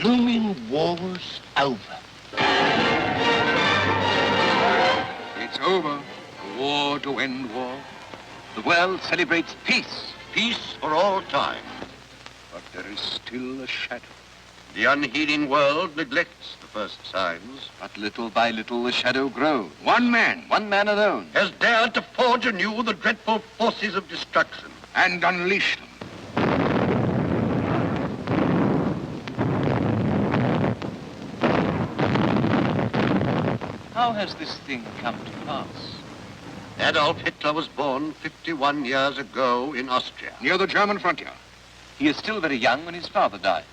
blooming war's over. It's over. A war to end war. The world celebrates peace. Peace for all time. But there is still a shadow. The unheeding world neglects the first signs. But little by little the shadow grows. One man alone, Has dared to forge anew the dreadful forces of destruction. and unleash them. How has this thing come to pass? Adolf Hitler was born 51 years ago in Austria. Near the German frontier. He is still very young when his father died.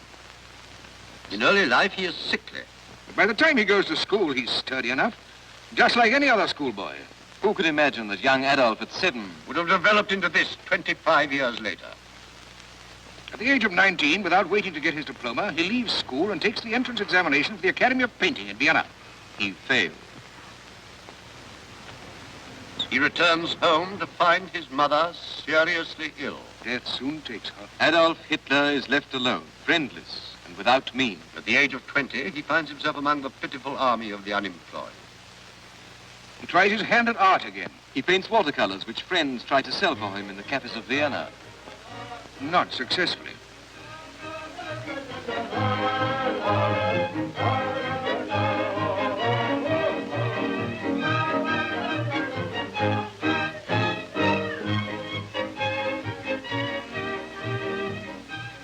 In early life, he is sickly. But by the time he goes to school, he's sturdy enough. Just like any other schoolboy. Who could imagine that young Adolf at 7 Would have developed into this 25 years later. At the age of 19, without waiting to get his diploma, he leaves school and takes the entrance examination for the Academy of Painting in Vienna. he failed? He returns home to find his mother seriously ill. Death soon takes her. Adolf Hitler is left alone, friendless, and without means. At the age of 20, he finds himself among the pitiful army of the unemployed. He tries his hand at art again. He paints watercolors which friends try to sell for him in the cafes of Vienna. Not successfully.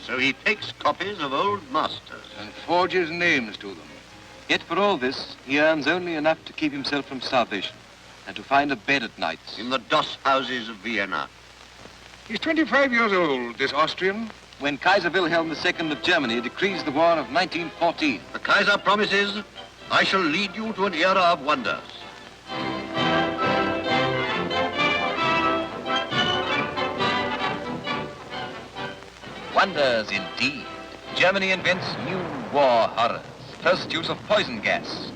So he takes copies of old masters. And forges names to them. Yet for all this, he earns only enough to keep himself from starvation and to find a bed at nights. In the doss houses of Vienna. He's 25 years old, this Austrian. When Kaiser Wilhelm II of Germany decrees the war of 1914, The Kaiser promises, I shall lead you to an era of wonders. wonders indeed. Germany invents new war horrors. First use of poison gas.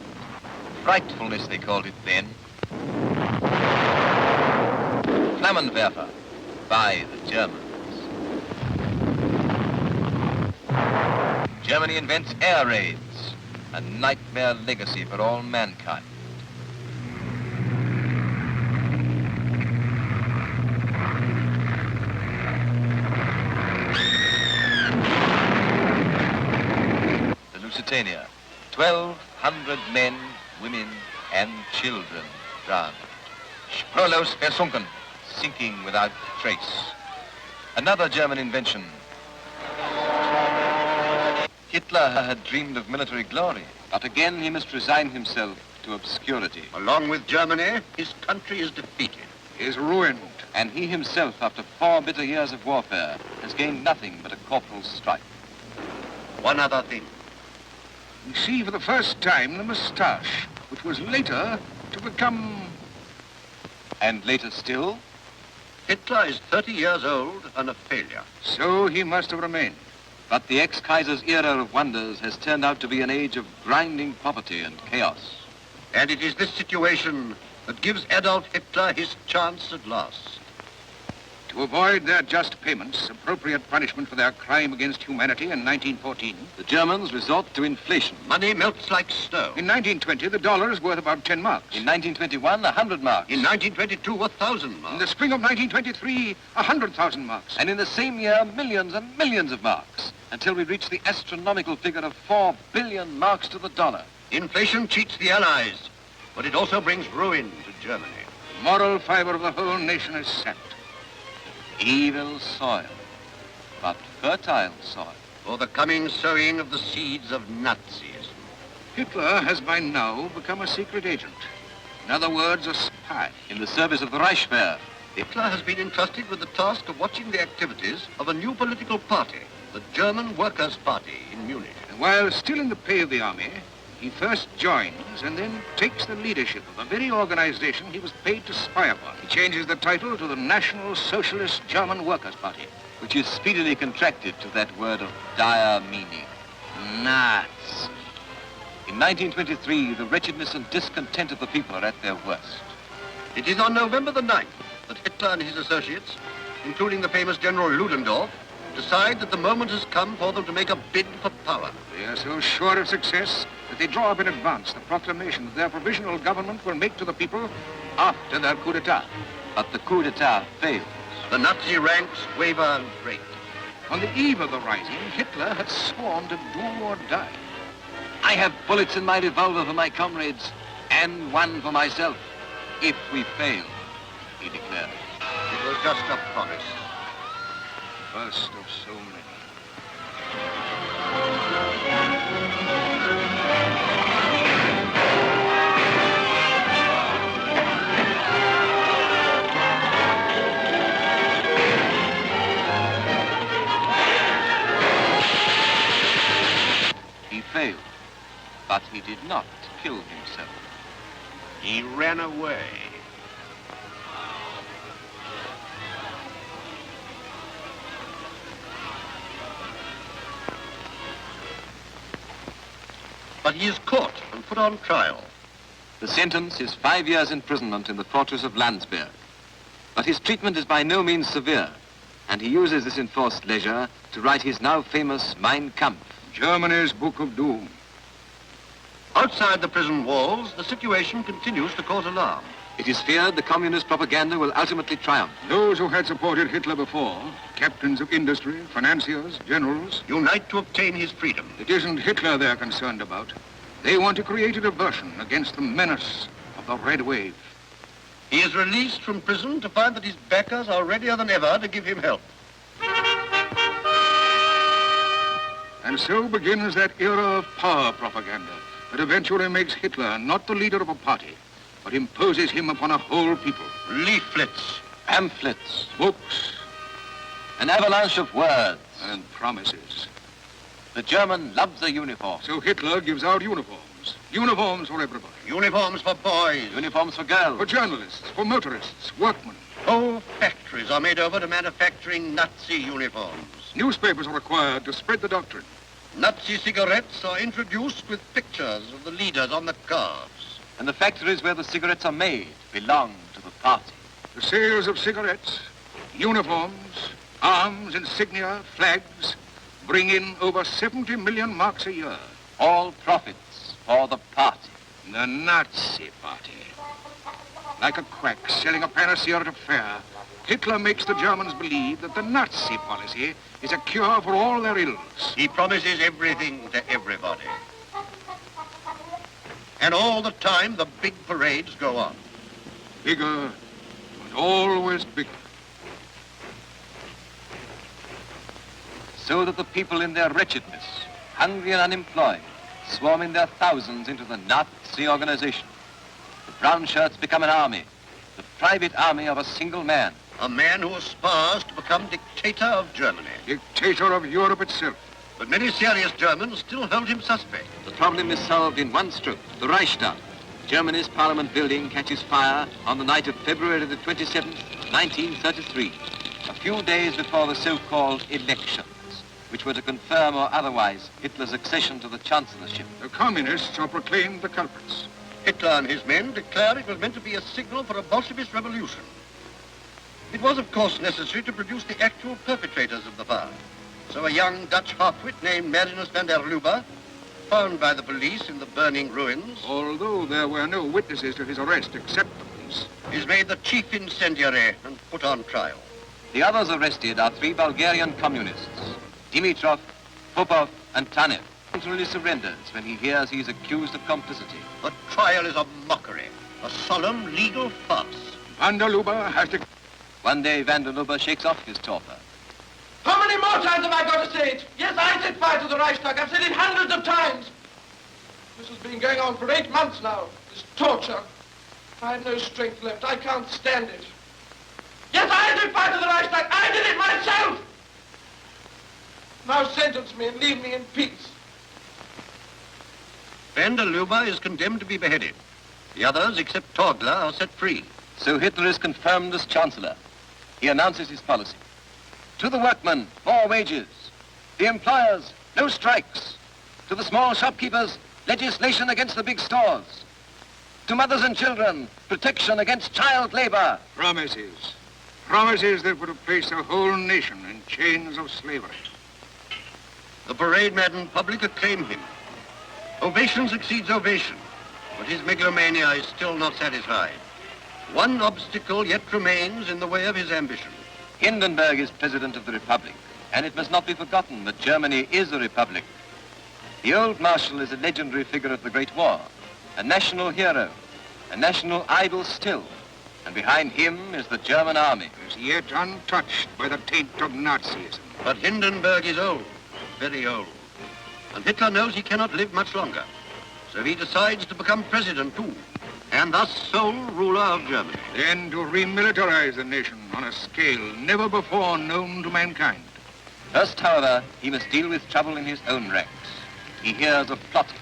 Frightfulness, they called it then. Flammenwerfer by the Germans. Germany invents air raids, a nightmare legacy for all mankind. The Lusitania, 1,200 men, women, and children drowned. Spurlos versunken, sinking without trace. Another German invention. Hitler had dreamed of military glory, but again he must resign himself to obscurity. Along with Germany, his country is defeated. Is ruined. And he himself, after 4 bitter years of warfare, has gained nothing but a corporal's stripe. One other thing. We see for the first time the moustache, which was later to become... And later still, Hitler is 30 years old and a failure. So he must have remained. but the ex-Kaiser's era of wonders has turned out to be an age of grinding poverty and chaos. And it is this situation that gives Adolf Hitler his chance at last. To avoid their just payments, appropriate punishment for their crime against humanity in 1914. The Germans resort to inflation. Money melts like snow. In 1920, the dollar is worth about 10 marks. In 1921, 100 marks. In 1922, 1,000 In marks. the spring of 1923, 100,000 marks. And in the same year, millions and millions of marks, until we reach the astronomical figure of 4 billion marks to the dollar. Inflation cheats the Allies, but it also brings ruin to Germany. The moral fiber of the whole nation is sapped. Evil soil, but fertile soil. For the coming sowing of the seeds of Nazism. Hitler has by now become a secret agent. In other words, a spy. In the service of the Reichswehr. Hitler has been entrusted with the task of watching the activities of a new political party, the German Workers' Party in Munich. And while still in the pay of the army, he first joins and then takes the leadership of a very organization he was paid to spy upon. He changes the title to the National Socialist German Workers' Party. Which is speedily contracted to that word of dire meaning, Nazi. In 1923, the wretchedness and discontent of the people are at their worst. It is on November the 9th that Hitler and his associates, including the famous General Ludendorff, decide that the moment has come for them to make a bid for power. They are so sure of success that they draw up in advance the proclamation that their provisional government will make to the people after their coup d'etat. But the coup d'etat failed. The Nazi ranks waver and break. On the eve of the rising, Hitler had sworn to do or die. I have bullets in my revolver for my comrades and one for myself. If we fail, he declared. It was just a promise. First of so many. He failed, but he did not kill himself. He ran away. But he is caught and put on trial. The sentence is 5 years imprisonment in the fortress of Landsberg. But his treatment is by no means severe, and he uses this enforced leisure to write his now famous Mein Kampf. Germany's Book of Doom. Outside the prison walls, the situation continues to cause alarm. It is feared the communist propaganda will ultimately triumph. Those who had supported Hitler before, captains of industry, financiers, generals, Unite to obtain his freedom. it isn't Hitler they're concerned about. They want to create a diversion against the menace of the Red Wave. He is released from prison to find that his backers are readier than ever to give him help. And so begins that era of power propaganda that eventually makes Hitler not the leader of a party, but imposes him upon a whole people. Leaflets, Pamphlets, Books an avalanche of words. and promises. The German loves a uniform. So Hitler gives out uniforms. Uniforms for everybody. uniforms for boys. Uniforms for girls. For journalists, for motorists, workmen. Whole factories are made over to manufacturing Nazi uniforms. Newspapers are required to spread the doctrine. Nazi cigarettes are introduced with pictures of the leaders on the cards. And the factories where the cigarettes are made belong to the party. The sales of cigarettes, uniforms, arms, insignia, flags, bring in over 70 million marks a year. All profits for the party. The Nazi party. Like a quack selling a panacea at a fair, Hitler makes the Germans believe that the Nazi policy is a cure for all their ills. He promises everything to everybody. And all the time, the big parades go on. Bigger and always bigger. So that the people in their wretchedness, hungry and unemployed, swarm in their thousands into the Nazi organization. The brown shirts become an army, the private army of a single man. A man who aspires to become dictator of Germany. Dictator of Europe itself. But many serious Germans still hold him suspect. The problem is solved in one stroke, the Reichstag. Germany's parliament building catches fire on the night of February the 27th, 1933, a few days before the so-called elections, which were to confirm or otherwise Hitler's accession to the chancellorship. The communists are proclaimed the culprits. Hitler and his men declare it was meant to be a signal for a Bolshevist revolution. It was, of course, necessary to produce the actual perpetrators of the fire. So a young Dutch half-wit named Marinus van der Lubbe, found by the police in the burning ruins, Although there were no witnesses to his arrest except the police. is made the chief incendiary and put on trial. The others arrested are 3 Bulgarian communists, Dimitrov, Popov, and Tanev. He surrenders when he hears he is accused of complicity. The trial is a mockery, a solemn legal farce. Van der Lubbe has to... One day, van der Lubbe shakes off his torpor. How many more times have I got to say it? Yes, I set fire to the Reichstag. I've said it hundreds of times. This has been going on for 8 months now. This torture. I have no strength left. I can't stand it. Yes, I set fire to the Reichstag. I did it myself. Now sentence me and leave me in peace. Van der Lubbe is condemned to be beheaded. The others, except Torgler, are set free. So Hitler is confirmed as chancellor. He announces his policy. To the workmen, more wages. The employers, no strikes. To the small shopkeepers, legislation against the big stores. To mothers and children, protection against child labor. Promises. Promises that would have placed a whole nation in chains of slavery. The parade-maddened public acclaim him. Ovation succeeds ovation, but his megalomania is still not satisfied. One obstacle yet remains in the way of his ambition. Hindenburg is President of the Republic, and it must not be forgotten that Germany is a republic. The old Marshal is a legendary figure of the Great War, a national hero, a national idol still, and behind him is the German army. Is yet untouched by the taint of Nazism. But Hindenburg is old, very old, and Hitler knows he cannot live much longer. So he decides to become president too, and thus sole ruler of Germany. Then to remilitarize the nation on a scale never before known to mankind. First, however, he must deal with trouble in his own ranks. He hears of plotting.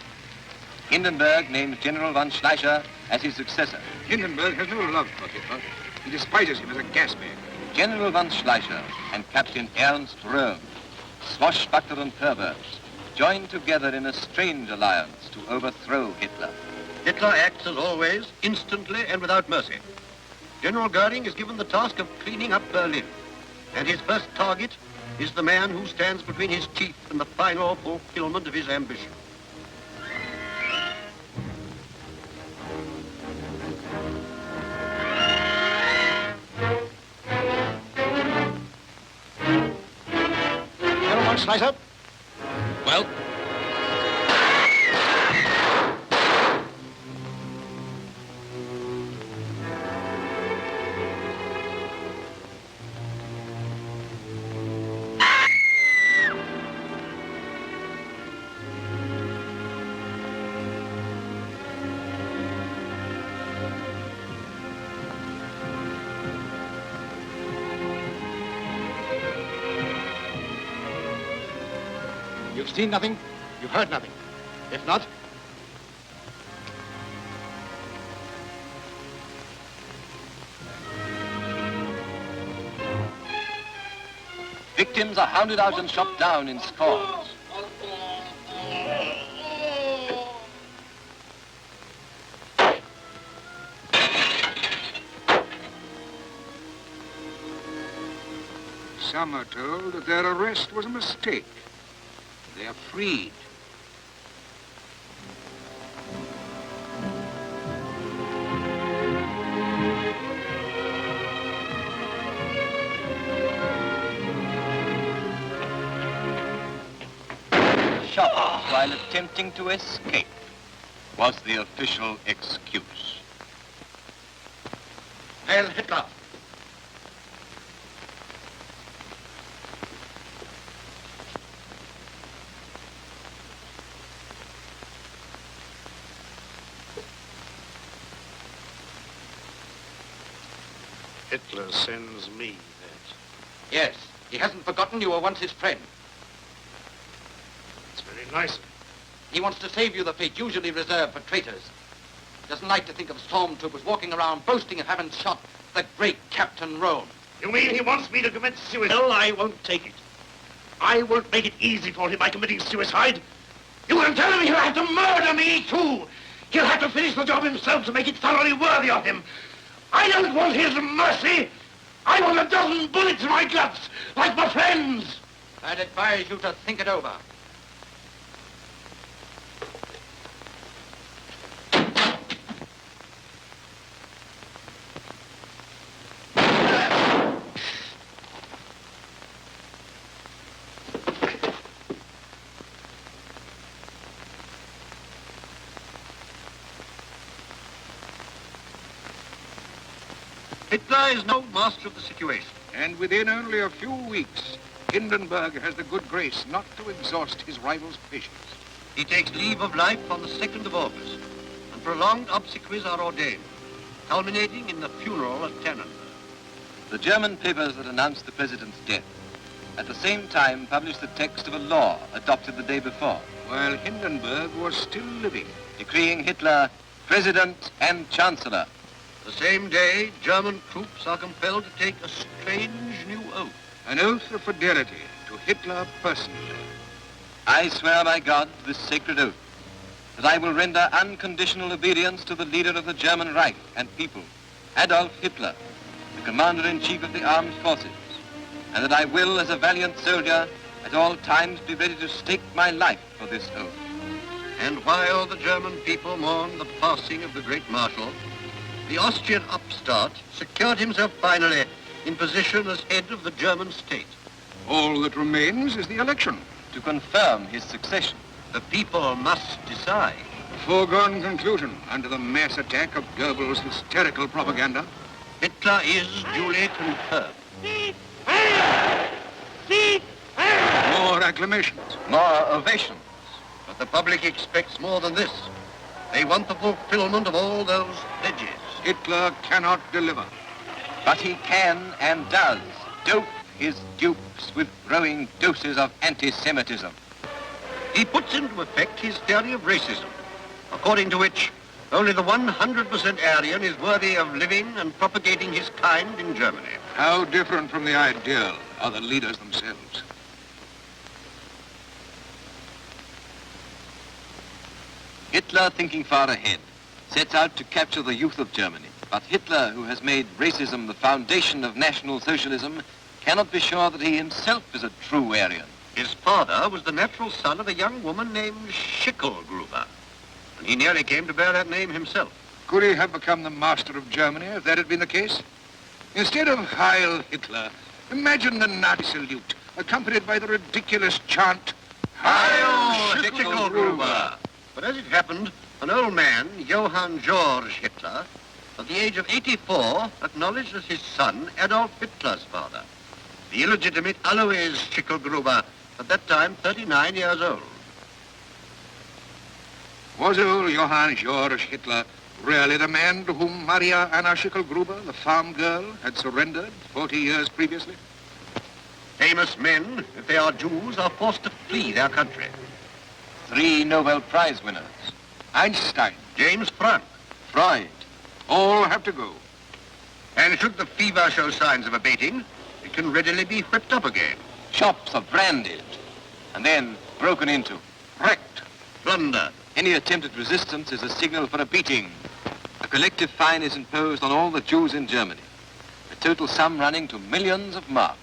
Hindenburg names General von Schleicher as his successor. Hindenburg has no love for Hitler. He despises him as a gas bag. General von Schleicher and Captain Ernst Röhm, swashbuckler and perverts, joined together in a strange alliance to overthrow Hitler. Hitler acts as always, instantly and without mercy. General Goering is given the task of cleaning up Berlin, and his first target is the man who stands between his chief and the final fulfillment of his ambition. General von Schleicher? Well, You've seen nothing, you've heard nothing. If not, victims are hounded out and shot down in scores. Some are told that their arrest was a mistake. They are freed. Shot while attempting to escape was the official excuse. Heil Hitler! Hitler sends me that. Yes, he hasn't forgotten you were once his friend. It's very nice of him. He wants to save you the fate usually reserved for traitors. He doesn't like to think of stormtroopers walking around boasting of having shot the great Captain Rome. You mean he wants me to commit suicide? Well, I won't take it. I won't make it easy for him by committing suicide. You can tell him he'll have to murder me, too. He'll have to finish the job himself to make it thoroughly worthy of him. I don't want his mercy. I want a dozen bullets in my guts, like my friends. I'd advise you to think it over. Hitler is no master of the situation. And within only a few weeks, Hindenburg has the good grace not to exhaust his rival's patience. He takes leave of life on the 2nd of August, and prolonged obsequies are ordained, culminating in the funeral at Tannenberg. The German papers that announced the president's death at the same time published the text of a law adopted the day before, While Hindenburg was still living. decreeing Hitler president and chancellor. The same day, German troops are compelled to take a strange new oath. An oath of fidelity to Hitler personally. I swear by God this sacred oath that I will render unconditional obedience to the leader of the German Reich and people, Adolf Hitler, the commander-in-chief of the armed forces, and that I will, as a valiant soldier, at all times be ready to stake my life for this oath. And while the German people mourned the passing of the great Marshal, the Austrian upstart secured himself finally in position as head of the German state. All that remains is the election. To confirm his succession. The people must decide. A foregone conclusion under the mass attack of Goebbels' hysterical propaganda. Hitler is duly confirmed. More acclamations. More ovations. But the public expects more than this. They want the fulfillment of all those pledges. Hitler cannot deliver. But he can and does dope his dupes with growing doses of anti-Semitism. He puts into effect his theory of racism, according to which only the 100% Aryan is worthy of living and propagating his kind in Germany. How different from the ideal are the leaders themselves. Hitler, thinking far ahead, sets out to capture the youth of Germany. But Hitler, who has made racism the foundation of National Socialism, cannot be sure that he himself is a true Aryan. His father was the natural son of a young woman named Schicklgruber, and he nearly came to bear that name himself. Could he have become the master of Germany if that had been the case? Instead of Heil Hitler, imagine the Nazi salute, accompanied by the ridiculous chant, Heil Schicklgruber! But as it happened, an old man, Johann Georg Hitler, at the age of 84, acknowledged as his son Adolf Hitler's father, the illegitimate Alois Schicklgruber, at that time 39 years old. Was old Johann Georg Hitler really the man to whom Maria Anna Schicklgruber, the farm girl, had surrendered 40 years previously? Famous men, if they are Jews, are forced to flee their country. 3 Nobel Prize winners. Einstein, James Franck. Freud. all have to go. And should the fever show signs of abating, it can readily be whipped up again. Shops are branded and then broken into. Wrecked. Plunder. Any attempt at resistance is a signal for a beating. A collective fine is imposed on all the Jews in Germany, a total sum running to millions of marks.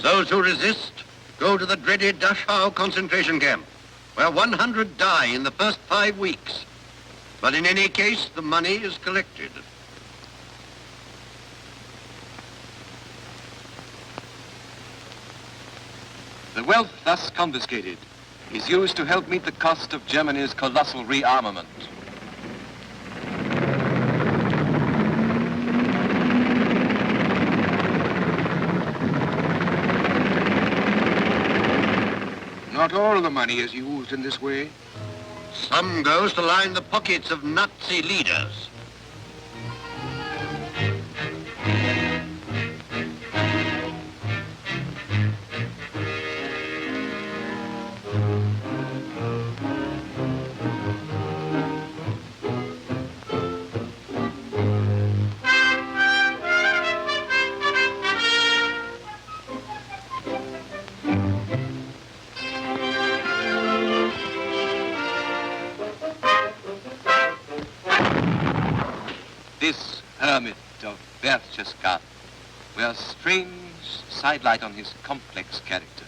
Those who resist go to the dreaded Dachau concentration camp, where 100 die in the first 5 weeks. But in any case, the money is collected. The wealth thus confiscated is used to help meet the cost of Germany's colossal rearmament. Not all the money is used in this way. Some goes to line the pockets of Nazi leaders. This hermit of Berchtesgaden wears strange sidelight on his complex character.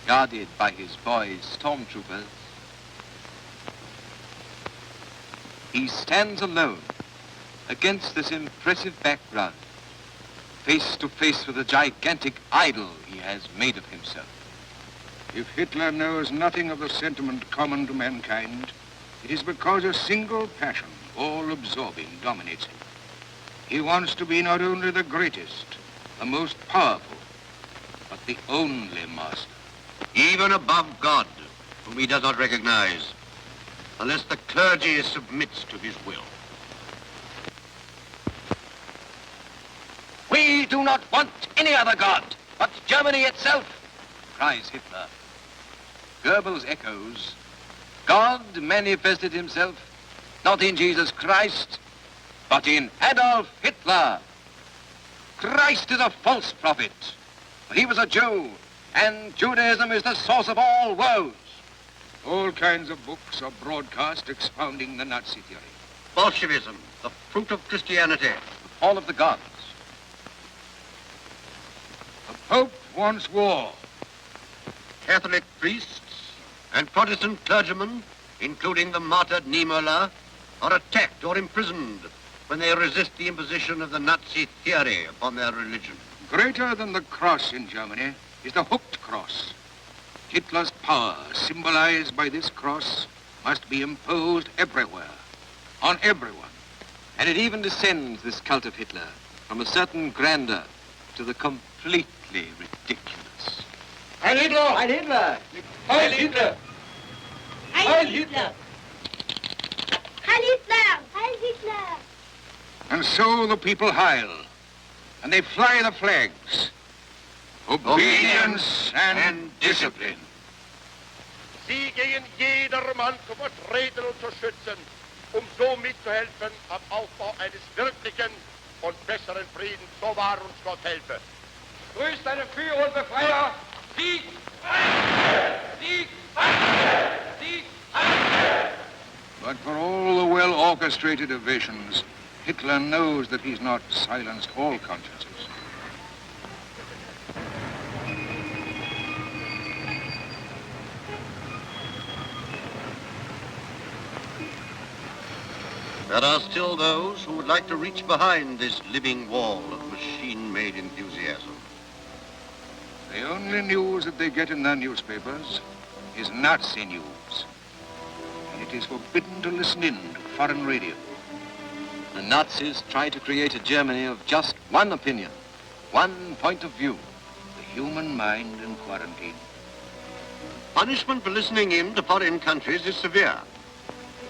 Guarded by his boy stormtroopers, he stands alone against this impressive background, face to face with the gigantic idol he has made of himself. If Hitler knows nothing of the sentiment common to mankind, it is because a single passion, all-absorbing, dominates him. He wants to be not only the greatest, the most powerful, but the only master. Even above God, whom he does not recognize, unless the clergy submits to his will. We do not want any other God but Germany itself, cries Hitler. Goebbels echoes, God manifested himself not in Jesus Christ, but in Adolf Hitler. Christ is a false prophet, for he was a Jew, and Judaism is the source of all woes. All kinds of books are broadcast expounding the Nazi theory. Bolshevism, the fruit of Christianity. The fall of the gods. The Pope wants war. Catholic priests and Protestant clergymen, including the martyred Niemöller, are attacked or imprisoned when they resist the imposition of the Nazi theory upon their religion. Greater than the cross in Germany is the hooked cross. Hitler's power, symbolized by this cross, must be imposed everywhere, on everyone. And it even descends, this cult of Hitler, from a certain grandeur to the completely ridiculous. Heil Hitler! Heil Hitler! Heil Hitler! Heil Hitler! Heil Hitler! Heil Hitler! And so the people howl, and they fly the flags. Obedience and discipline. Sie gegen jedermann zu vertreten und zu schützen, so mitzuhelfen am Aufbau eines wirklichen und besseren Friedens. So wahr uns Gott helfe. Grüßt deine Führer und Befreier! Sieg! Sieg! Sieg! But for all the well-orchestrated evasions, Hitler knows that he's not silenced all consciences. There are still those who would like to reach behind this living wall of machine-made enthusiasm. The only news that they get in their newspapers is Nazi news. And it is forbidden to listen in to foreign radio. The Nazis try to create a Germany of just one opinion, one point of view. The human mind in quarantine. Punishment for listening in to foreign countries is severe.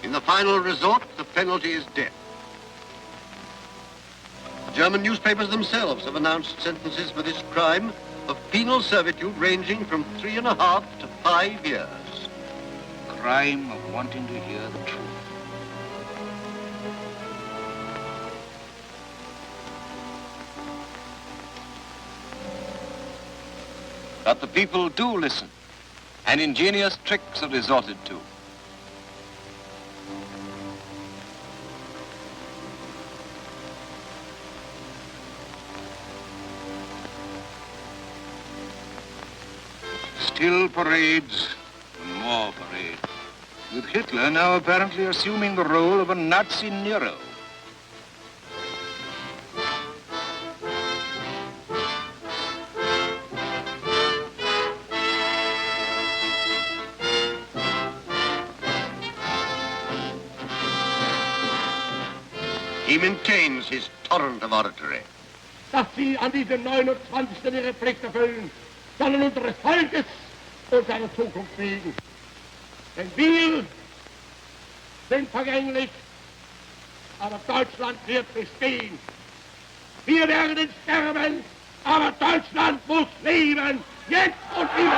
In the final resort, the penalty is death. German newspapers themselves have announced sentences for this crime of penal servitude ranging from 3.5 to 5 years. Crime of wanting to hear the truth. But the people do listen, and ingenious tricks are resorted to. Still parades, and more parade. With Hitler now apparently assuming the role of a Nazi Nero. He maintains his torrent of oratory. Dass Sie an diesem 29. Ihre Pflicht erfüllen, sondern unseres Volkes und seiner Zukunft wegen. Denn wir sind vergänglich, aber Deutschland wird bestehen. Wir werden sterben, aber Deutschland muss leben, jetzt und immer.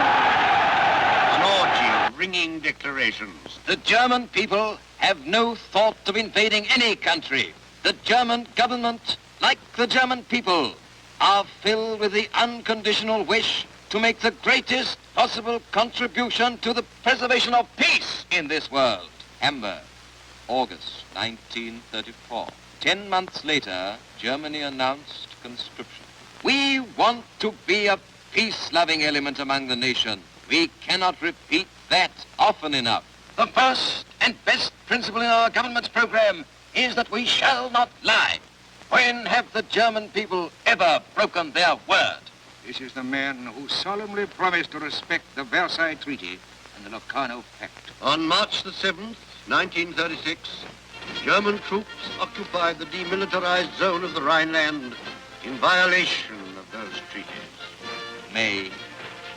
An orgy of ringing declarations. The German people have no thought of invading any country. The German government, like the German people, are filled with the unconditional wish to make the greatest possible contribution to the preservation of peace in this world. Hamburg, August 1934. 10 months later, Germany announced conscription. We want to be a peace-loving element among the nation. We cannot repeat that often enough. The first and best principle in our government's program is that we shall not lie. When have the German people ever broken their word? This is the man who solemnly promised to respect the Versailles Treaty and the Locarno Pact. On March the 7th, 1936, German troops occupied the demilitarized zone of the Rhineland in violation of those treaties. May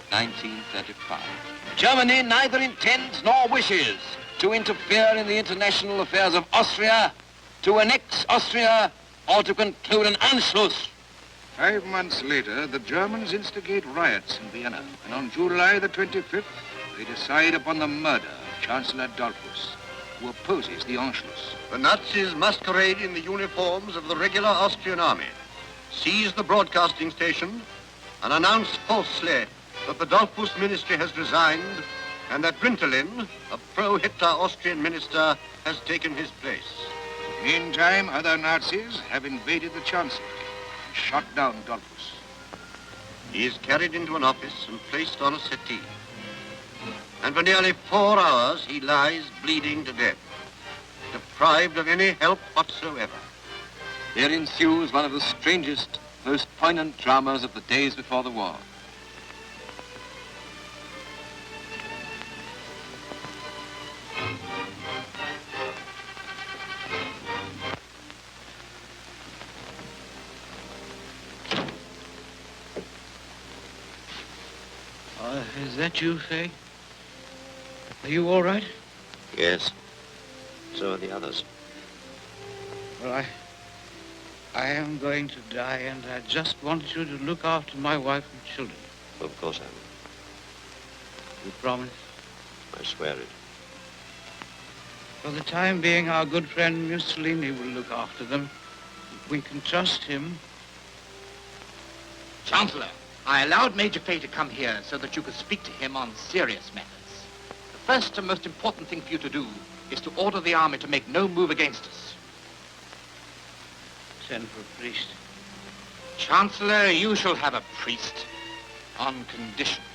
1935. Germany neither intends nor wishes to interfere in the international affairs of Austria, to annex Austria, or to conclude an Anschluss. 5 months later, the Germans instigate riots in Vienna. And on July the 25th, they decide upon the murder of Chancellor Dollfuss, who opposes the Anschluss. The Nazis masquerade in the uniforms of the regular Austrian army, seize the broadcasting station, and announce falsely that the Dollfuss ministry has resigned and that Brintolin, a pro-Hitler Austrian minister, has taken his place. Meantime, other Nazis have invaded the Chancellery and shot down Dollfuss. He is carried into an office and placed on a settee. And for nearly 4 hours, he lies bleeding to death, deprived of any help whatsoever. There ensues one of the strangest, most poignant dramas of the days before the war. Is that you, Fay? Are you all right? Yes. So are the others. Well, I am going to die, and I just want you to look after my wife and children. Of course I will. You promise? I swear it. For the time being, our good friend Mussolini will look after them. We can trust him. Chancellor, I allowed Major Fay to come here so that you could speak to him on serious matters. The first and most important thing for you to do is to order the army to make no move against us. Send for a priest. Chancellor, you shall have a priest on conditions.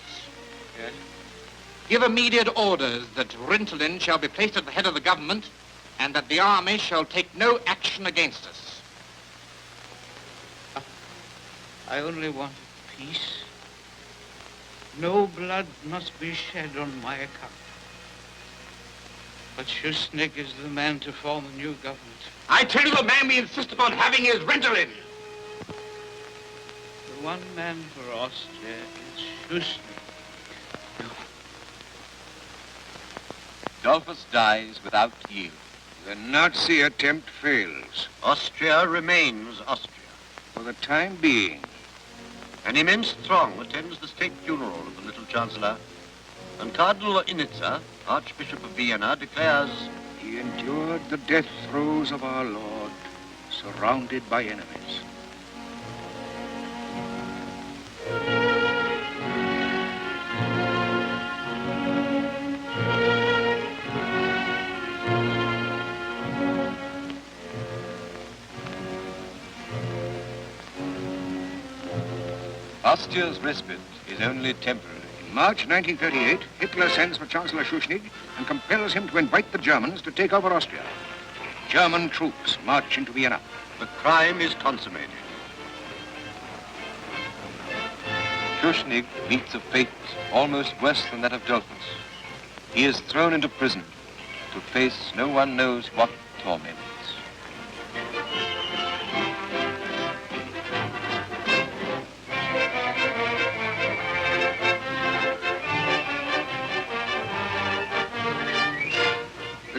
Yes? Give immediate orders that Rintolin shall be placed at the head of the government and that the army shall take no action against us. I only want peace. No blood must be shed on my account. But Schuschnigg is the man to form a new government. I tell you, the man we insist upon having is Rintolin. The one man for Austria is Schuschnigg. Dollfuss dies without yield. The Nazi attempt fails. Austria remains Austria. For the time being. An immense throng attends the state funeral of the little Chancellor, and Cardinal Initza, Archbishop of Vienna, declares, He endured the death throes of our Lord, surrounded by enemies. Austria's respite is only temporary. In March 1938, Hitler sends for Chancellor Schuschnigg and compels him to invite the Germans to take over Austria. German troops march into Vienna. the crime is consummated. Schuschnigg meets a fate almost worse than that of Dollfuss. He is thrown into prison to face no one knows what torments.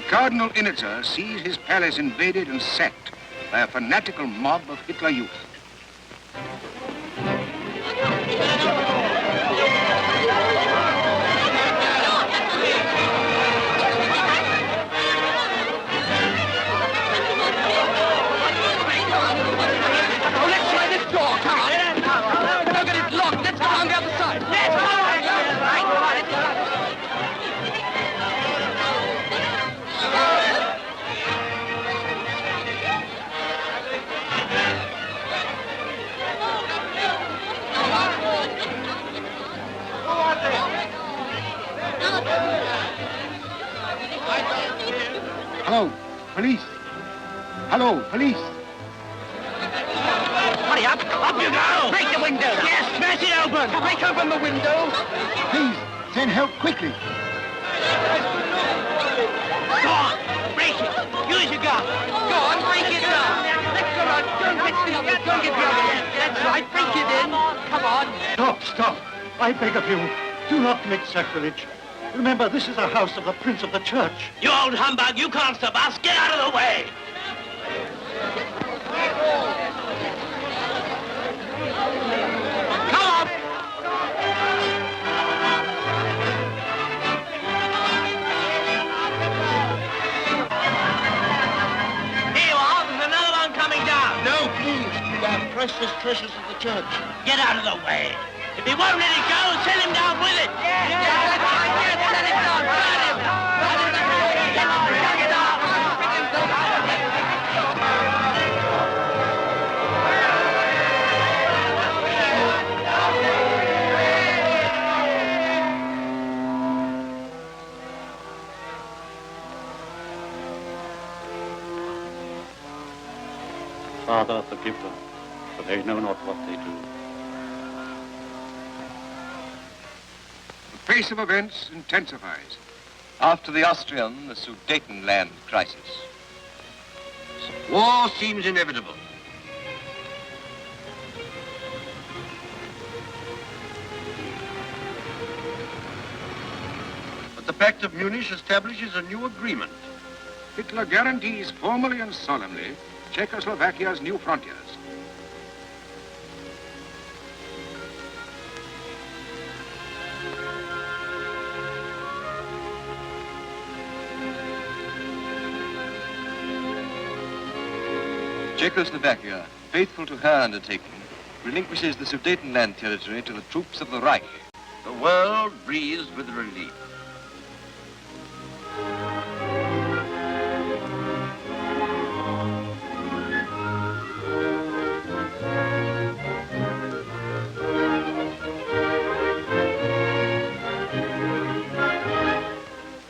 Cardinal Initza sees his palace invaded and sacked by a fanatical mob of Hitler youth. Let's try this door, come on. Look at it locked. Let's go on the other side. Hello, police. Hello, police. Hurry up. Up you go. Break the window. Yes, smash it open. Break open the window. Please, send help quickly. Go on. Break it. Use your gun. Go on, break it down. Come on. Don't get the other end. That's right. Break it in. Come on. Stop. I beg of you, do not commit sacrilege. Remember, this is a house of the Prince of the Church. You old humbug. You can't stop us. Get out of the way. Come on. Here you are. There's another one coming down. No, please. We are precious treasures of the church. Get out of the way. If he won't let it go, send him down with it. Send him down. Father, forgive them, for they know not what they do. The pace of events intensifies. After the Austrian, the Sudetenland crisis. War seems inevitable. But the Pact of Munich establishes a new agreement. Hitler guarantees formally and solemnly Czechoslovakia's new frontiers. Czechoslovakia, faithful to her undertaking, relinquishes the Sudetenland territory to the troops of the Reich. The world breathes with relief.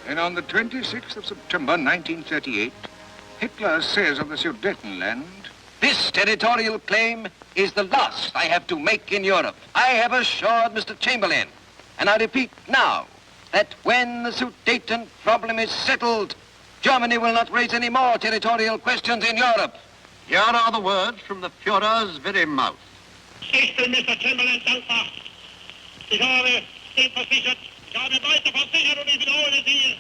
And on the 26th of September 1938, Hitler says of the Sudetenland, This territorial claim is the last I have to make in Europe. I have assured Mr. Chamberlain, and I repeat now, that when the Sudeten problem is settled, Germany will not raise any more territorial questions in Europe. Here are the words from the Führer's very mouth. Ich bin Mr. Chamberlain dankbar. Ich habe dem versichert, ich habe weiter versichert und ich wiederhole Sie,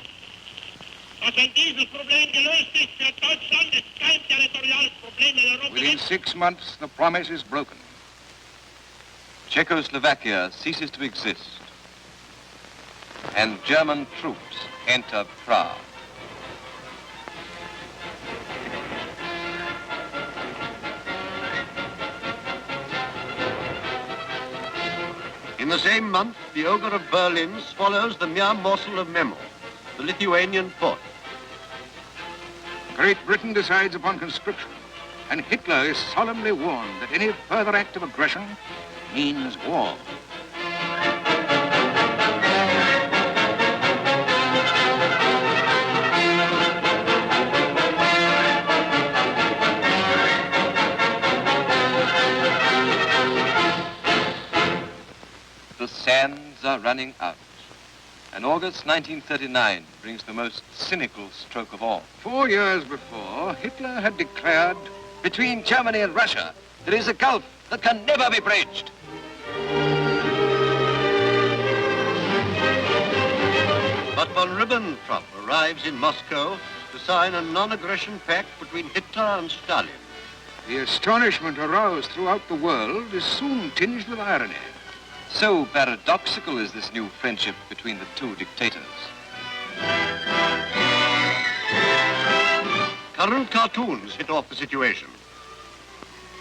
dass wenn dieses Problem gelöst ist für Deutschland, es kein territoriales Problem in Europa within gibt. 6 months, the promise is broken. Czechoslovakia ceases to exist, and German troops enter Prague. In the same month, the ogre of Berlin swallows the mere morsel of Memo, the Lithuanian port. Great Britain decides upon conscription, and Hitler is solemnly warned that any further act of aggression means war. The sands are running out, and August 1939 brings the most cynical stroke of all. 4 years before, Hitler had declared, Between Germany and Russia, there is a gulf that can never be bridged. But von Ribbentrop arrives in Moscow to sign a non-aggression pact between Hitler and Stalin. the astonishment aroused throughout the world is soon tinged with irony. So paradoxical is this new friendship between the two dictators. Current cartoons hit off the situation.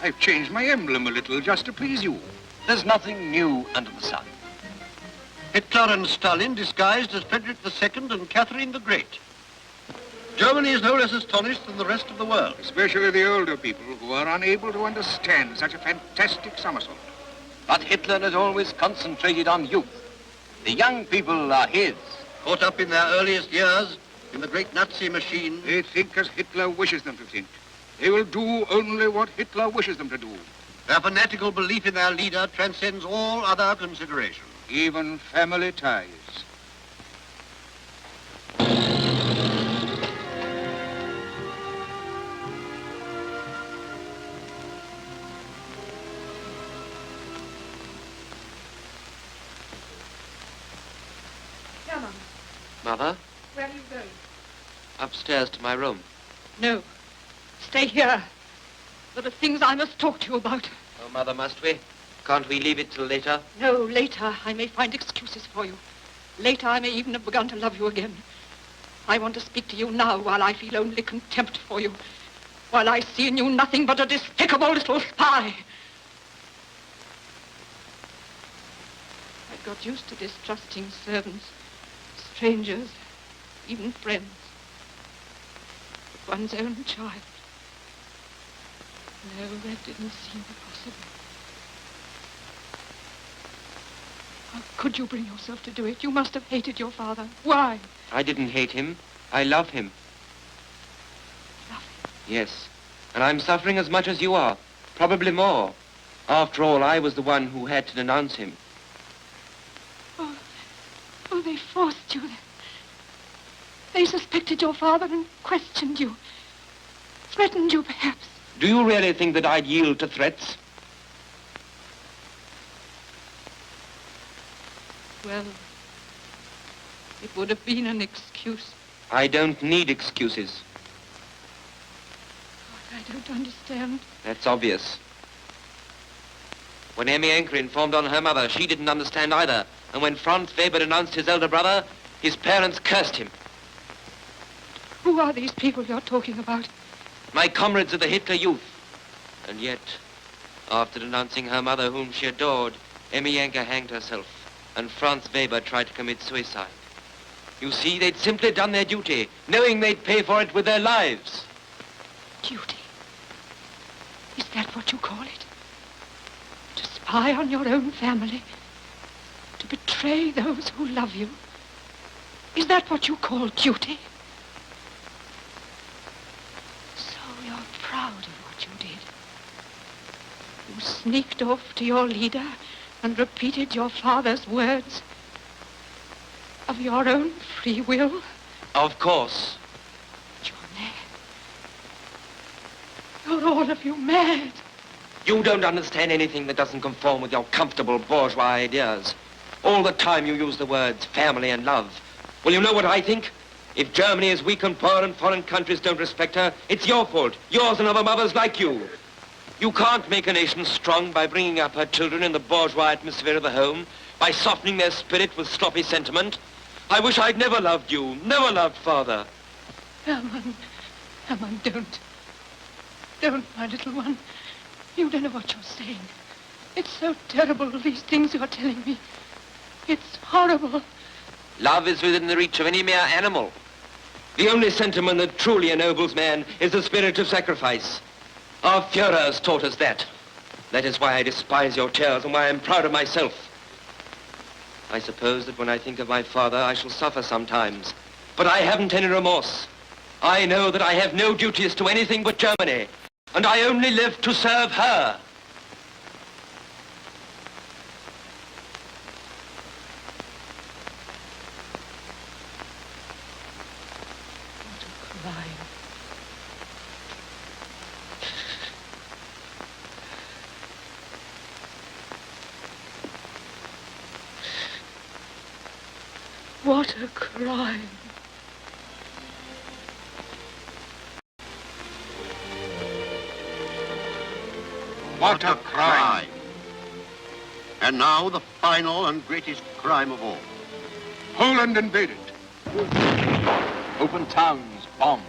I've changed my emblem a little just to please you. There's nothing new under the sun. Hitler and Stalin disguised as Frederick II and Catherine the Great. Germany is no less astonished than the rest of the world. Especially the older people who are unable to understand such a fantastic somersault. But Hitler has always concentrated on youth. The young people are his. Caught up in their earliest years in the great Nazi machine. They think as Hitler wishes them to think. They will do only what Hitler wishes them to do. Their fanatical belief in their leader transcends all other considerations. Even family ties. Come on. Mother, Where are you going? upstairs to my room. No. Stay here. There are things I must talk to you about. Oh, Mother, must we? Can't we leave it till later? No, later I may find excuses for you. Later I may even have begun to love you again. I want to speak to you now while I feel only contempt for you. While I see in you nothing but a despicable little spy. got used to distrusting servants, strangers, even friends. But one's own child. No, that didn't seem possible. How could you bring yourself to do it? You must have hated your father. Why? I didn't hate him. I love him. Love him? Yes. And I'm suffering as much as you are. Probably more. After all, I was the one who had to denounce him. Oh, they forced you. They suspected your father and questioned you. Threatened you, perhaps. Do you really think that I'd yield to threats? Well, it would have been an excuse. I don't need excuses. God, I don't understand. That's obvious. When Emmy Anker informed on her mother, she didn't understand either. And when Franz Weber denounced his elder brother, his parents cursed him. Who are these people you're talking about? My comrades of the Hitler Youth. And yet, after denouncing her mother, whom she adored, Emmy Anker hanged herself, and Franz Weber tried to commit suicide. You see, they'd simply done their duty, knowing they'd pay for it with their lives. Duty? Is that what you call it? To spy on your own family? To betray those who love you? Is that what you call duty? So you're proud of what you did. You sneaked off to your leader and repeated your father's words of your own free will? Of course. You're mad. You're all of you mad. You don't understand anything that doesn't conform with your comfortable bourgeois ideas. All the time you use the words family and love. Well, you know what I think? If Germany is weak and poor and foreign countries don't respect her, it's your fault. Yours and other mothers like you. You can't make a nation strong by bringing up her children in the bourgeois atmosphere of the home, by softening their spirit with sloppy sentiment. I wish I'd never loved you, never loved Father. Hermann, don't. Don't, my little one. You don't know what you're saying. It's so terrible, these things you're telling me. It's horrible. Love is within the reach of any mere animal. The only sentiment that truly ennobles man is the spirit of sacrifice. Our Führers taught us that. That is why I despise your tears and why I'm proud of myself. I suppose that when I think of my father, I shall suffer sometimes. But I haven't any remorse. I know that I have no duties to anything but Germany, and I only live to serve her. What a crime. What a crime. And now the final and greatest crime of all. Poland invaded. Open towns, bombed.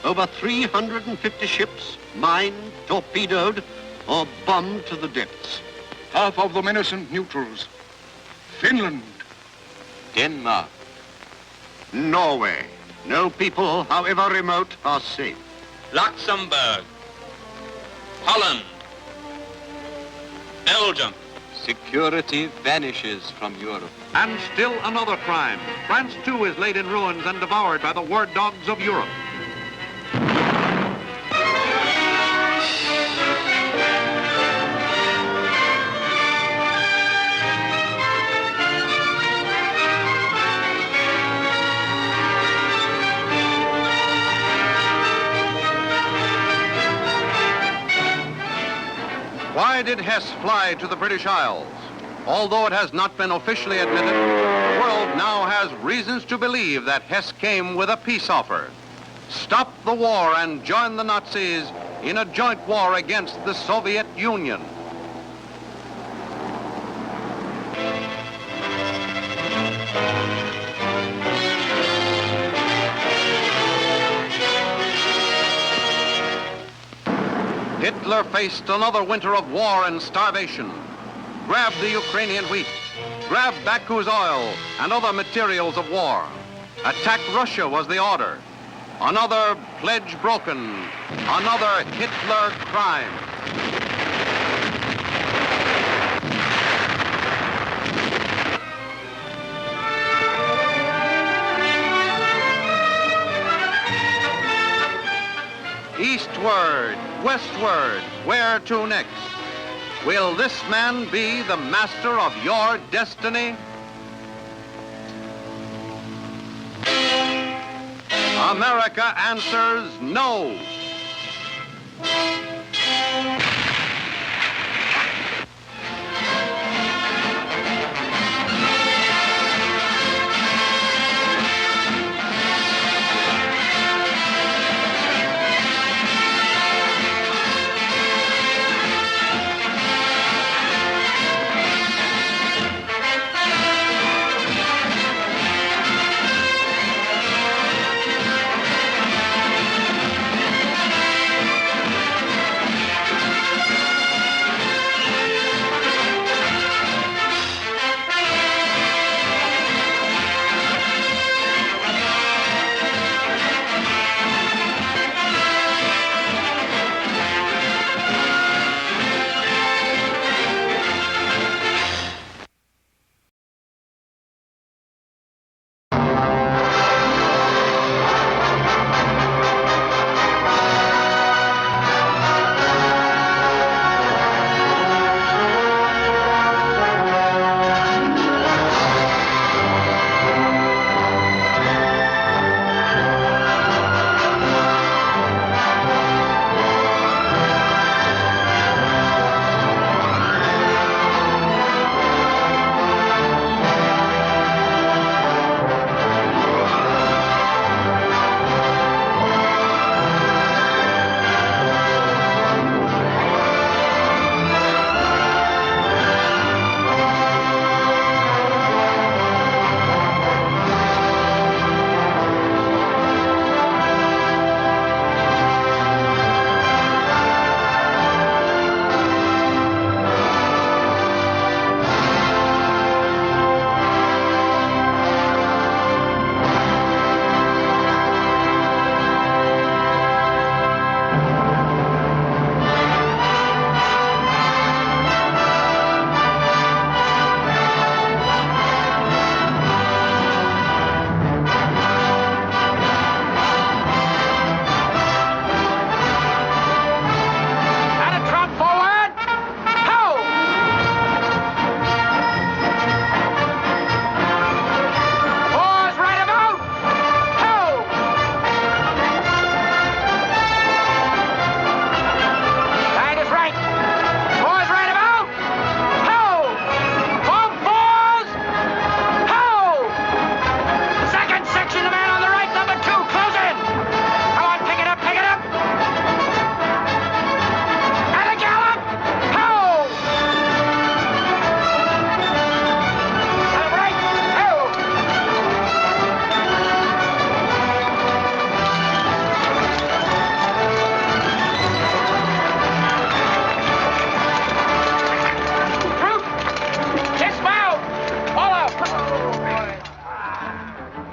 Over 350 ships mined, torpedoed, or bombed to the depths. Half of them innocent neutrals. Finland. Denmark. Norway. No people, however remote, are safe. Luxembourg. Holland. Belgium. Security vanishes from Europe. And still another crime. France, too, is laid in ruins and devoured by the war dogs of Europe. Why did Hess fly to the British Isles? Although it has not been officially admitted, the world now has reasons to believe that Hess came with a peace offer. Stop the war and join the Nazis in a joint war against the Soviet Union. Hitler faced another winter of war and starvation. Grab the Ukrainian wheat. grab Baku's oil and other materials of war. Attack Russia was the order. Another pledge broken. Another Hitler crime. Eastward, westward, where to next? Will this man be the master of your destiny? America answers no.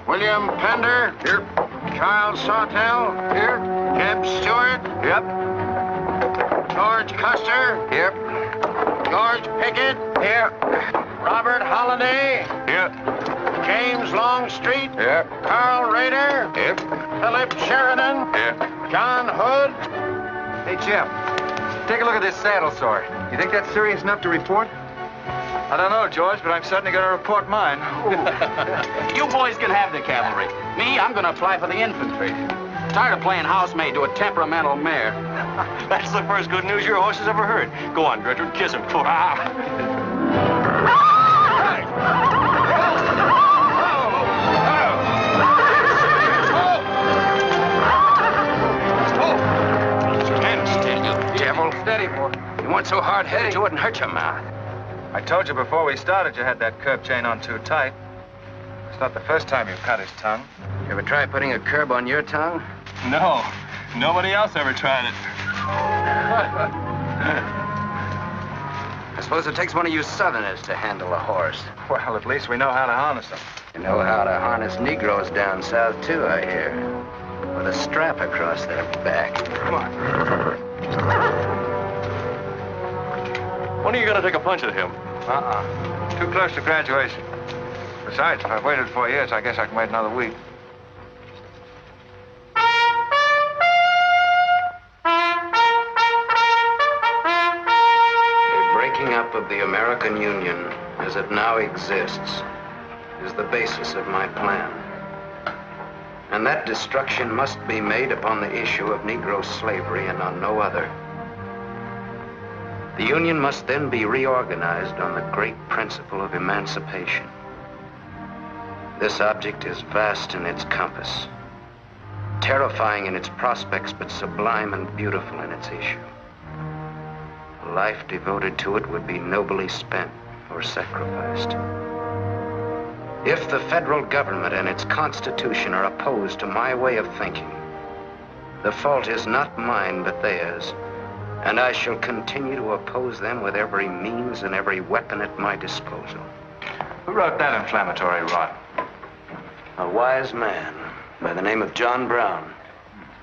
William Pender. Here. Charles Sawtell. Here. Jeb Stewart. Yep. George Custer. Yep. George Pickett. Here. Robert Holliday. Yep. James Longstreet. Yep. Carl Rader. Yep. Philip Sheridan. Yep. John Hood. Hey, Jim, take a look at this saddle sore. You think that's serious enough to report? I don't know, George, but I'm certainly going to report mine. You boys can have the cavalry. Me, I'm going to apply for the infantry. Tired of playing housemaid to a temperamental mare. That's the first good news your horse has ever heard. Go on, Gertrude, kiss him. Stand still, you devil. Steady, boy. You weren't so hard-headed, you wouldn't hurt your mouth. I told you before we started you had that curb chain on too tight. It's not the first time you've cut his tongue. You ever try putting a curb on your tongue? No. Nobody else ever tried it. I suppose it takes one of you Southerners to handle a horse. Well, at least we know how to harness them. You know how to harness Negroes down south, too, I hear. With a strap across their back. Come on. When are you going to take a punch at him? Too close to graduation. Besides, if I've waited 4 years, I guess I can wait another week. The breaking up of the American Union, as it now exists, is the basis of my plan. And that destruction must be made upon the issue of Negro slavery and on no other. The Union must then be reorganized on the great principle of emancipation. This object is vast in its compass, terrifying in its prospects, but sublime and beautiful in its issue. A life devoted to it would be nobly spent or sacrificed. If the federal government and its constitution are opposed to my way of thinking, the fault is not mine, but theirs, and I shall continue to oppose them with every means and every weapon at my disposal. Who wrote that inflammatory rot? A wise man by the name of John Brown.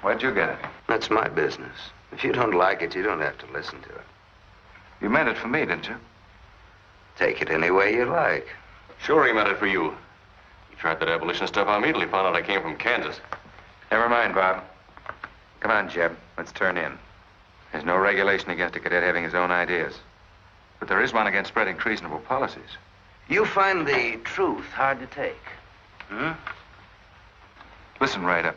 Where'd you get it? That's my business. If you don't like it, you don't have to listen to it. You meant it for me, didn't you? Take it any way you like. Sure he meant it for you. He tried that abolition stuff on me till he found out I came from Kansas. Never mind, Bob. Come on, Jeb. Let's turn in. There's no regulation against a cadet having his own ideas. But there is one against spreading treasonable policies. You find the truth hard to take, hmm? Listen, Ryder.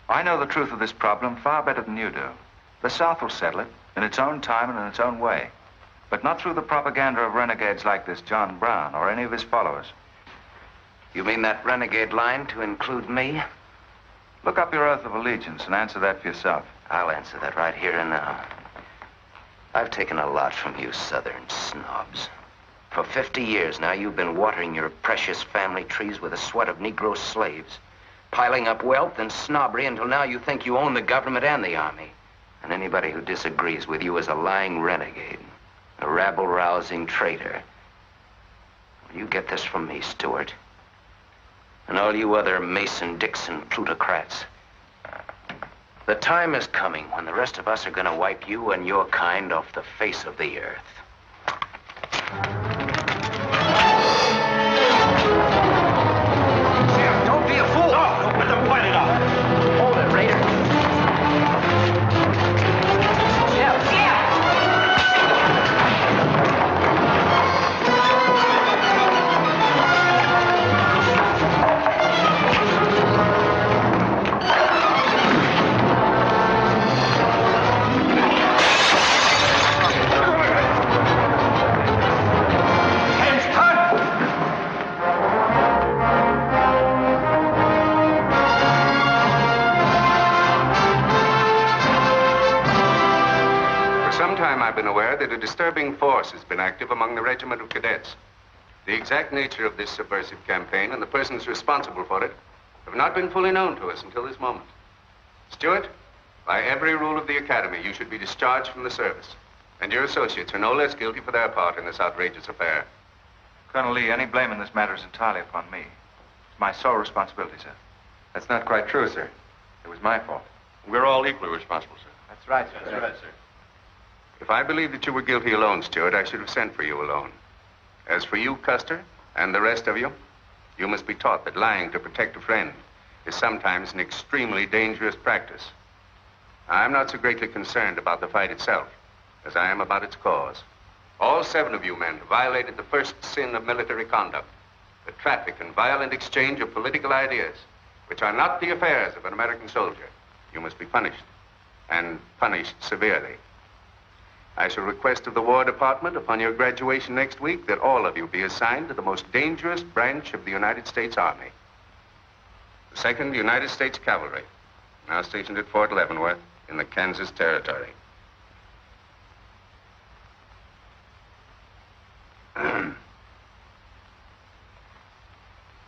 I know the truth of this problem far better than you do. The South will settle it in its own time and in its own way. But not through the propaganda of renegades like this John Brown or any of his followers. You mean that renegade line to include me? Look up your oath of allegiance and answer that for yourself. I'll answer that right here and now. I've taken a lot from you Southern snobs. For 50 years now, you've been watering your precious family trees with the sweat of Negro slaves, piling up wealth and snobbery until now you think you own the government and the army. And anybody who disagrees with you is a lying renegade, a rabble-rousing traitor. You get this from me, Stuart. And all you other Mason-Dixon plutocrats. The time is coming when the rest of us are going to wipe you and your kind off the face of the earth. Sheriff, don't be a fool! No, let them point it out. Hold it, Raider. I've been aware that a disturbing force has been active among the regiment of cadets. The exact nature of this subversive campaign and the persons responsible for it have not been fully known to us until this moment. Stuart, by every rule of the academy, you should be discharged from the service. And your associates are no less guilty for their part in this outrageous affair. Colonel Lee, any blame in this matter is entirely upon me. It's my sole responsibility, sir. That's not quite true, sir. It was my fault. We're all equally responsible, sir. That's right, sir. That's right, sir. If I believed that you were guilty alone, Stuart, I should have sent for you alone. As for you, Custer, and the rest of you, you must be taught that lying to protect a friend is sometimes an extremely dangerous practice. I'm not so greatly concerned about the fight itself as I am about its cause. All 7 of you men violated the first sin of military conduct, the traffic and violent exchange of political ideas, which are not the affairs of an American soldier. You must be punished, and punished severely. I shall request of the War Department upon your graduation next week that all of you be assigned to the most dangerous branch of the United States Army. The 2nd United States Cavalry, now stationed at Fort Leavenworth in the Kansas Territory.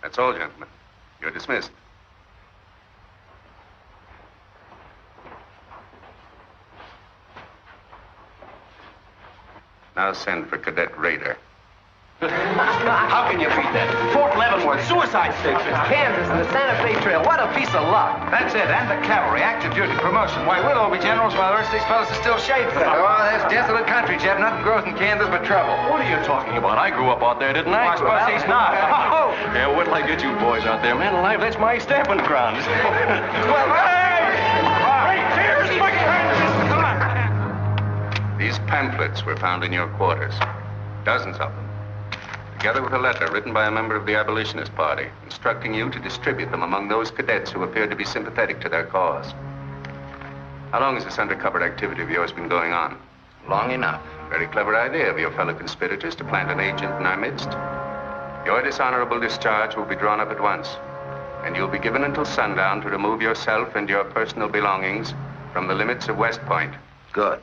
That's all, gentlemen. You're dismissed. Now send for Cadet Raider. How can you beat that? Fort Leavenworth, suicide station, Kansas, and the Santa Fe Trail. What a piece of luck. That's it, and the cavalry, active duty, promotion. Why, we'll all be generals while the rest of these fellas are still shaping. Oh, that's desolate country, Jeff. Nothing grows in Kansas but trouble. What are you talking about? I grew up out there, didn't I? I suppose he's not. Oh! Yeah, wait till I get you boys out there. Man alive, that's my stamping ground. Well, hey! Here's my Kansas! Come on! These pamphlets were found in your quarters. Dozens of them. Together with a letter written by a member of the Abolitionist Party, instructing you to distribute them among those cadets who appeared to be sympathetic to their cause. How long has this undercover activity of yours been going on? Long enough. Very clever idea of your fellow conspirators to plant an agent in our midst. Your dishonorable discharge will be drawn up at once, and you'll be given until sundown to remove yourself and your personal belongings from the limits of West Point. Good.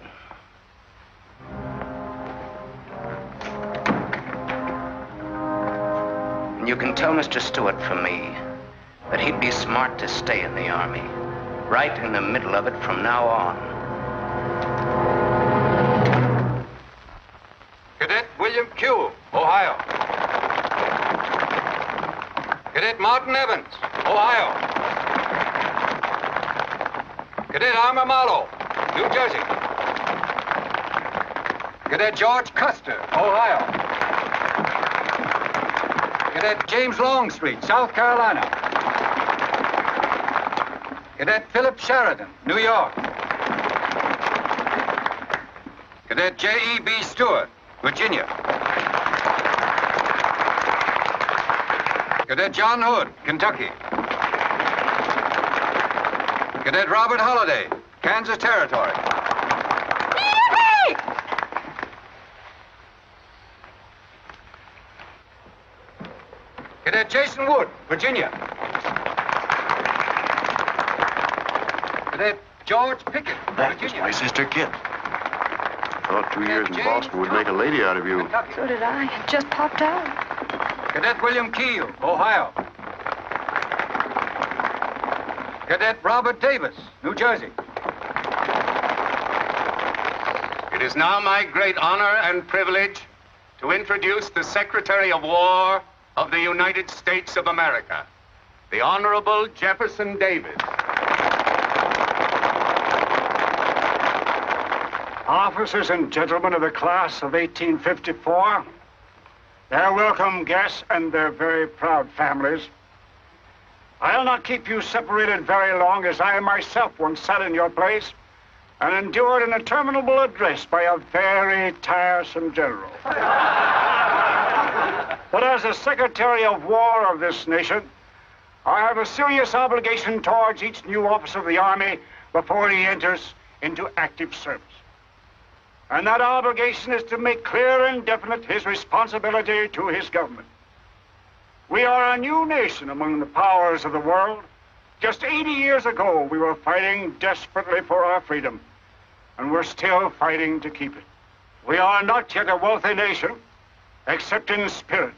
You can tell Mr. Stewart from me that he'd be smart to stay in the Army, right in the middle of it from now on. Cadet William Q., Ohio. Cadet Martin Evans, Ohio. Cadet Armour Marlowe, New Jersey. Cadet George Custer, Ohio. Cadet James Longstreet, South Carolina. Cadet Philip Sheridan, New York. Cadet J.E.B. Stewart, Virginia. Cadet John Hood, Kentucky. Cadet Robert Holliday, Kansas Territory. Cadet Jason Wood, Virginia. Cadet George Pickett, Virginia. My sister Kit. Thought 2 years in Boston would make a lady out of you. So did I. It just popped out. Cadet William Keel, Ohio. Cadet Robert Davis, New Jersey. It is now my great honor and privilege to introduce the Secretary of War of the United States of America, the Honorable Jefferson Davis. Officers and gentlemen of the class of 1854, their welcome guests and their very proud families, I'll not keep you separated very long, as I myself once sat in your place and endured an interminable address by a very tiresome general. But as the Secretary of War of this nation, I have a serious obligation towards each new officer of the Army before he enters into active service. And that obligation is to make clear and definite his responsibility to his government. We are a new nation among the powers of the world. Just 80 years ago, we were fighting desperately for our freedom, and we're still fighting to keep it. We are not yet a wealthy nation, except in spirit.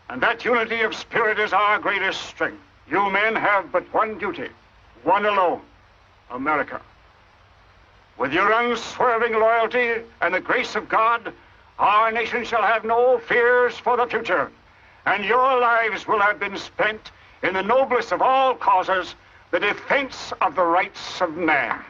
And that unity of spirit is our greatest strength. You men have but one duty, one alone, America. With your unswerving loyalty and the grace of God, our nation shall have no fears for the future, and your lives will have been spent in the noblest of all causes, the defense of the rights of man.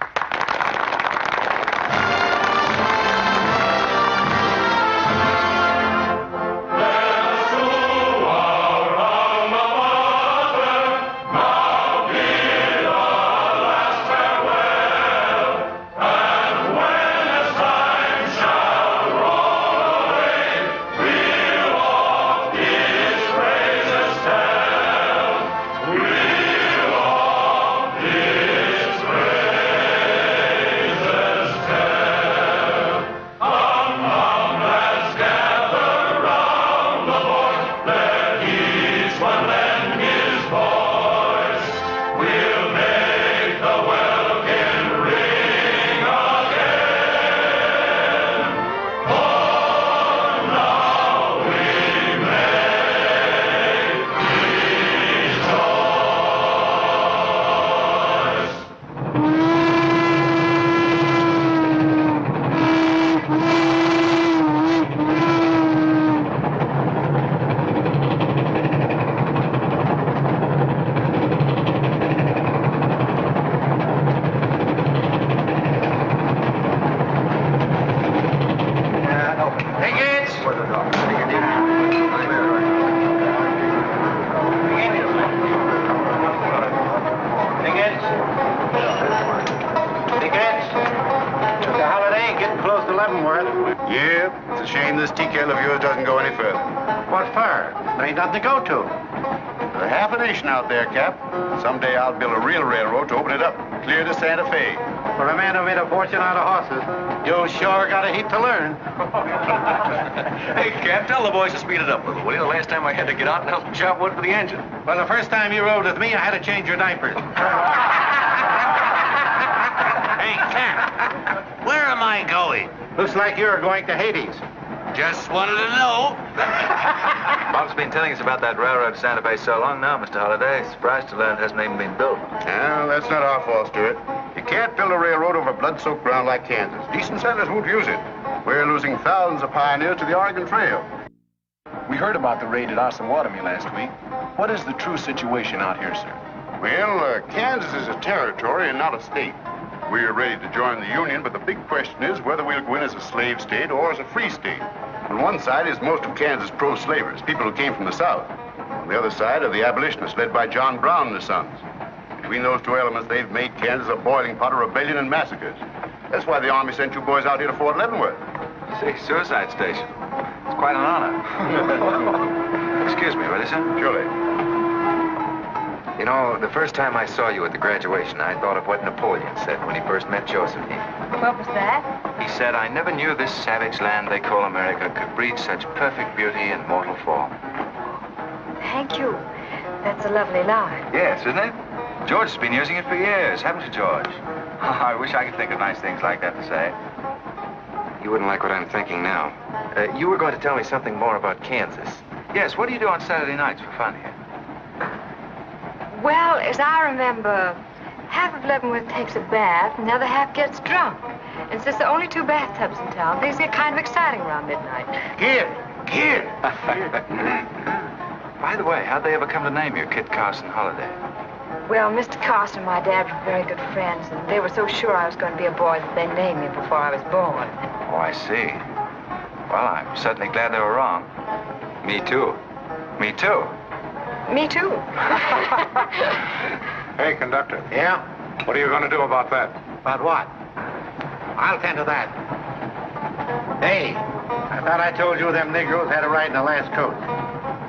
getting close to Leavenworth. Yeah, it's a shame this tea kettle of yours doesn't go any further. What for? There ain't nothing to go to. There's half a nation out there, Cap. Someday I'll build a real railroad to open it up, clear to Santa Fe. For a man who made a fortune out of horses, you sure got a heap to learn. Hey, Cap, tell the boys to speed it up a little, will you? The last time I had to get out and help them chop wood for the engine. Well, the first time you rode with me, I had to change your diapers. Hey, Cap, where am I going? Looks like you're going to Hades. Just wanted to know. Bob's been telling us about that railroad to Santa Fe so long now, Mr. Holliday. Surprised to learn it hasn't even been built. Well, that's not our fault, Stuart. You can't build a railroad over blood-soaked ground like Kansas. Decent settlers won't use it. We're losing thousands of pioneers to the Oregon Trail. We heard about the raid at Osawatomie last week. What is the true situation out here, sir? Well, Kansas is a territory and not a state. We're ready to join the Union, but the big question is whether we'll go in as a slave state or as a free state. On one side is most of Kansas pro-slavers, people who came from the South. On the other side are the abolitionists led by John Brown and his sons. Between those two elements, they've made Kansas a boiling pot of rebellion and massacres. That's why the Army sent you boys out here to Fort Leavenworth. See, suicide station. It's quite an honor. Excuse me, will you, sir? Surely. You know, the first time I saw you at the graduation, I thought of what Napoleon said when he first met Josephine. What was that? He said, I never knew this savage land they call America could breed such perfect beauty in mortal form. Thank you. That's a lovely line. Yes, isn't it? George has been using it for years, haven't you, George? I wish I could think of nice things like that to say. You wouldn't like what I'm thinking now. You were going to tell me something more about Kansas. Yes, what do you do on Saturday nights for fun here? Well, as I remember, half of Leavenworth takes a bath and the other half gets drunk. And since there are only 2 bathtubs in town, things get kind of exciting around midnight. Kid! By the way, how'd they ever come to name you Kid Carson Holliday? Well, Mr. Carson and my dad were very good friends, and they were so sure I was going to be a boy that they named me before I was born. Oh, I see. Well, I'm certainly glad they were wrong. Me too. Me too. Me too. Hey, conductor. Yeah? What are you going to do about that? About what? I'll tend to that. Hey, I thought I told you them Negroes had a right in the last coach.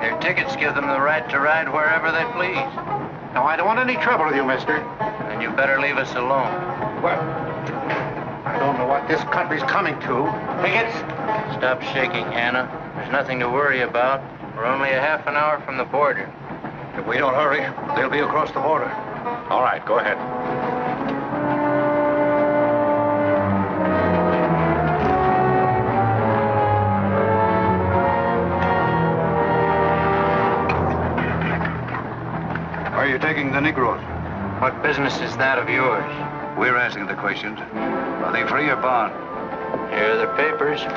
Their tickets give them the right to ride wherever they please. Now, I don't want any trouble with you, mister. And you better leave us alone. Well, I don't know what this country's coming to. Tickets? Stop shaking, Hannah. There's nothing to worry about. We're only a half an hour from the border. If we don't hurry, they'll be across the border. All right, go ahead. Are you taking the Negroes? What business is that of yours? We're asking the questions. Are they free or bond? Here are the papers. You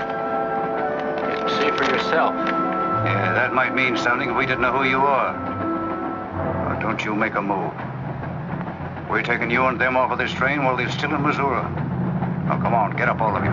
can see for yourself. Yeah, that might mean something if we didn't know who you are. Now, don't you make a move. We're taking you and them off of this train while they're still in Missouri. Now, come on, get up, all of you.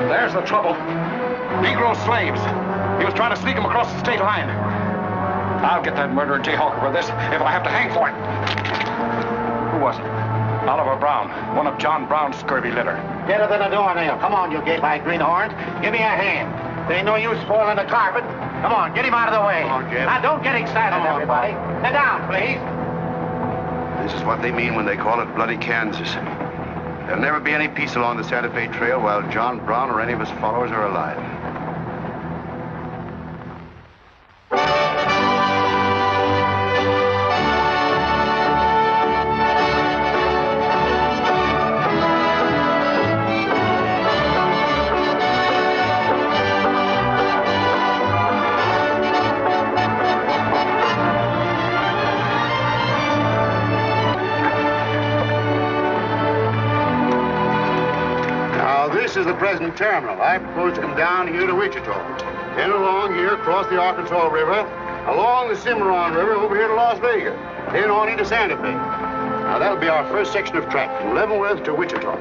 There's the trouble. Negro slaves. He was trying to sneak them across the state line. I'll get that murdering jayhawker for this if I have to hang for it. Who was it? Oliver Brown, one of John Brown's scurvy litter. Better than a doornail. Come on, you gape-eyed greenhorns. Give me a hand. There ain't no use spoiling the carpet. Come on, get him out of the way. Come on, Jim. Now, don't get excited, everybody. Sit down, please. This is what they mean when they call it bloody Kansas. There'll never be any peace along the Santa Fe Trail while John Brown or any of his followers are alive. is the present terminal. I propose to come down here to Wichita. Then along here, across the Arkansas River, along the Cimarron River, over here to Las Vegas. Then on into Santa Fe. Now, that'll be our first section of track, from Leavenworth to Wichita.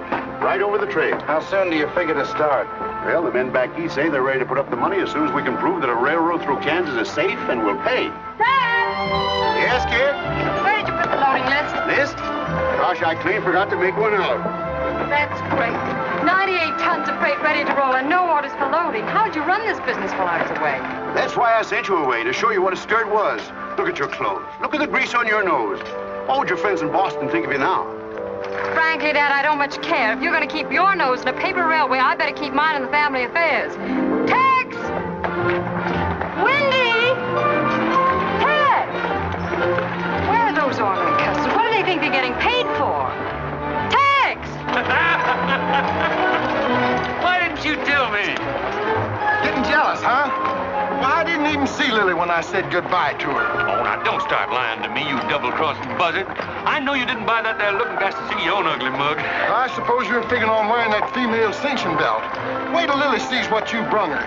Right over the trail. How soon do you figure to start? Well, the men back east say they're ready to put up the money as soon as we can prove that a railroad through Kansas is safe and will pay. Dad! Yes, kid? Where did you put the loading list? List? Gosh, I clean forgot to make one out. That's great. 98 tons of freight ready to roll and no orders for loading. How'd you run this business while I was away? That's why I sent you away, to show you what a skirt was. Look at your clothes. Look at the grease on your nose. What would your friends in Boston think of you now? Frankly, Dad, I don't much care. If you're going to keep your nose in a paper railway, I better keep mine in the family affairs. Tex! Wendy! Tex! Where are those ornery customers? What do they think they're getting paid for? Tex! Why didn't you tell me? Getting jealous, huh? Well, I didn't even see Lily when I said goodbye to her. Oh, now, don't start lying to me, you double-crossing buzzard. I know you didn't buy that there looking glass to see your own ugly mug. I suppose you're figuring on wearing that female cinching belt. Wait till Lily sees what you brung her.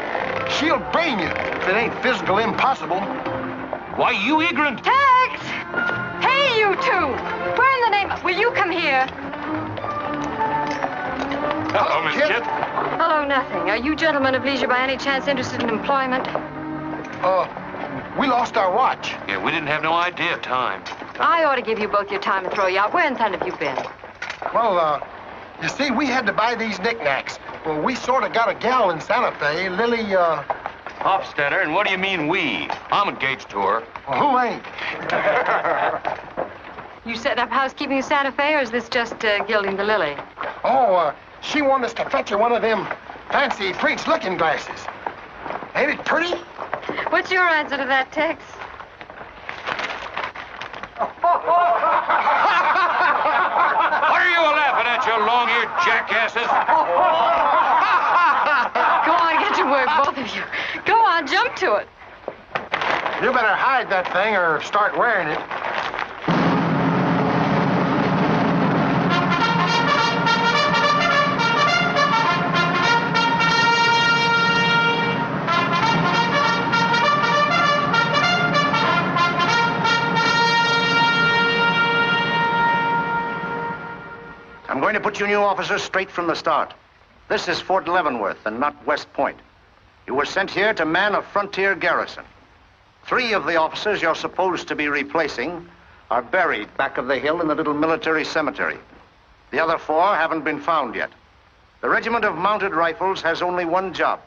She'll brain you if it ain't physical impossible. Why, you ignorant. Tex! Hey, you two! Where in the name... Will you come here? Hello, Miss Kit. Hello, nothing. Are you gentlemen of leisure by any chance interested in employment? We lost our watch. Yeah, we didn't have no idea of time. I ought to give you both your time and throw you out. Where in town have you been? Well, you see, we had to buy these knickknacks. Well, we sort of got a gal in Santa Fe, Lily, Hofstadter, and what do you mean we? I'm engaged to her. Well, who ain't? You set up housekeeping in Santa Fe, or is this just gilding the lily? Oh, she wanted us to fetch her one of them fancy French-looking glasses. Ain't it pretty? What's your answer to that, Tex? What are you laughing at, you long-eared jackasses? Go on, get to work, both of you. Go on, jump to it. You better hide that thing or start wearing it. I'm going to put you new officers straight from the start. This is Fort Leavenworth and not West Point. You were sent here to man a frontier garrison. 3 of the officers you're supposed to be replacing are buried back of the hill in the little military cemetery. The other 4 haven't been found yet. The Regiment of Mounted Rifles has only one job,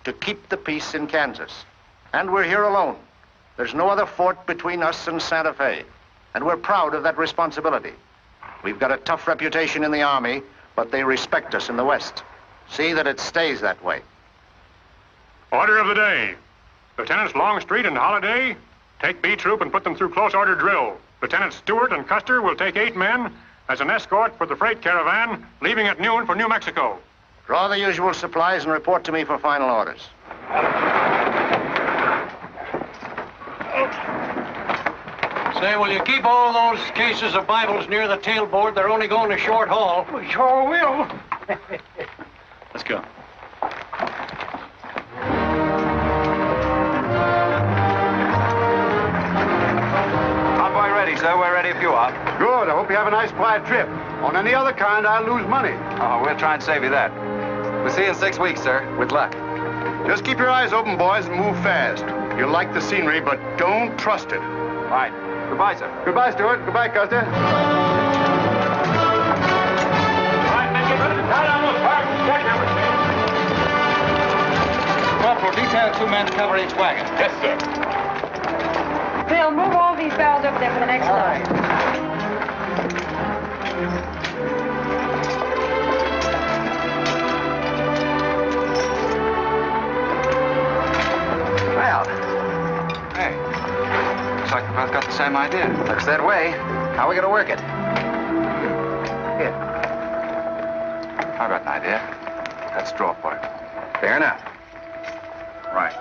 to keep the peace in Kansas. And we're here alone. There's no other fort between us and Santa Fe, and we're proud of that responsibility. We've got a tough reputation in the Army, but they respect us in the West. See that it stays that way. Order of the day. Lieutenants Longstreet and Holliday, take B Troop and put them through close order drill. Lieutenants Stewart and Custer will take 8 men as an escort for the freight caravan, leaving at noon for New Mexico. Draw the usual supplies and report to me for final orders. Say, will you keep all those cases of Bibles near the tailboard? They're only going a short haul. We sure will. Let's go. Convoy ready, sir. We're ready if you are. Good. I hope you have a nice, quiet trip. On any other kind, I'll lose money. Oh, we'll try and save you that. We'll see you in 6 weeks, sir, with luck. Just keep your eyes open, boys, and move fast. You'll like the scenery, but don't trust it. Right. Goodbye, sir. Goodbye, Stewart. Goodbye, Custer. Corporal, detail 2 men to cover each wagon. Yes, sir. Bill, move all these barrels over there for the next load. Well, hey, looks like we both got the same idea. Looks that way. How are we going to work it? Here. I've got an idea. Let's draw for it. Fair enough. Right.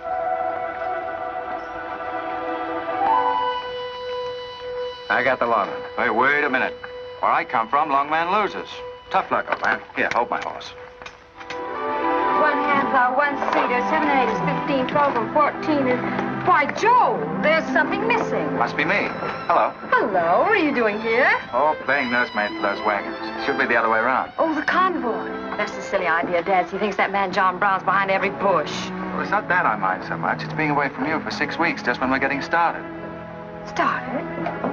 I got the long one. Hey, wait a minute. Where I come from, long man loses. Tough luck, old man. Here, hold my horse. are 1 seater, 7 and 8 is 15, 12 and 14 is... Why, Joe, there's something missing. Must be me. Hello. Hello, what are you doing here? Oh, playing nursemaid for those wagons. Should be the other way around. Oh, the convoy. That's a silly idea, Dad. He thinks that man John Brown's behind every bush. Well, it's not that I mind so much. It's being away from you for 6 weeks, just when we're getting started. Started?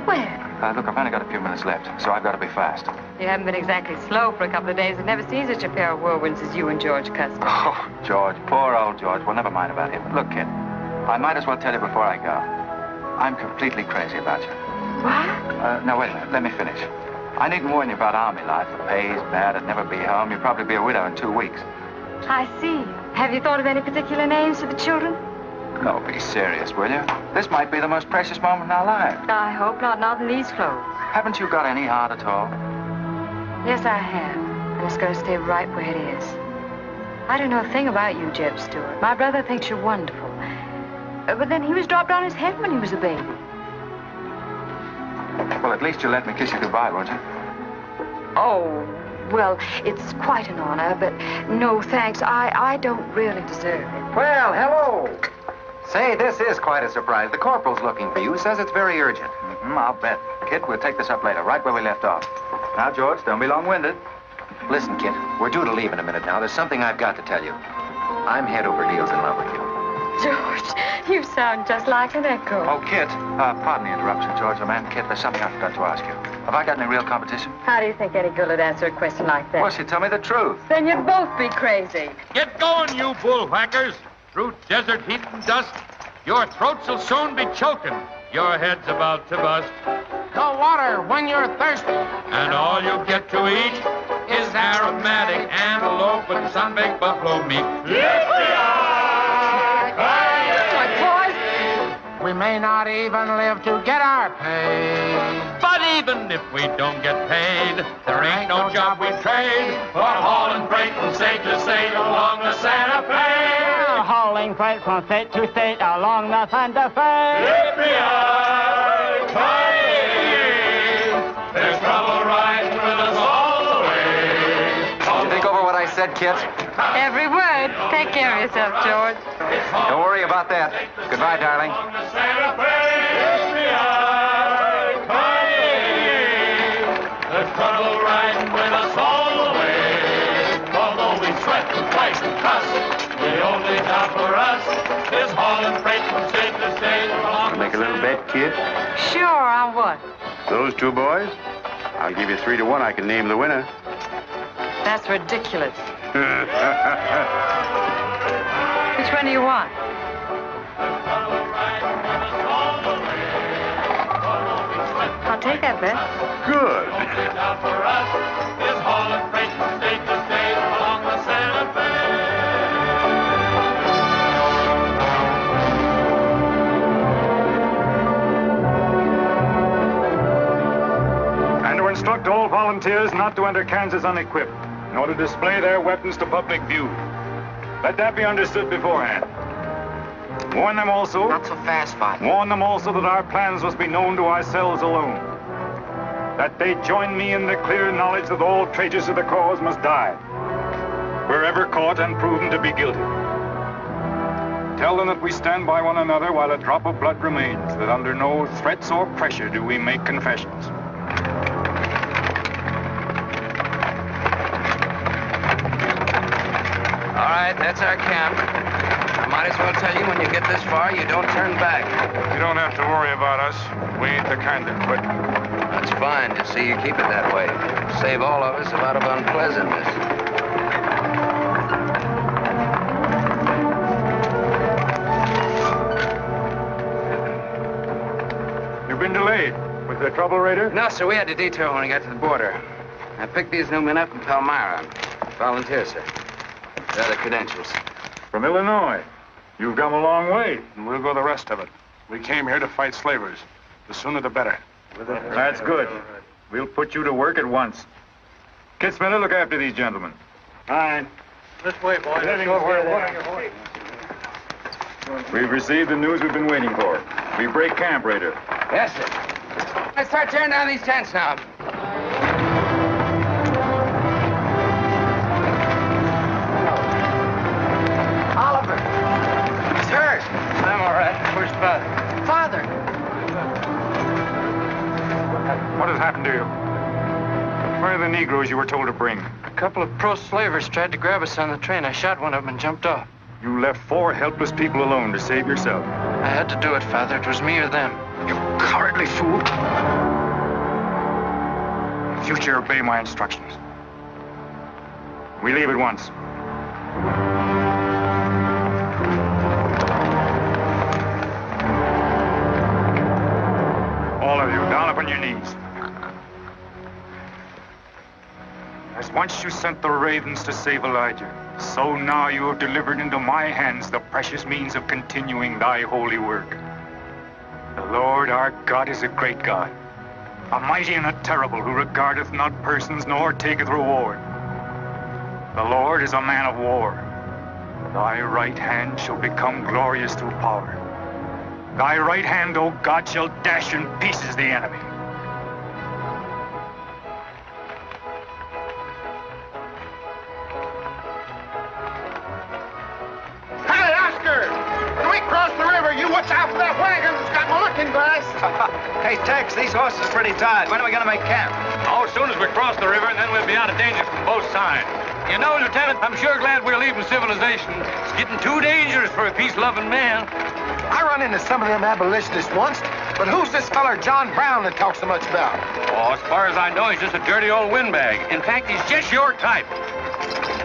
Where? Look, I've only got a few minutes left, so I've got to be fast. You haven't been exactly slow for a couple of days. I've never seen such a pair of whirlwinds as you and George Custer. Oh, George, poor old George. Well, never mind about him. Look, kid, I might as well tell you before I go. I'm completely crazy about you. What? Now, wait a minute. Let me finish. I needn't warn you about army life. The pay's bad. I'd never be home. You'd probably be a widow in 2 weeks. I see. Have you thought of any particular names for the children? No, be serious, will you? This might be the most precious moment in our lives. I hope not in these clothes. Haven't you got any heart at all? Yes, I have. And it's going to stay right where it is. I don't know a thing about you, Jeb Stewart. My brother thinks you're wonderful. But then he was dropped on his head when he was a baby. Well, at least you'll let me kiss you goodbye, won't you? Oh, well, it's quite an honor, but no thanks. I don't really deserve it. Well, hello. Say, this is quite a surprise. The corporal's looking for you. Says it's very urgent. I'll bet. Kit, we'll take this up later, right where we left off. Now, George, don't be long-winded. Listen, Kit, we're due to leave in a minute now. There's something I've got to tell you. I'm head over heels in love with you. George, you sound just like an echo. Oh, Kit, pardon the interruption, George. Oh, man, Kit, there's something I forgot to ask you. Have I got any real competition? How do you think any girl would answer a question like that? Well, she'd tell me the truth. Then you'd both be crazy. Get going, you bullwhackers. Through desert heat and dust, your throats will soon be choking. Your head's about to bust. The water when you're thirsty. And all you get to eat is aromatic antelope and sun-baked buffalo meat. We may not even live to get our pay. But even if we don't get paid, there ain't no job we trade for hauling freight from state to state along the Santa Fe. Hauling freight from state to state along the Santa Fe. There's trouble riding with us all the way. Did you think over what I said, Kit? Every word. Take care of yourself, George. Don't worry about that. Goodbye, darling. There's trouble riding with us all the way. Although we sweat and fight and cuss, the only job for us is hauling freight from state to state. Make a little bet, kid? Sure, on what? Those two boys? I'll give you 3 to 1. I can name the winner. That's ridiculous. Which one do you want? I'll take that bet. Good. And to instruct all volunteers not to enter Kansas unequipped, nor to display their weapons to public view. Let that be understood beforehand. Warn them also... Not so fast, Father. Warn them also that our plans must be known to ourselves alone. That they join me in the clear knowledge that all traitors to the cause must die, wherever caught and proven to be guilty. Tell them that we stand by one another while a drop of blood remains, that under no threats or pressure do we make confessions. All right, that's our camp. I might as well tell you, when you get this far, you don't turn back. You don't have to worry about us. We ain't the kind that quit. That's fine. Just see you keep it that way. Save all of us a lot of unpleasantness. You've been delayed. Was there trouble, Raider? No, sir. We had to detour when we got to the border. I picked these new men up in Palmyra. Volunteer, sir. There are the credentials. From Illinois. You've come a long way, and we'll go the rest of it. We came here to fight slavers. The sooner the better. That's good. We'll put you to work at once. Kit Spinner, look after these gentlemen. Fine. This way, boys. We've received the news we've been waiting for. We break camp, Raider. Yes, sir. Let's start tearing down these tents now. of the Negroes you were told to bring? A couple of pro-slavers tried to grab us on the train. I shot one of them and jumped off. You left 4 helpless people alone to save yourself. I had to do it, Father. It was me or them. You cowardly fool. In future, obey my instructions. We leave at once. All of you, down upon your knees. As once you sent the ravens to save Elijah, so now you have delivered into my hands the precious means of continuing thy holy work. The Lord our God is a great God, a mighty and a terrible, who regardeth not persons nor taketh reward. The Lord is a man of war. Thy right hand shall become glorious through power. Thy right hand, O God, shall dash in pieces the enemy. Hey, Oscar! When we cross the river, you watch out for that wagon that's got my looking glass. Hey, Tex, these horses are pretty tired. When are we going to make camp? Oh, as soon as we cross the river, and then we'll be out of danger from both sides. You know, Lieutenant, I'm sure glad we're leaving civilization. It's getting too dangerous for a peace-loving man. I run into some of them abolitionists once, but who's this feller John Brown that talks so much about? Oh, as far as I know, he's just a dirty old windbag. In fact, he's just your type.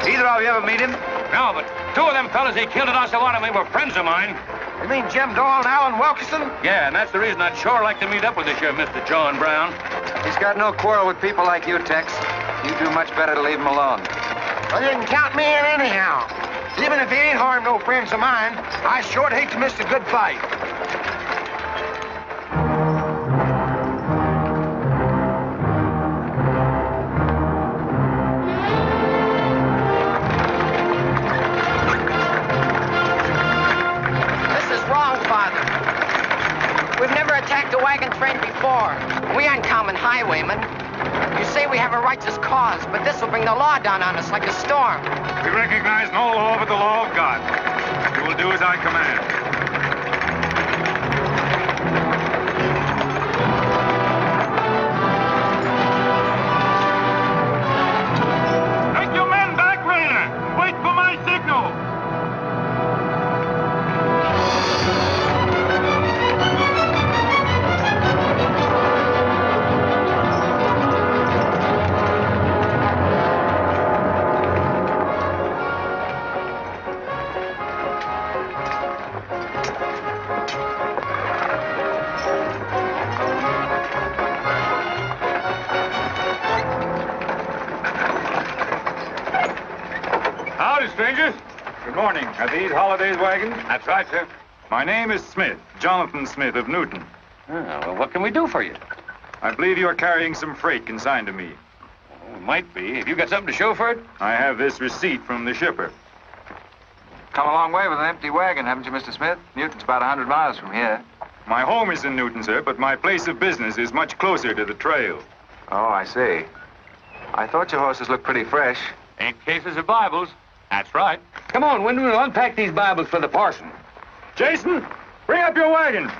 Either of you ever meet him? No, but 2 of them fellas he killed at Osawatomie were friends of mine. You mean Jim Doyle and Alan Wilkinson? Yeah, and that's the reason I'd sure like to meet up with this here Mr. John Brown. He's got no quarrel with people like you, Tex. You do much better to leave him alone. Well, you can count me in anyhow. Even if he ain't harmed no friends of mine, I sure hate to miss a good fight. This is wrong, Father. We've never attacked a wagon train before. We aren't common highwaymen. You say we have a righteous cause, but this will bring the law down on us like a storm. We recognize no law but the law of God. You will do as I command. Take your men back, Raider! Wait for my signal! Howdy, strangers. Good morning. Are these Holiday's wagons? That's right, sir. My name is Smith, Jonathan Smith of Newton. Well, what can we do for you? I believe you are carrying some freight consigned to me. Oh, it might be. Have you got something to show for it? I have this receipt from the shipper. Come a long way with an empty wagon, haven't you, Mr. Smith? Newton's about 100 miles from here. My home is in Newton, sir, but my place of business is much closer to the trail. Oh, I see. I thought your horses looked pretty fresh. Ain't cases of Bibles. That's right. Come on, Wyndham, we'll unpack these Bibles for the parson. Jason, bring up your wagon. Get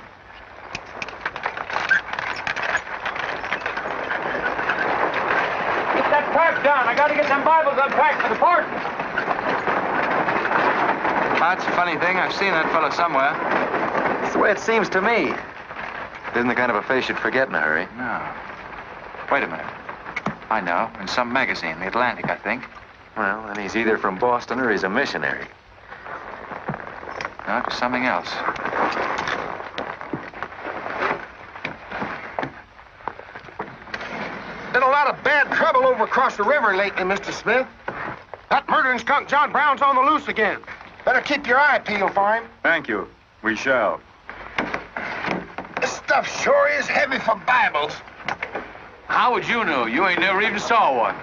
that pack down. I gotta get them Bibles unpacked for the parson. That's a funny thing. I've seen that fellow somewhere. It's the way it seems to me. It isn't the kind of a face you'd forget in a hurry. No. Wait a minute. I know. In some magazine, The Atlantic, I think. Well, then he's either from Boston or he's a missionary. No, it was something else. Been a lot of bad trouble over across the river lately, Mr. Smith. That murdering skunk John Brown's on the loose again. Better keep your eye peeled for him. Thank you. We shall. This stuff sure is heavy for Bibles. How would you know? You ain't never even saw one.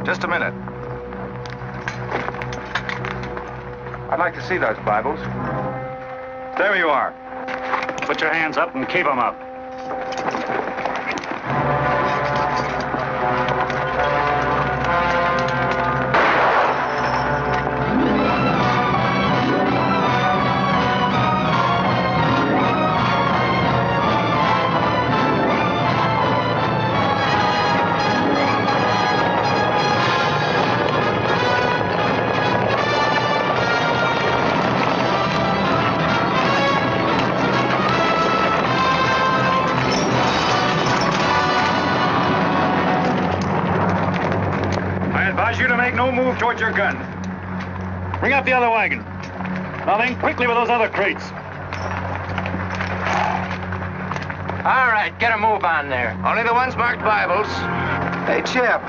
Just a minute. I'd like to see those Bibles. There you are. Put your hands up and keep them up. you to make no move towards your gun. Bring up the other wagon. Now then, quickly with those other crates. All right, get a move on there. Only the ones marked Bibles. Hey, Chip.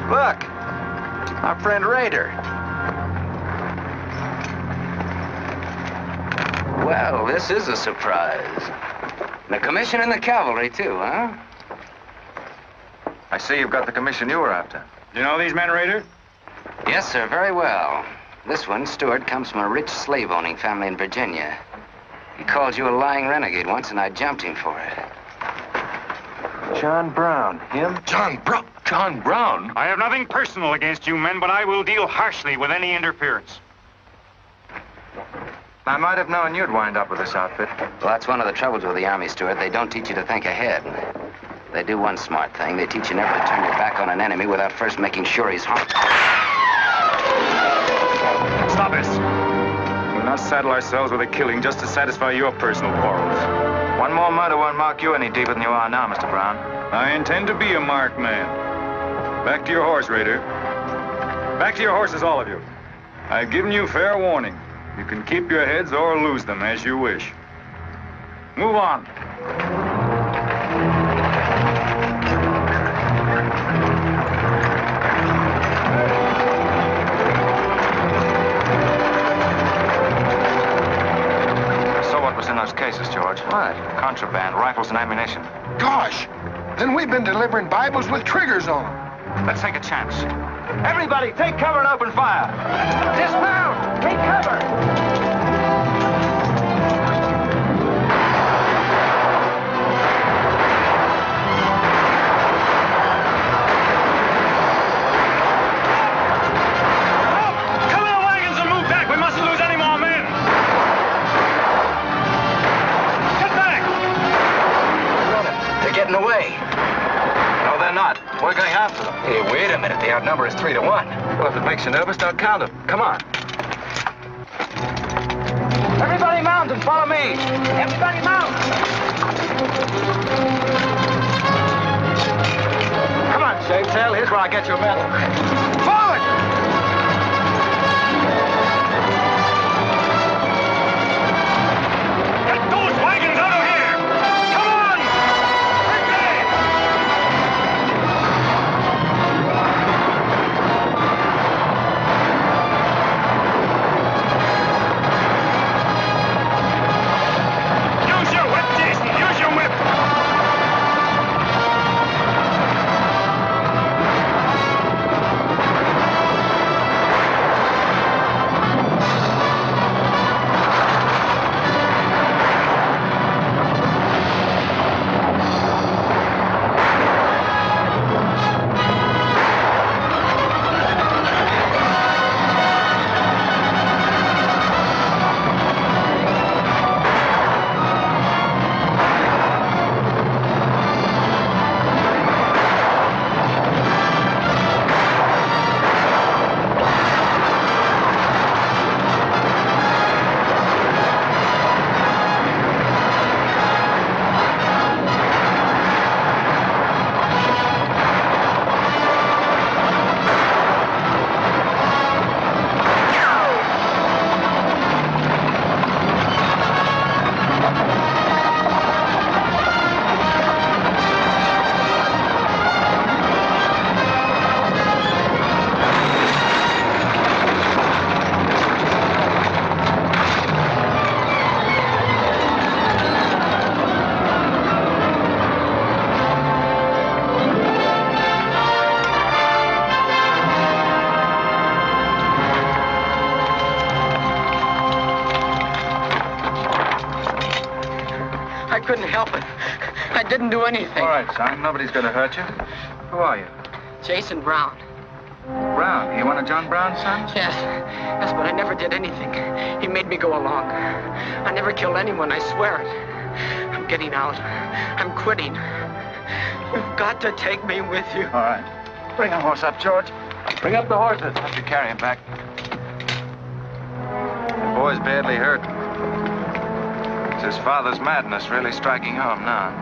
Look. Our friend Raider. Well, this is a surprise. The commission in the cavalry, too, huh? I see you've got the commission you were after. You know these men, Raider? Yes, sir, very well. This one, Stewart, comes from a rich slave-owning family in Virginia. He called you a lying renegade once, and I jumped him for it. John Brown. Him? John Brown? John Brown? I have nothing personal against you men, but I will deal harshly with any interference. I might have known you'd wind up with this outfit. Well, that's one of the troubles with the Army, Stewart. They don't teach you to think ahead. They do one smart thing. They teach you never to turn your back on an enemy without first making sure he's harmed. Stop this. We'll not saddle ourselves with a killing just to satisfy your personal quarrels. One more murder won't mark you any deeper than you are now, Mr. Brown. I intend to be a marked man. Back to your horse, Raider. Back to your horses, all of you. I've given you fair warning. You can keep your heads or lose them as you wish. Move on. So what was in those cases, George? What? Contraband, rifles and ammunition. Gosh! Then we've been delivering Bibles with triggers on them. Let's take a chance. Everybody, take cover and open fire. Dismount! Take cover! Cover the wagons and move back. We mustn't lose any more men. Get back! They're getting away. No, they're not. We're going after them. Hey, wait a minute. The outnumber is 3 to 1. Well, if it makes you nervous, don't count them. Come on. Everybody mount and follow me. Everybody mount. Come on, Shavetail. Here's where I get your medal. Forward! Get those wagons out of here! Come on! Use your whip, Jason! Use your whip! I couldn't help it. I didn't do anything. All right, son. Nobody's going to hurt you. Who are you? Jason Brown. Brown. You one of John Brown's sons? Yes. Yes, but I never did anything. He made me go along. I never killed anyone, I swear it. I'm getting out. I'm quitting. You've got to take me with you. All right. Bring a horse up, George. Bring up the horses. Have to carry him back. The boy's badly hurt. It's his father's madness really striking home now.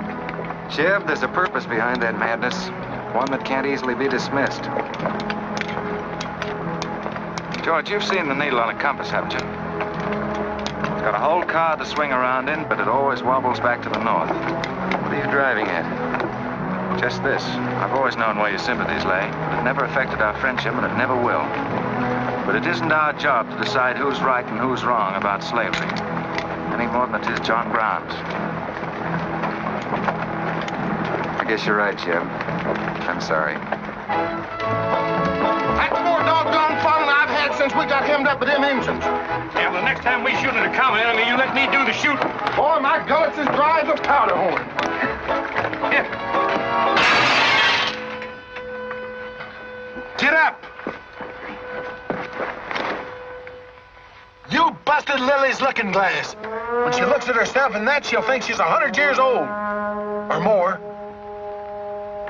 Sheriff, there's a purpose behind that madness. One that can't easily be dismissed. George, you've seen the needle on a compass, haven't you? It's got a whole car to swing around in, but it always wobbles back to the north. What are you driving at? Just this. I've always known where your sympathies lay, but it never affected our friendship, and it never will. But it isn't our job to decide who's right and who's wrong about slavery, any more than it is John Brown's. I guess you're right, Jeb. I'm sorry. That's more doggone fun than I've had since we got hemmed up with them engines. Yeah, well, the next time we shoot at a common enemy, you let me do the shooting. Boy, my gullets is dry as a powder horn. Get up! You busted Lily's looking glass. When she looks at herself in that, she'll think she's 100 years old. Or more.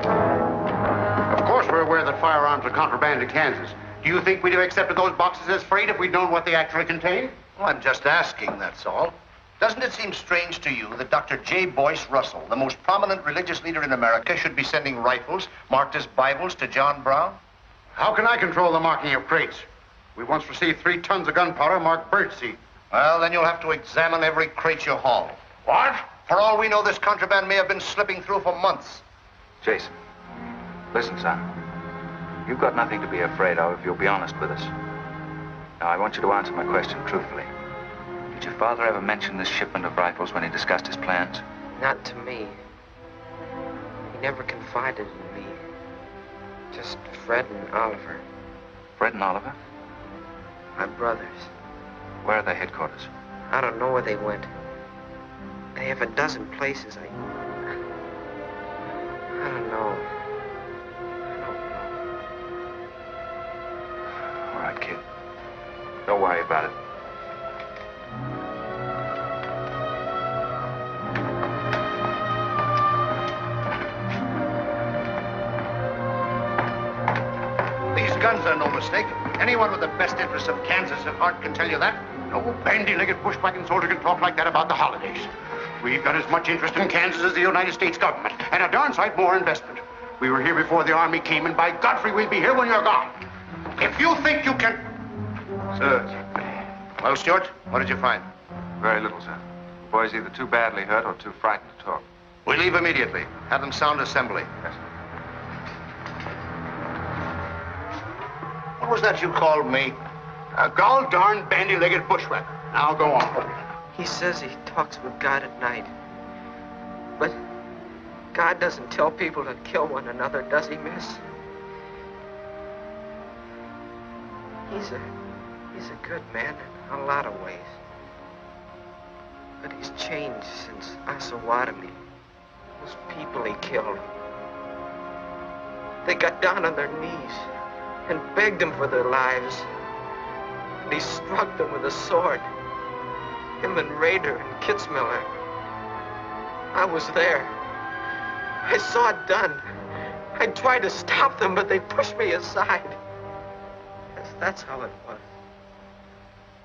Of course we're aware that firearms are contraband in Kansas. Do you think we'd have accepted those boxes as freight if we'd known what they actually contained? Well, I'm just asking, that's all. Doesn't it seem strange to you that Dr. J. Boyce Russell, the most prominent religious leader in America, should be sending rifles marked as Bibles to John Brown? How can I control the marking of crates? We once received 3 tons of gunpowder marked birdseed. Well, then you'll have to examine every crate you haul. What? For all we know, this contraband may have been slipping through for months. Jason, listen, son. You've got nothing to be afraid of if you'll be honest with us. Now, I want you to answer my question truthfully. Did your father ever mention this shipment of rifles when he discussed his plans? Not to me. He never confided in me. Just Fred and Oliver. Fred and Oliver? My brothers. Where are their headquarters? I don't know where they went. They have a dozen places. I don't know. All right, kid. Don't worry about it. These guns are no mistake. Anyone with the best interests of Kansas at heart can tell you that. No bandy-legged bushwhacking soldier can talk like that about the holidays. We've got as much interest in Kansas as the United States government, and a darn sight more investment. We were here before the Army came, and by Godfrey, we'll be here when you're gone. If you think you can... Sir. Well, Stuart, what did you find? Very little, sir. The boy's either too badly hurt or too frightened to talk. We leave immediately. Have them sound assembly. Yes, sir. What was that you called me? A gall-darn bandy-legged bushwhacker. Now go on. He says he talks with God at night. But God doesn't tell people to kill one another, does he, miss? He's a good man in a lot of ways. But he's changed since Osawatomie. Those people he killed. They got down on their knees and begged him for their lives. And he struck them with a sword. Him and Rader and Kitzmiller. I was there. I saw it done. I tried to stop them, but they pushed me aside. That's how it was.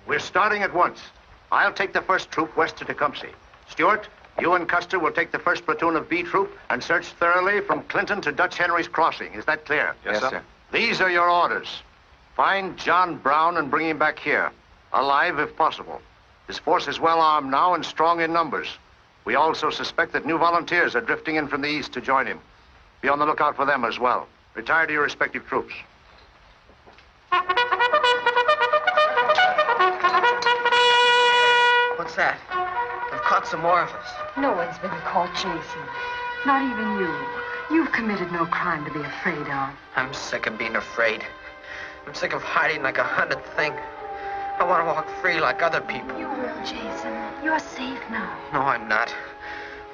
We're starting at once. I'll take the first troop west to Tecumseh. Stuart, you and Custer will take the first platoon of B troop and search thoroughly from Clinton to Dutch Henry's Crossing. Is that clear? Yes, sir. These are your orders. Find John Brown and bring him back here, alive if possible. His force is well armed now and strong in numbers. We also suspect that new volunteers are drifting in from the east to join him. Be on the lookout for them as well. Retire to your respective troops. What's that? They've caught some more of us. No one's been caught, Jason. Not even you. You've committed no crime to be afraid of. I'm sick of being afraid. I'm sick of hiding like a hunted thing. I want to walk free like other people. You will, Jason. You're safe now. No, I'm not.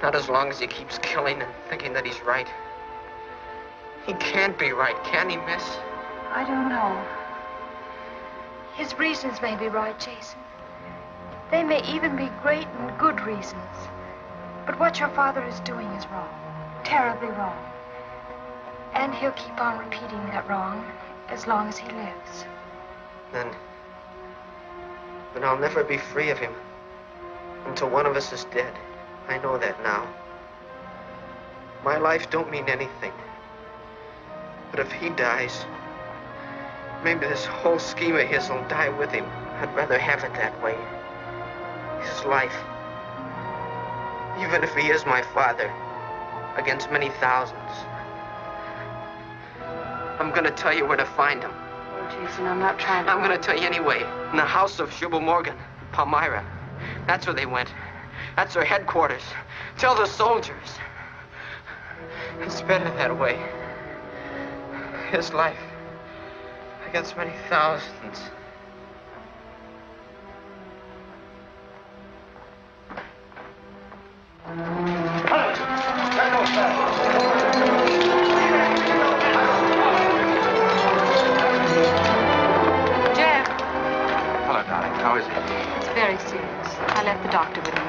Not as long as he keeps killing and thinking that he's right. He can't be right, can he, miss? I don't know. His reasons may be right, Jason. They may even be great and good reasons. But what your father is doing is wrong. Terribly wrong. And he'll keep on repeating that wrong as long as he lives. Then I'll never be free of him until one of us is dead. I know that now. My life don't mean anything. But if he dies, Maybe this whole scheme of his will die with him. I'd rather have it that way. His life. Even if he is my father, against many thousands. I'm gonna tell you where to find him. Oh, Jason, I'm not trying to... I'm gonna tell you anyway. In the house of Shubal Morgan, Palmyra. That's where they went. That's their headquarters. Tell the soldiers. It's better that way. His life against many thousands. Jeb, Hello, darling. How is he? it's very serious. I left the doctor with him.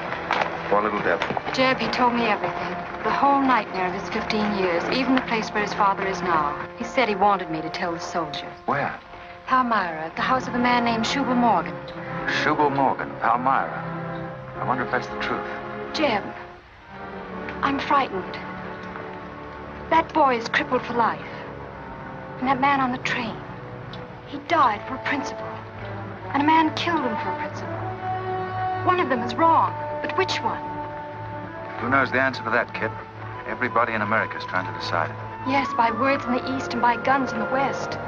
Poor little devil. Jeb, he told me everything. The whole nightmare of his 15 years, even the place where his father is now. He said he wanted me to tell the soldiers. Where? Palmyra, at the house of a man named Shubal Morgan. Shubal Morgan, Palmyra. I wonder if that's the truth. Jeb, I'm frightened. That boy is crippled for life. And that man on the train, he died for a principle. And a man killed him for a principle. One of them is wrong, but which one? Who knows the answer to that, kid? Everybody in America is trying to decide it. Yes, by words in the East and by guns in the West.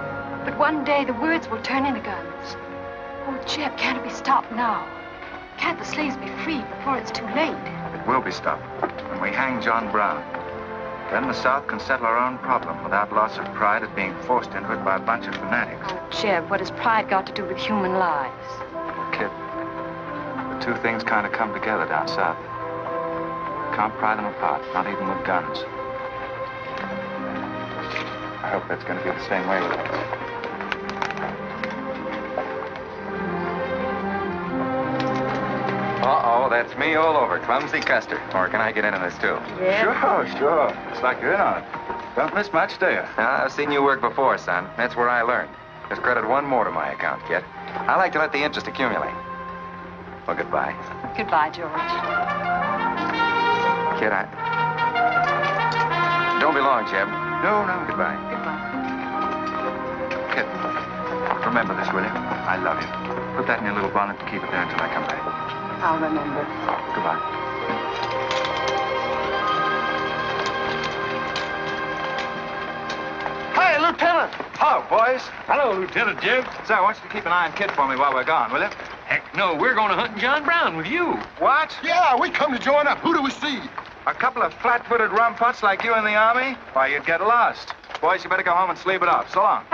But one day the words will turn into guns. Oh, Jeb, can't it be stopped now? Can't the slaves be freed before it's too late? It will be stopped when we hang John Brown. Then the South can settle our own problem without loss of pride at being forced into it by a bunch of fanatics. Oh, Jeb, what has pride got to do with human lives? Kid, the two things kind of come together down south. Can't pry them apart, not even with guns. I hope that's going to be the same way with us. Uh-oh, that's me all over, Clumsy Custer. Or can I get into this, too? Yeah. Sure. It's like you're in on it. Don't miss much, do you? I've seen you work before, son. That's where I learned. Just credit one more to my account, kid. I like to let the interest accumulate. Well, goodbye. Goodbye, George. Kid, don't be long, Jeb. No. Goodbye. Goodbye. Kid, remember this, will you? I love you. Put that in your little bonnet and keep it there until I come back. I'll remember. Goodbye. Hey, Lieutenant! Hello, boys. Hello, Lieutenant Jeb. Say, I want you to keep an eye on Kid for me while we're gone, will you? Heck no, we're going to hunt John Brown with you. What? Yeah, we come to join up. Who do we see? A couple of flat-footed rumputs like you in the Army? Why, you'd get lost. Boys, you better go home and sleep it off. So long.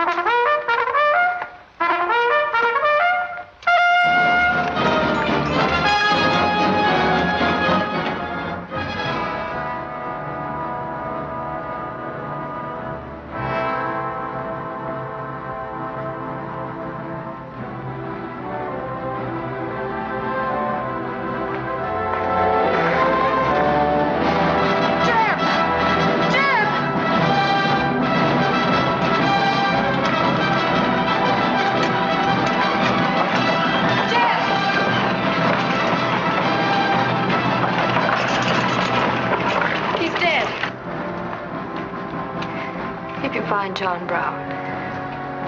Find John Brown.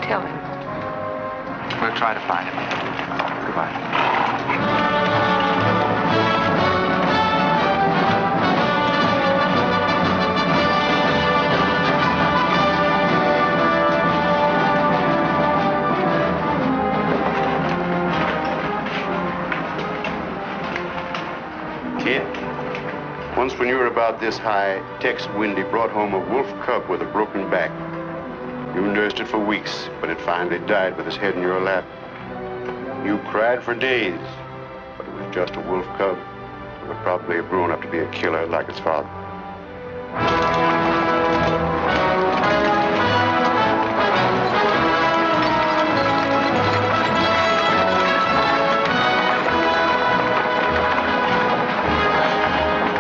Tell him. We'll try to find him. Goodbye. Kid, once when you were about this high, Tex Windy brought home a wolf cub with a broken back. You nursed it for weeks, but it finally died with its head in your lap. You cried for days, but it was just a wolf cub. It would probably have grown up to be a killer like its father.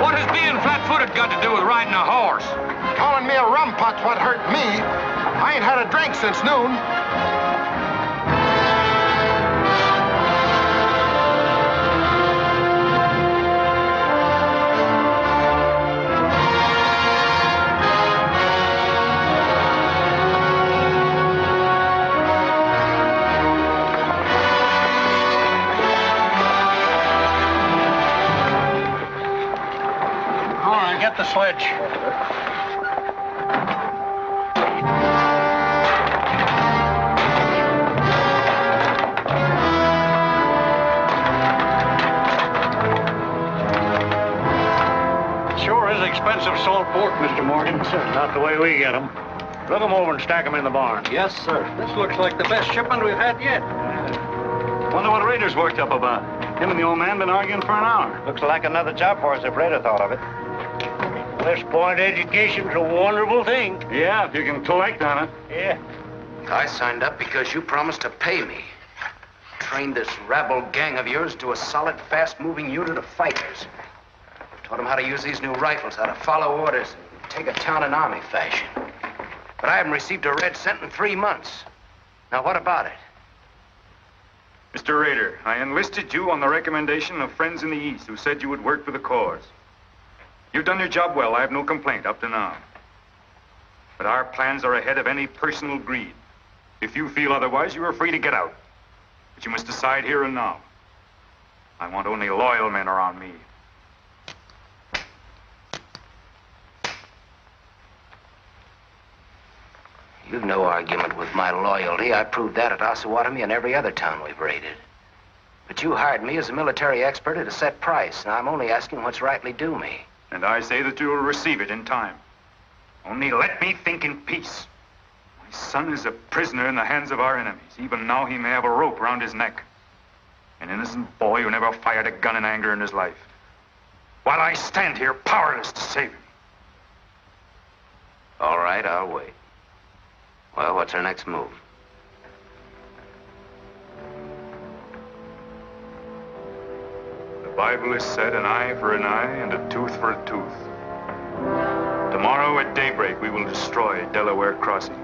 What has being flat-footed got to do with riding a horse? Calling me a rumput's what hurt me. I ain't had a drink since noon. Mr. Morgan? Not the way we get them. Look them over and stack them in the barn. Yes, sir. This looks like the best shipment we've had yet. Wonder what Rader's worked up about. Him and the old man been arguing for an hour. Looks like another job for us if Raider thought of it. West Point education's a wonderful thing. Yeah, if you can collect on it. Yeah. I signed up because you promised to pay me. Trained this rabble gang of yours to a solid, fast-moving unit of fighters. Taught them how to use these new rifles, how to follow orders, and take a town in army fashion. But I haven't received a red cent in 3 months. Now, what about it? Mr. Rader, I enlisted you on the recommendation of friends in the East who said you would work for the cause. You've done your job well. I have no complaint up to now. But our plans are ahead of any personal greed. If you feel otherwise, you are free to get out. But you must decide here and now. I want only loyal men around me. You've no argument with my loyalty. I proved that at Osawatomie and every other town we've raided. But you hired me as a military expert at a set price, and I'm only asking what's rightly due me. And I say that you will receive it in time. Only let me think in peace. My son is a prisoner in the hands of our enemies. Even now he may have a rope around his neck. An innocent boy who never fired a gun in anger in his life. While I stand here powerless to save him. All right, I'll wait. Well, what's our next move? The Bible has said an eye for an eye and a tooth for a tooth. Tomorrow at daybreak, we will destroy Delaware Crossing.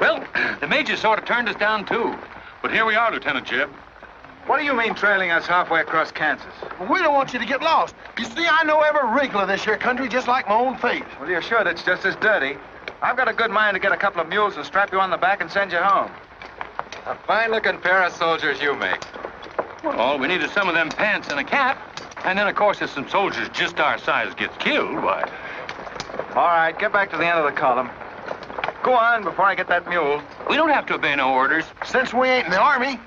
Well, the major sort of turned us down, too. But here we are, Lieutenant Jeb. What do you mean trailing us halfway across Kansas? We don't want you to get lost. You see, I know every wrinkle of this here country just like my own face. Well, you're sure that's just as dirty? I've got a good mind to get a couple of mules and strap you on the back and send you home. A fine-looking pair of soldiers you make. Well, all we need is some of them pants and a cap. And then, of course, if some soldiers just our size gets killed, why... All right, get back to the end of the column. Go on before I get that mule. We don't have to obey no orders. Since we ain't in the army.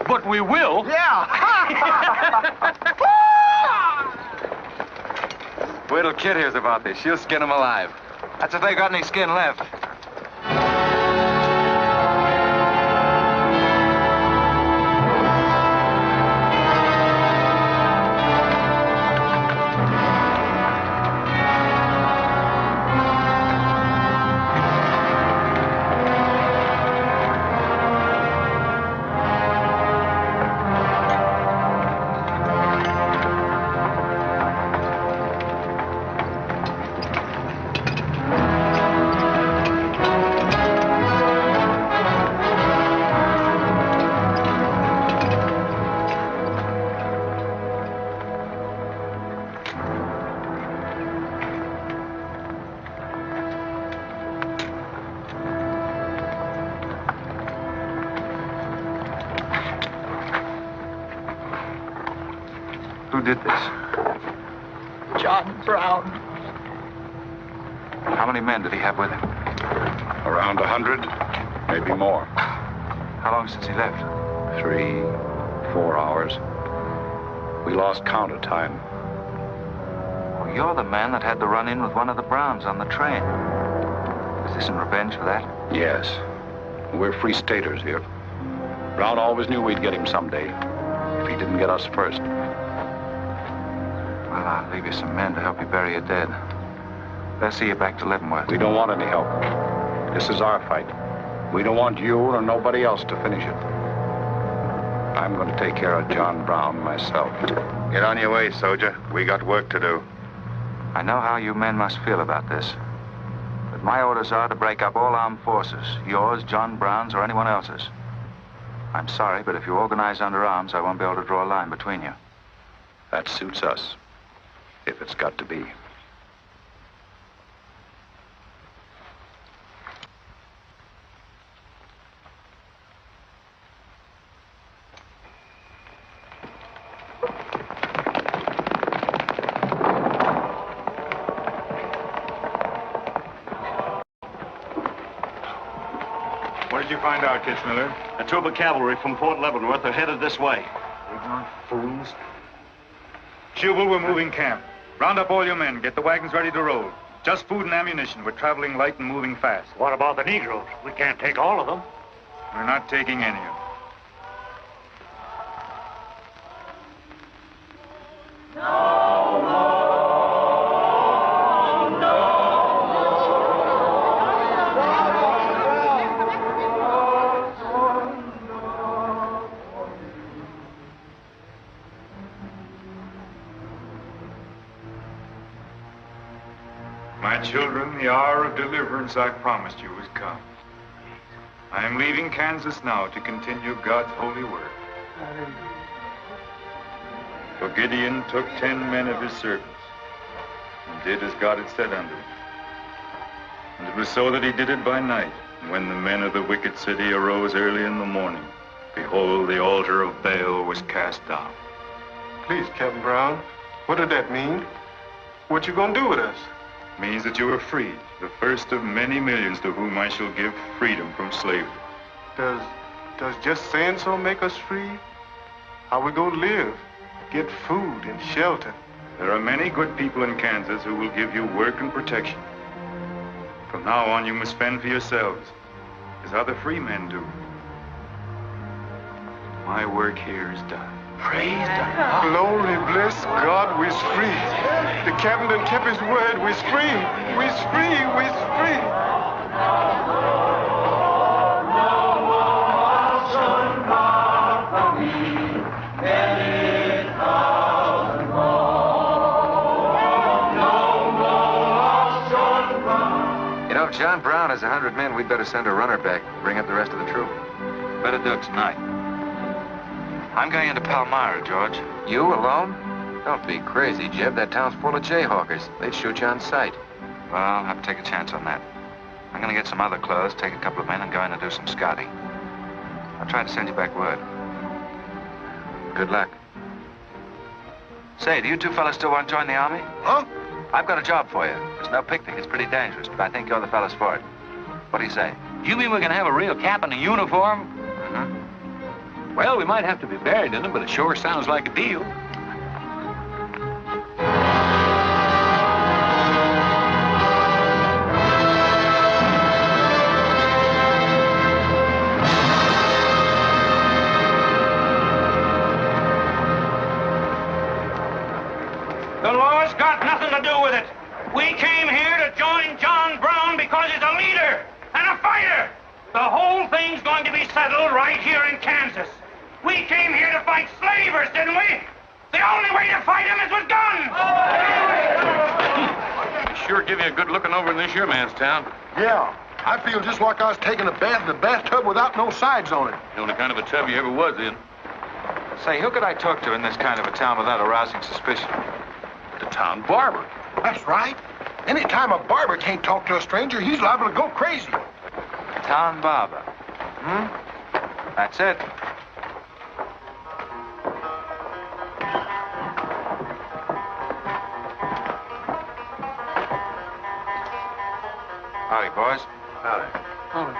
But we will. Yeah. Wait till Kid hears about this. She'll skin him alive. That's if they got any skin left. Who did this? John Brown. How many men did he have with him? Around 100, maybe more. How long since he left? 3, 4 hours. We lost count of time. Well, you're the man that had the run-in with one of the Browns on the train. Is this in revenge for that? Yes. We're free staters here. Brown always knew we'd get him someday, if he didn't get us first. Well, I'll leave you some men to help you bury your dead. They'll see you back to Leavenworth. We don't want any help. This is our fight. We don't want you or nobody else to finish it. I'm going to take care of John Brown myself. Get on your way, soldier. We got work to do. I know how you men must feel about this. But my orders are to break up all armed forces. Yours, John Brown's, or anyone else's. I'm sorry, but if you organize under arms, I won't be able to draw a line between you. That suits us, if it's got to be. What did you find out, Kitzmiller? A troop of cavalry from Fort Leavenworth are headed this way. Ignorant fools. Jubal, we're moving camp. Round up all your men. Get the wagons ready to roll. Just food and ammunition. We're traveling light and moving fast. What about the Negroes? We can't take all of them. We're not taking any of them. My children, the hour of deliverance I promised you has come. I am leaving Kansas now to continue God's holy work. For Gideon took 10 men of his servants and did as God had said unto him. And it was so that he did it by night. And when the men of the wicked city arose early in the morning, behold, the altar of Baal was cast down. Please, Captain Brown, what did that mean? What you gonna do with us? Means that you are free, the first of many millions to whom I shall give freedom from slavery. Does just saying so make us free? How we gonna live? Get food and shelter? There are many good people in Kansas who will give you work and protection. From now on, you must fend for yourselves, as other free men do. My work here is done. Praise God. Glory, bless God, we's free. The captain done kept his word, we's free. We's free, we's free. You know, if John Brown has 100 men, we'd better send a runner back, bring up the rest of the troop. Better do it tonight. I'm going into Palmyra, George. You alone? Don't be crazy, Jeb. That town's full of jayhawkers. They'd shoot you on sight. Well, I'll have to take a chance on that. I'm going to get some other clothes, take a couple of men, and go in and do some scouting. I'll try to send you back word. Good luck. Say, do you two fellas still want to join the Army? Huh? I've got a job for you. It's no picnic. It's pretty dangerous, but I think you're the fellas for it. What do you say? You mean we're going to have a real cap and a uniform? Mm-hmm. Well, we might have to be buried in them, but it sure sounds like a deal. The law's got nothing to do with it. We came here to join John Brown because he's a leader and a fighter. The whole thing's going to be settled right here in Kansas. We came here to fight slavers, didn't we? The only way to fight them is with guns. Sure give you a good looking over in this here man's town. Yeah, I feel just like I was taking a bath in a bathtub without no sides on it. The only kind of a tub you ever was in. Say, who could I talk to in this kind of a town without arousing suspicion? The town barber. That's right. Anytime a barber can't talk to a stranger, he's liable to go crazy. Town barber. That's it. Howdy, boys. Howdy.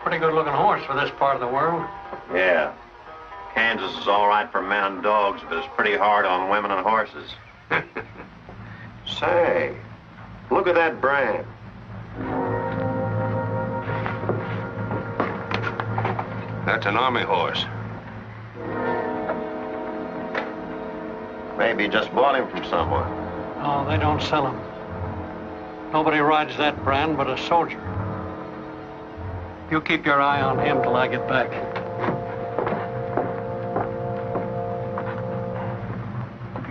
Pretty good looking horse for this part of the world. Yeah. Kansas is all right for men and dogs, but it's pretty hard on women and horses. Say, look at that brand. That's an army horse. Maybe you just bought him from someone. Oh, they don't sell them. Nobody rides that brand but a soldier. You keep your eye on him till I get back.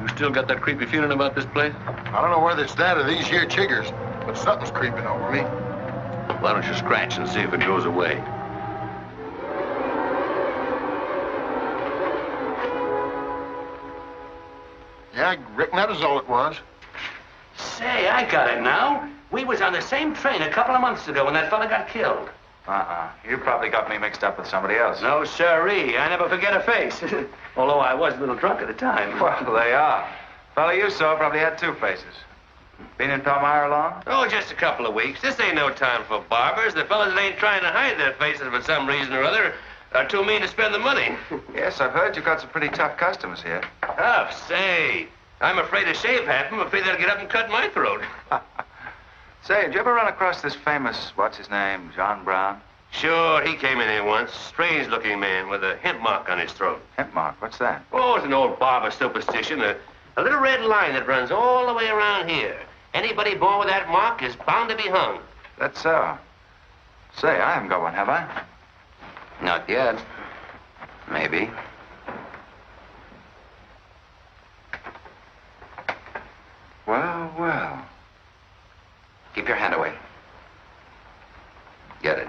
You still got that creepy feeling about this place? I don't know whether it's that or these here chiggers, but something's creeping over me. Why don't you scratch and see if it goes away? Yeah, I reckon that is all it was. Say, I got it now. We was on the same train a couple of months ago when that fella got killed. You probably got me mixed up with somebody else. No, sirree. I never forget a face. Although I was a little drunk at the time. Well, they are. Fella you saw probably had two faces. Been in Palmyra long? Oh, just a couple of weeks. This ain't no time for barbers. The fellas that ain't trying to hide their faces for some reason or other are too mean to spend the money. Yes, I've heard you've got some pretty tough customers here. Tough, say. I'm afraid to shave half of them. I'm afraid they'll get up and cut my throat. Say, did you ever run across this famous, what's his name, John Brown? Sure, he came in here once. Strange-looking man with a hemp mark on his throat. Hemp mark? What's that? Oh, it's an old barber superstition. A little red line that runs all the way around here. Anybody born with that mark is bound to be hung. That's so. Say, I haven't got one, have I? Not yet. Maybe. Well, well. Keep your hand away. Get it.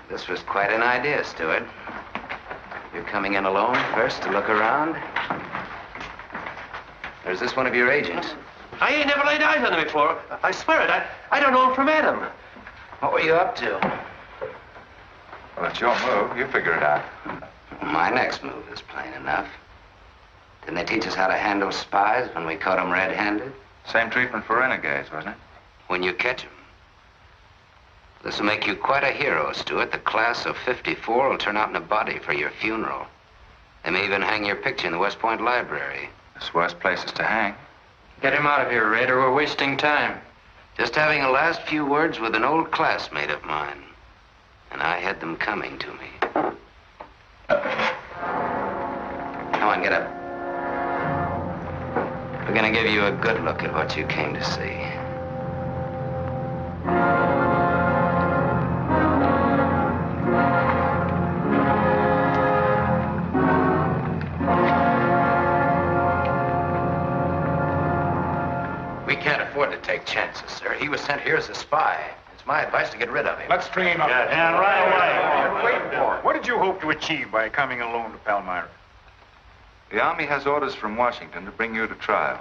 This was quite an idea, Stewart. You're coming in alone first to look around? Or is this one of your agents? I ain't never laid eyes on him before. I swear it. I don't know him from Adam. What were you up to? Well, it's your move. You figure it out. My next move is plain enough. Didn't they teach us how to handle spies when we caught them red-handed? Same treatment for renegades, wasn't it? When you catch them. This will make you quite a hero, Stewart. The class of '54 will turn out in a body for your funeral. They may even hang your picture in the West Point Library. There's worse places to hang. Get him out of here, Red, or we're wasting time. Just having a last few words with an old classmate of mine. And I had them coming to me. Come on, get up. We're gonna give you a good look at what you came to see. We can't afford to take chances, sir. He was sent here as a spy. It's my advice to get rid of him. Let's string him up. And right away. Wait for it. What did you hope to achieve by coming alone to Palmyra? The Army has orders from Washington to bring you to trial.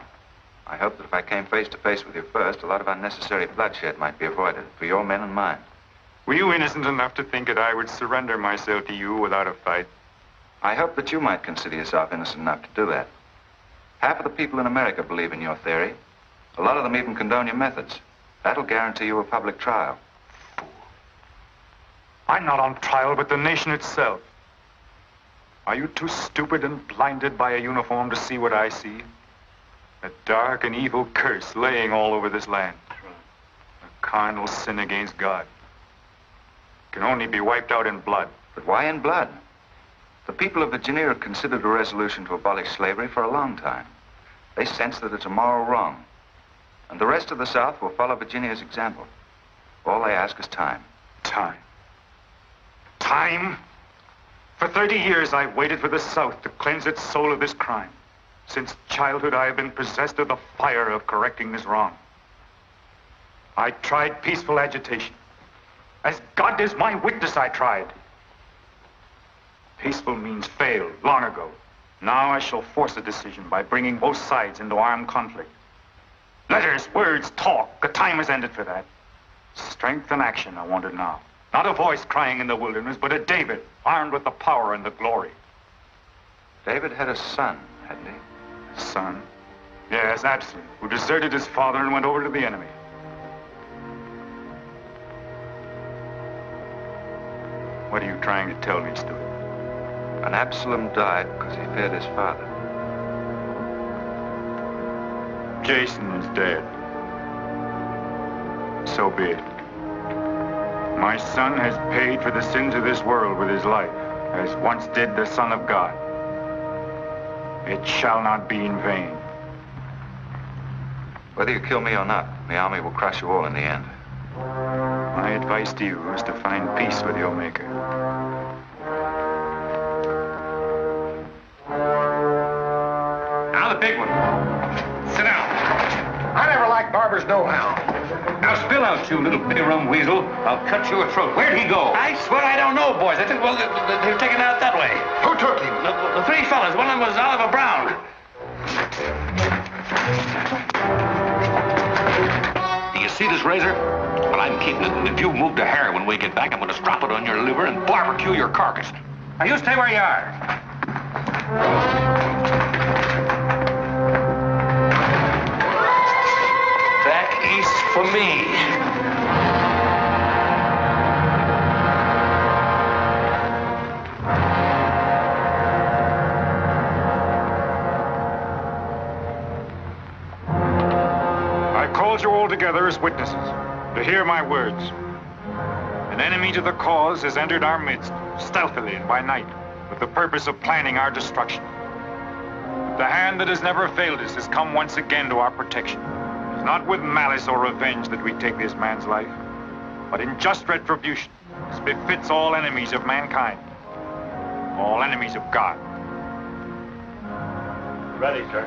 I hope that if I came face to face with you first, a lot of unnecessary bloodshed might be avoided for your men and mine. Were you innocent enough to think that I would surrender myself to you without a fight? I hope that you might consider yourself innocent enough to do that. Half of the people in America believe in your theory. A lot of them even condone your methods. That'll guarantee you a public trial. Fool. I'm not on trial, but the nation itself. Are you too stupid and blinded by a uniform to see what I see? A dark and evil curse laying all over this land. A carnal sin against God. Can only be wiped out in blood. But why in blood? The people of Virginia have considered a resolution to abolish slavery for a long time. They sense that it's a moral wrong. And the rest of the South will follow Virginia's example. All they ask is time. Time? Time? For 30 years, I've waited for the South to cleanse its soul of this crime. Since childhood, I have been possessed of the fire of correcting this wrong. I tried peaceful agitation. As God is my witness, I tried. Peaceful means failed long ago. Now I shall force a decision by bringing both sides into armed conflict. Letters, words, talk. The time has ended for that. Strength and action I wanted now. Not a voice crying in the wilderness, but a David armed with the power and the glory. David had a son, hadn't he? Son? Yes, Absalom, who deserted his father and went over to the enemy. What are you trying to tell me, Stuart? And Absalom died because he feared his father. Jason is dead. So be it. My son has paid for the sins of this world with his life, as once did the Son of God. It shall not be in vain. Whether you kill me or not, the Army will crush you all in the end. My advice to you is to find peace with your Maker. Now the big one. Sit down. I never liked Barber's know-how. Now spill out, you little bitty rum weasel. I'll cut your throat. Where'd he go? I swear I don't know, boys. I think, well, they've taken out that way. Who took him? The three fellas. One of them was Oliver Brown. Do you see this razor? Well, I'm keeping it, and if you move to hair when we get back, I'm going to strap it on your liver and barbecue your carcass. Now, you stay where you are. together as witnesses to hear my words. An enemy to the cause has entered our midst, stealthily and by night, with the purpose of planning our destruction. The hand that has never failed us has come once again to our protection. It is not with malice or revenge that we take this man's life, but in just retribution, as befits all enemies of mankind, all enemies of God. Ready, sir.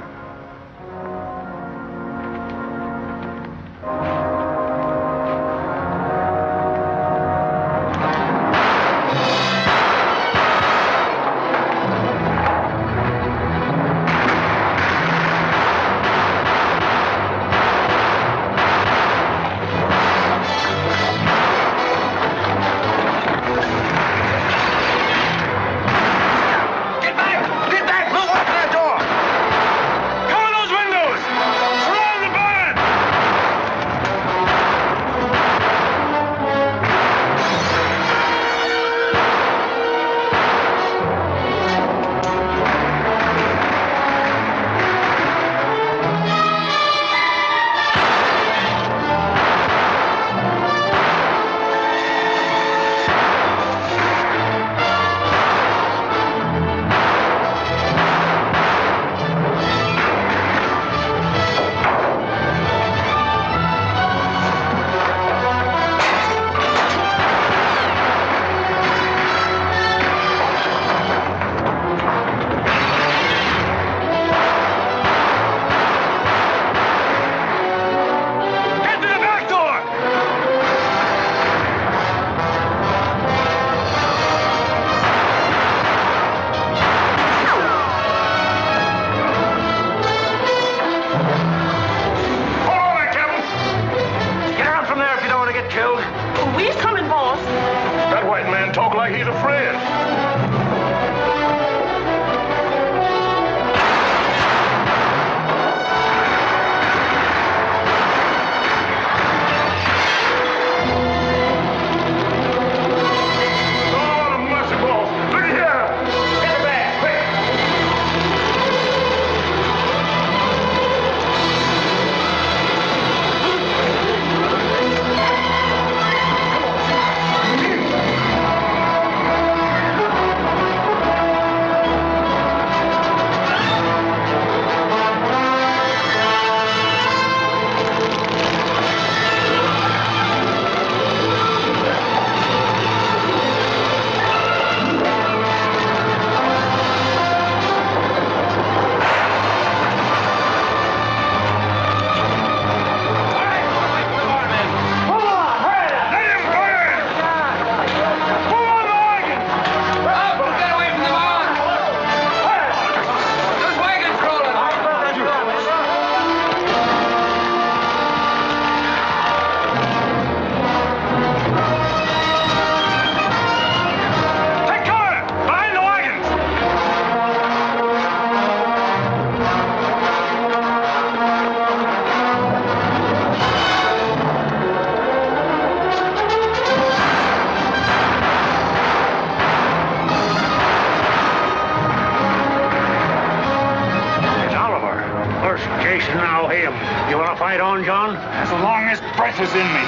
Fight on, John? As long as breath is in me.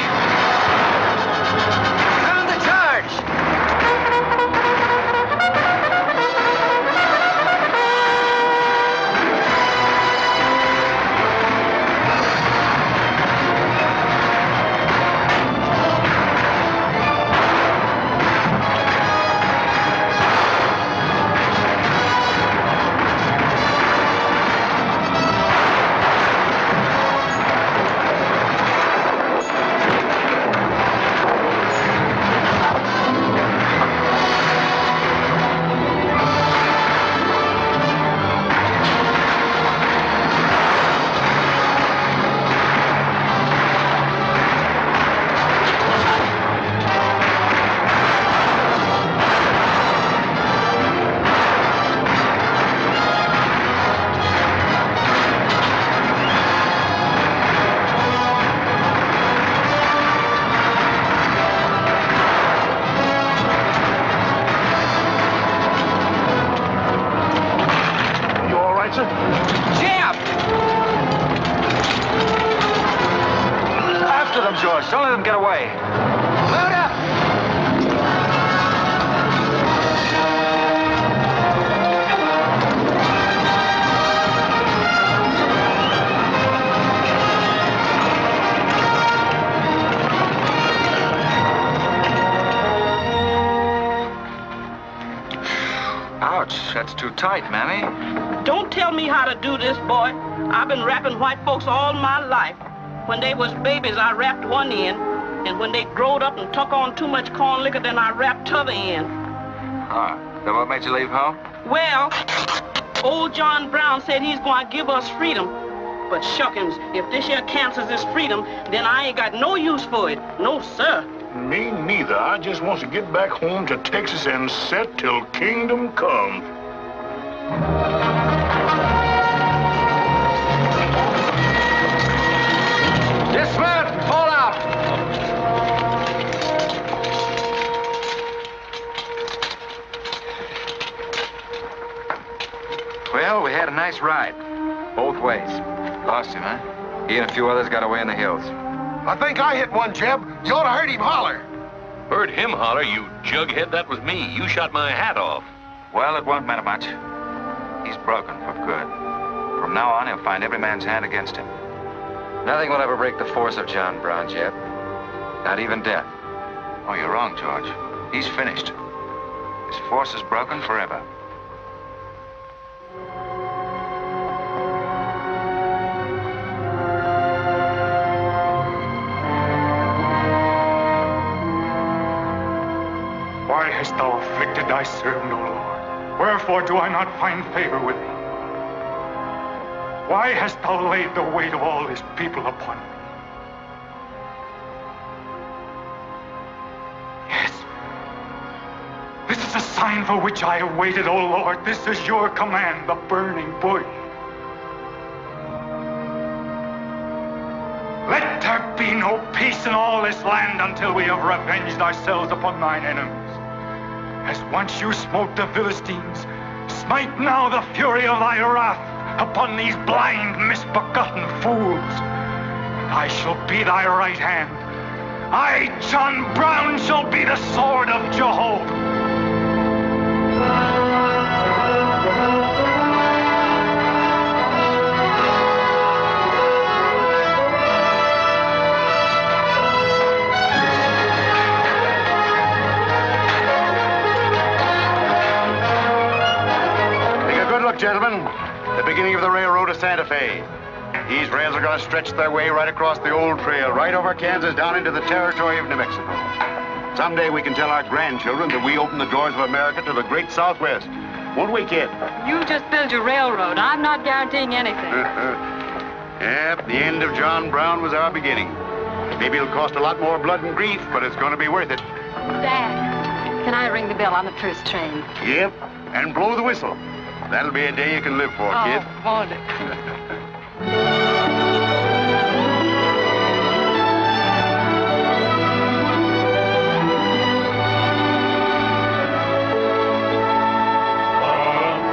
Sound the charge! Jab! boys. Don't let them get away. Load up! Ouch, that's too tight, Mammy. Don't tell me how to do this, boy. I've been wrapping white folks all my life. When they was babies, I wrapped one end. And when they growed up and took on too much corn liquor, then I wrapped t'other end. Huh. So what made you leave home? Well, old John Brown said he's going to give us freedom. But shuckins, if this here Kansas is freedom, then I ain't got no use for it. No, sir. Me neither. I just want to get back home to Texas and set till kingdom come. Dismount! Fall out! Well, we had a nice ride. Both ways. Lost him, huh? He and a few others got away in the hills. I think I hit one, Jeb. You ought to heard him holler. Heard him holler, you jughead. That was me. You shot my hat off. Well, it won't matter much. He's broken for good. From now on, he'll find every man's hand against him. Nothing will ever break the force of John Brown, Jeb. Not even death. Oh, you're wrong, George. He's finished. His force is broken forever. Why hast thou afflicted thy servant, O Lord? Wherefore do I not find favor with thee? Why hast thou laid the weight of all this people upon me? Yes. This is a sign for which I have waited, O Lord. This is your command, the burning bush. Let there be no peace in all this land until we have revenged ourselves upon thine enemies. As once you smote the Philistines, smite now the fury of thy wrath upon these blind, misbegotten fools. And I shall be thy right hand. I, John Brown, shall be the sword of Jehovah. Gentlemen, the beginning of the railroad to Santa Fe. These rails are going to stretch their way right across the old trail, right over Kansas, down into the territory of New Mexico. Someday we can tell our grandchildren that we opened the doors of America to the great Southwest. Won't we, kid? You just build your railroad. I'm not guaranteeing anything. Yep, the end of John Brown was our beginning. Maybe it'll cost a lot more blood and grief, but it's going to be worth it. Dad, can I ring the bell on the first train? Yep, and blow the whistle. That'll be a day you can live for, kid. Won't it?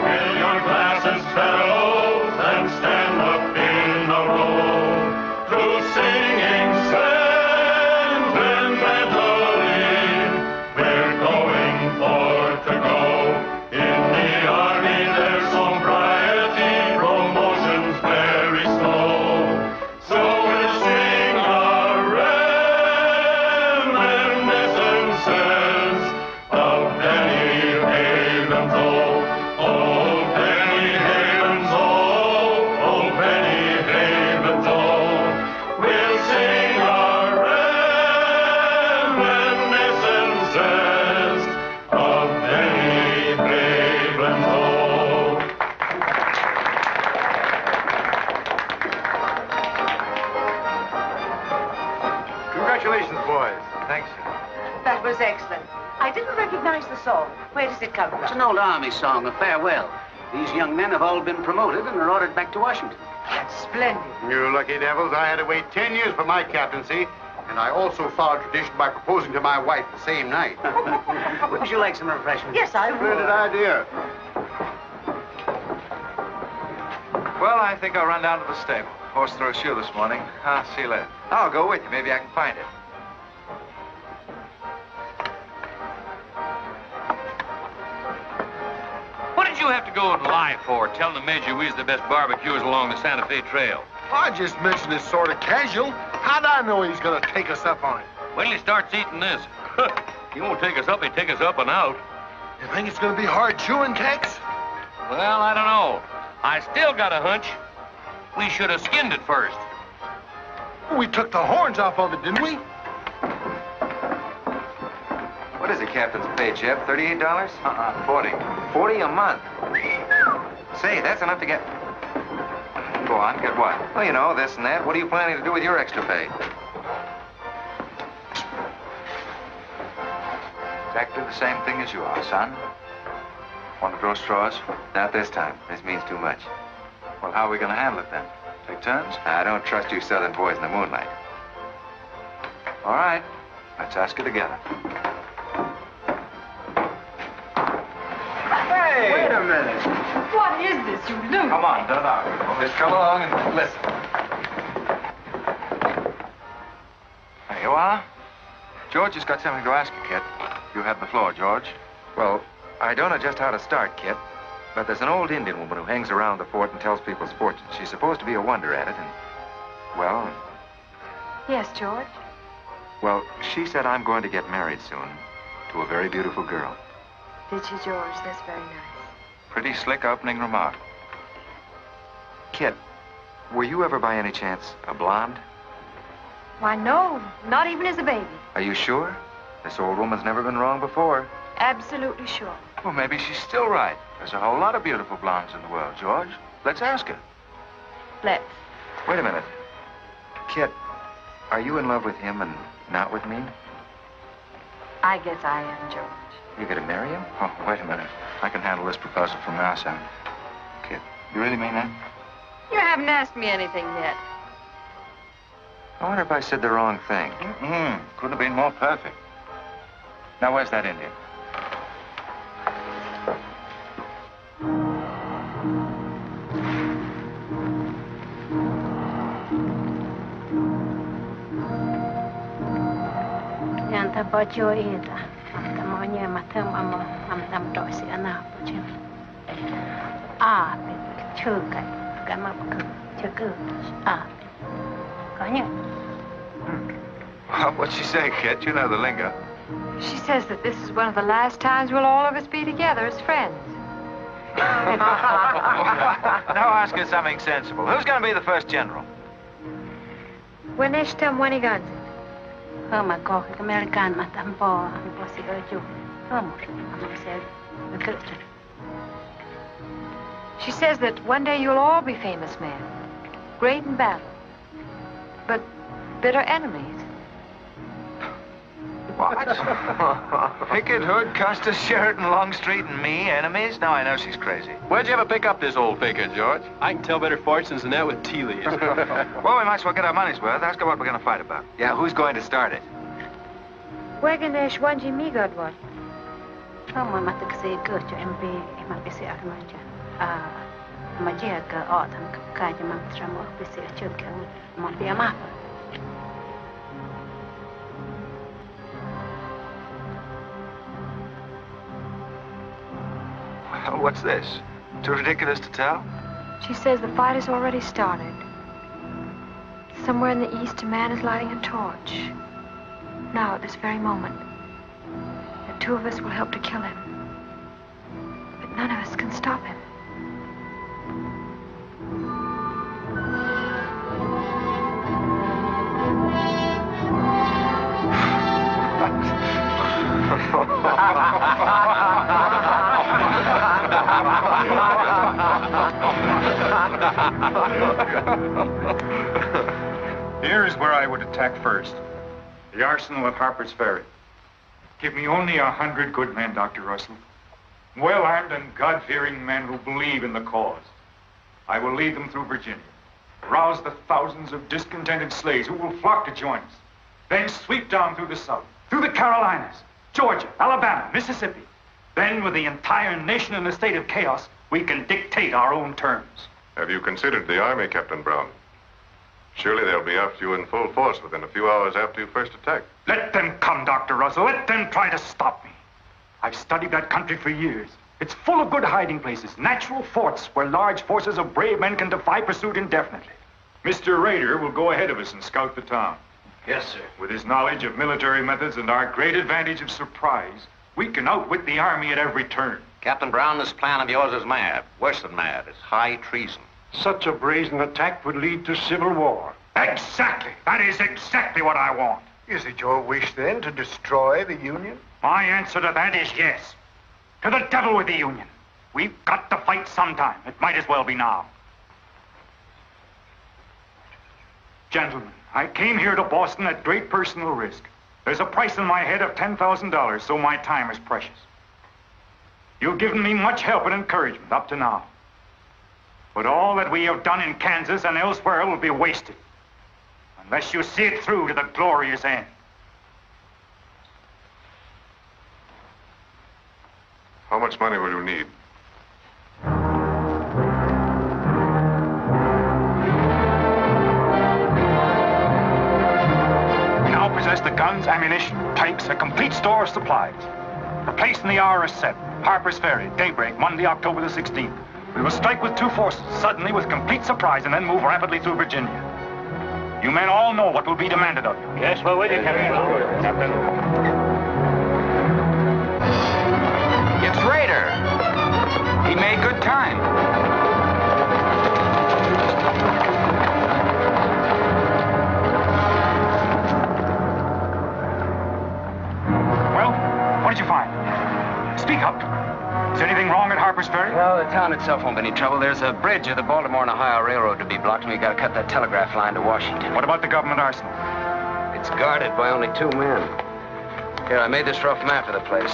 Fill your glasses, fellows, and stand up in a row to singing sentimentally. We're going for to go in the army. There's sobriety, promotion's very slow. So we'll sing our reminiscences of Penny Haven's old. Oh, Penny Haven's old. Oh, Penny Haven's old. We'll sing our reminiscences of Penny Haven's old. Congratulations, boys. Thanks. That was excellent. I didn't recognize the song. Where does it come from? It's an old Army song, a farewell. These young men have all been promoted and are ordered back to Washington. That's splendid. You lucky devils, I had to wait 10 years for my captaincy, and I also followed tradition by proposing to my wife the same night. Would you like some refreshments? Yes, I would. Splendid idea. Well, I think I'll run down to the stable. Horse threw a shoe this morning. I'll see you later. I'll go with you. Maybe I can find it. you have to go and lie for, telling the Major we's the best barbecuers along the Santa Fe Trail? I just mentioned this sort of casual. How'd I know he's gonna take us up on it? When he starts eating this, he won't take us up, he'll take us up and out. You think it's gonna be hard chewing, Tex? Well, I don't know. I still got a hunch. We should have skinned it first. We took the horns off of it, didn't we? What is the captain's pay, Jeff? $38? 40. 40 a month. Say, that's enough to get... Go on, get what? Well, you know, this and that. What are you planning to do with your extra pay? Exactly the same thing as you are, son. Want to draw straws? Not this time. This means too much. Well, how are we going to handle it then? Take turns? I don't trust you southern boys in the moonlight. All right. Let's ask it together. Hey! Wait a minute. What is this, you loon? Come on, don't argue. Just come along and listen. There you are. George has got something to ask you, Kit. You have the floor, George. Well, I don't know just how to start, Kit. But there's an old Indian woman who hangs around the fort and tells people's fortunes. She's supposed to be a wonder at it, and... Well, Yes, George. well, she said I'm going to get married soon to a very beautiful girl. Did she, George? That's very nice. Pretty slick opening remark. Kit, were you ever by any chance a blonde? Why, no, not even as a baby. Are you sure? This old woman's never been wrong before. Absolutely sure. Well, maybe she's still right. There's a whole lot of beautiful blondes in the world, George. Let's ask her. Let's. Wait a minute. Kit, are you in love with him and not with me? I guess I am, George. You're gonna marry him? Oh, wait a minute. I can handle this proposal from now, son. Kit, you really mean that? You haven't asked me anything yet. I wonder if I said the wrong thing. Couldn't have been more perfect. Now, where's that Indian? Yanta bajo ita. Matamanya matam amo amtam dosi anapo. Ah, chuka. Gamapku. Chuku. Ah. Kanya. What'd she say, Kit? You know the lingo. She says that this is one of the last times we'll all of us be together as friends. Now ask her something sensible. Who's going to be the first general? When ishtam wanigan. Homa ko American matampo amposigoju. She says that one day you'll all be famous men, great in battle, but bitter enemies. What? Pickett, Hood, Custer, Sheridan, Longstreet, and me, enemies? Now I know she's crazy. Where'd you ever pick up this old figure, George? I can tell better fortunes than that with tea leaves. Well, we might as well get our money's worth. Ask her what we're going to fight about. Yeah, who's going to start it? Waganesh wanji migodwar. Homa matakse gocho MB mapisi akmaja. Majia ka autumn kaja mamtramo pisi achubka mapiama. What's this? Too ridiculous to tell? She says the fight has already started. Somewhere in the east, a man is lighting a torch. Now, at this very moment, the two of us will help to kill him. But none of us can stop him. Here's where I would attack first. The arsenal at Harper's Ferry. Give me only 100 good men, Dr. Russell. Well-armed and God-fearing men who believe in the cause. I will lead them through Virginia. Rouse the thousands of discontented slaves who will flock to join us. Then sweep down through the South, through the Carolinas, Georgia, Alabama, Mississippi. Then, with the entire nation in a state of chaos, we can dictate our own terms. Have you considered the Army, Captain Brown? Surely they'll be after you in full force within a few hours after you first attack. Let them come, Dr. Russell. Let them try to stop me. I've studied that country for years. It's full of good hiding places, natural forts where large forces of brave men can defy pursuit indefinitely. Mr. Raider will go ahead of us and scout the town. Yes, sir. With his knowledge of military methods and our great advantage of surprise, we can outwit the army at every turn. Captain Brown, this plan of yours is mad. Worse than mad. It's high treason. Such a brazen attack would lead to civil war. Exactly. That is exactly what I want. Is it your wish, then, to destroy the Union? My answer to that is yes. To the devil with the Union. We've got to fight sometime. It might as well be now. Gentlemen, I came here to Boston at great personal risk. There's a price on my head of $10,000, so my time is precious. You've given me much help and encouragement up to now. But all that we have done in Kansas and elsewhere will be wasted unless you see it through to the glorious end. How much money will you need? We now possess the guns, ammunition, tanks, a complete store of supplies. The place and the hour is set. Harper's Ferry, daybreak, Monday, October the 16th. We will strike with 2 forces, suddenly with complete surprise, and then move rapidly through Virginia. You men all know what will be demanded of you. Yes, we're with you, Captain. It's Raider. He made good time. Well, what did you find? Speak up. Is anything wrong at Harper's Ferry? Well, the town itself won't be any trouble. There's a bridge of the Baltimore and Ohio Railroad to be blocked, and we got to cut that telegraph line to Washington. What about the government arsenal? It's guarded by only 2 men. Here, I made this rough map of the place.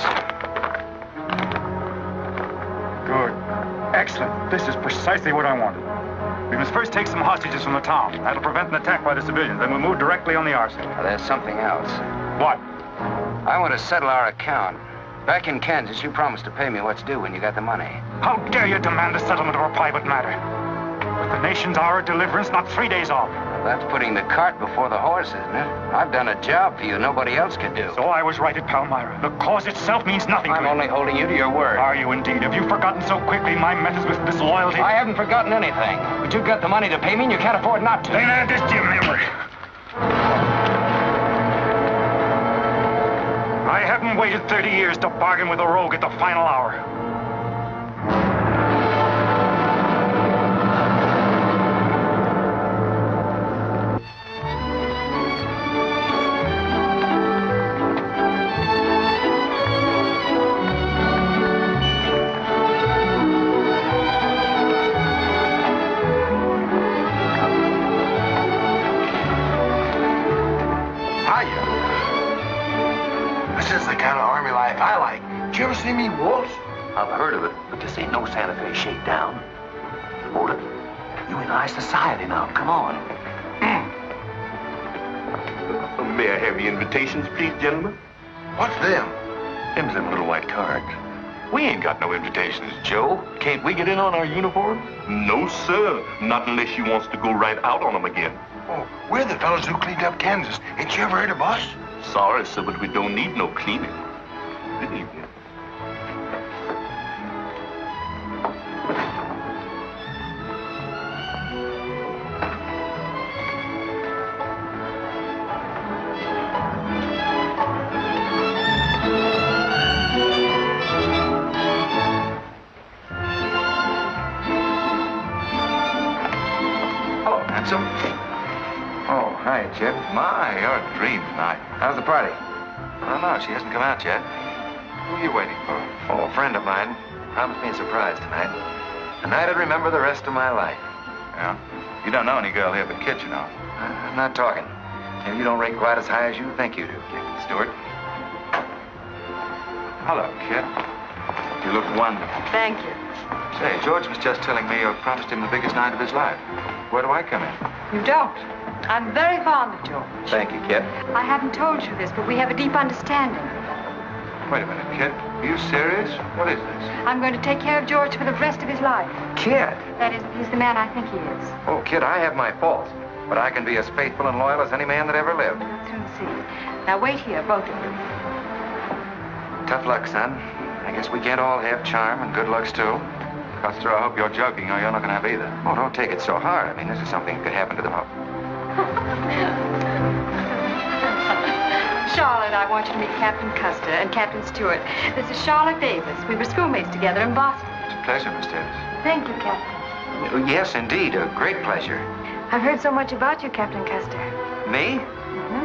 Good. Excellent. This is precisely what I wanted. We must first take some hostages from the town. That'll prevent an attack by the civilians. Then we'll move directly on the arsenal. Now, there's something else. What? I want to settle our account. Back in Kansas, you promised to pay me what's due when you got the money. How dare you demand the settlement of a private matter? With the nation's hour of deliverance not 3 days off. Well, that's putting the cart before the horse, isn't it? I've done a job for you nobody else could do. So I was right at Palmyra. The cause itself means nothing to I'm you. only holding you to your word. Are you indeed? Have you forgotten so quickly my methods with disloyalty? I haven't forgotten anything. But you've got the money to pay me and you can't afford not to. Then add this to your memory. I haven't waited 30 years to bargain with a rogue at the final hour. Did you ever see me waltz? I've heard of it, but this ain't no Santa Fe shakedown. Hold it. You in high society now. Come on. May I have your invitations, please, gentlemen? What's them? Them's them little white cards. We ain't got no invitations, Joe. Can't we get in on our uniform? No, sir. Not unless you wants to go right out on them again. Oh, we're the fellows who cleaned up Kansas. Ain't you ever heard of us? Sorry, sir, but we don't need no cleaning. Good evening. Oh, hi, Chip. My, you're a dream tonight. How's the party? I don't know. She hasn't come out yet. Who are you waiting for? Oh, a friend of mine. Promised me a surprise tonight. A night I'd remember the rest of my life. Yeah? You don't know any girl here but Kit, you know. I'm not talking. Maybe you don't rate quite as high as you think you do, Stewart. Hello, Kit. You look wonderful. Thank you. Say, George was just telling me you promised him the biggest night of his life. Where do I come in? You don't. I'm very fond of George. Thank you, Kit. I haven't told you this, but we have a deep understanding. Wait a minute, Kit. Are you serious? What is this? I'm going to take care of George for the rest of his life. Kit! That is, he's the man I think he is. Oh, Kit, I have my faults. But I can be as faithful and loyal as any man that ever lived. I'll soon see. Now wait here, both of you. Tough luck, son. I guess we can't all have charm and good looks, too. Custer, I hope you're joking, or you're not going to have either. Oh, don't take it so hard. I mean, this is something that could happen to the whole. Charlotte, I want you to meet Captain Custer and Captain Stewart. This is Charlotte Davis. We were schoolmates together in Boston. It's a pleasure, Miss Davis. Thank you, Captain. Yes, indeed. A great pleasure. I've heard so much about you, Captain Custer. Me? Mm-hmm.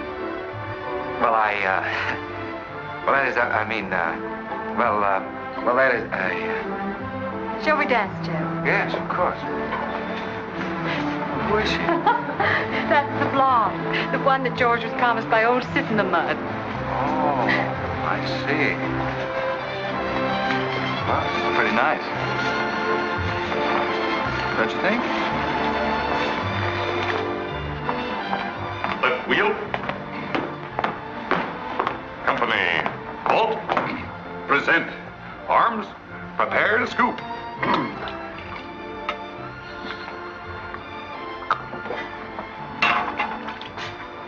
Well, well, that is, well, that is, Shall we dance, Joe? Yes, of course. Who is she? That's the blonde. The one that George was promised by old Sit in the Mud. Oh, I see. Well, pretty nice. Don't you think? Left wheel. Company. Halt. Present. Arms. Prepare to scoop.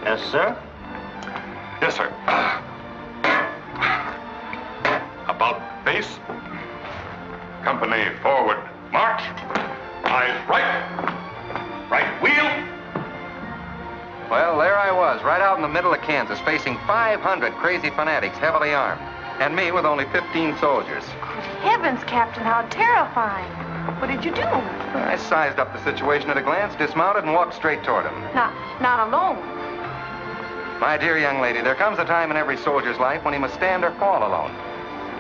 Yes, sir? Yes, sir. About face. Company forward. March. Eyes right. Right wheel. Well, there I was, right out in the middle of Kansas, facing 500 crazy fanatics, heavily armed. And me with only 15 soldiers. Heavens, Captain, how terrifying. What did you do? I sized up the situation at a glance, dismounted, and walked straight toward him. Not alone. My dear young lady, there comes a time in every soldier's life when he must stand or fall alone.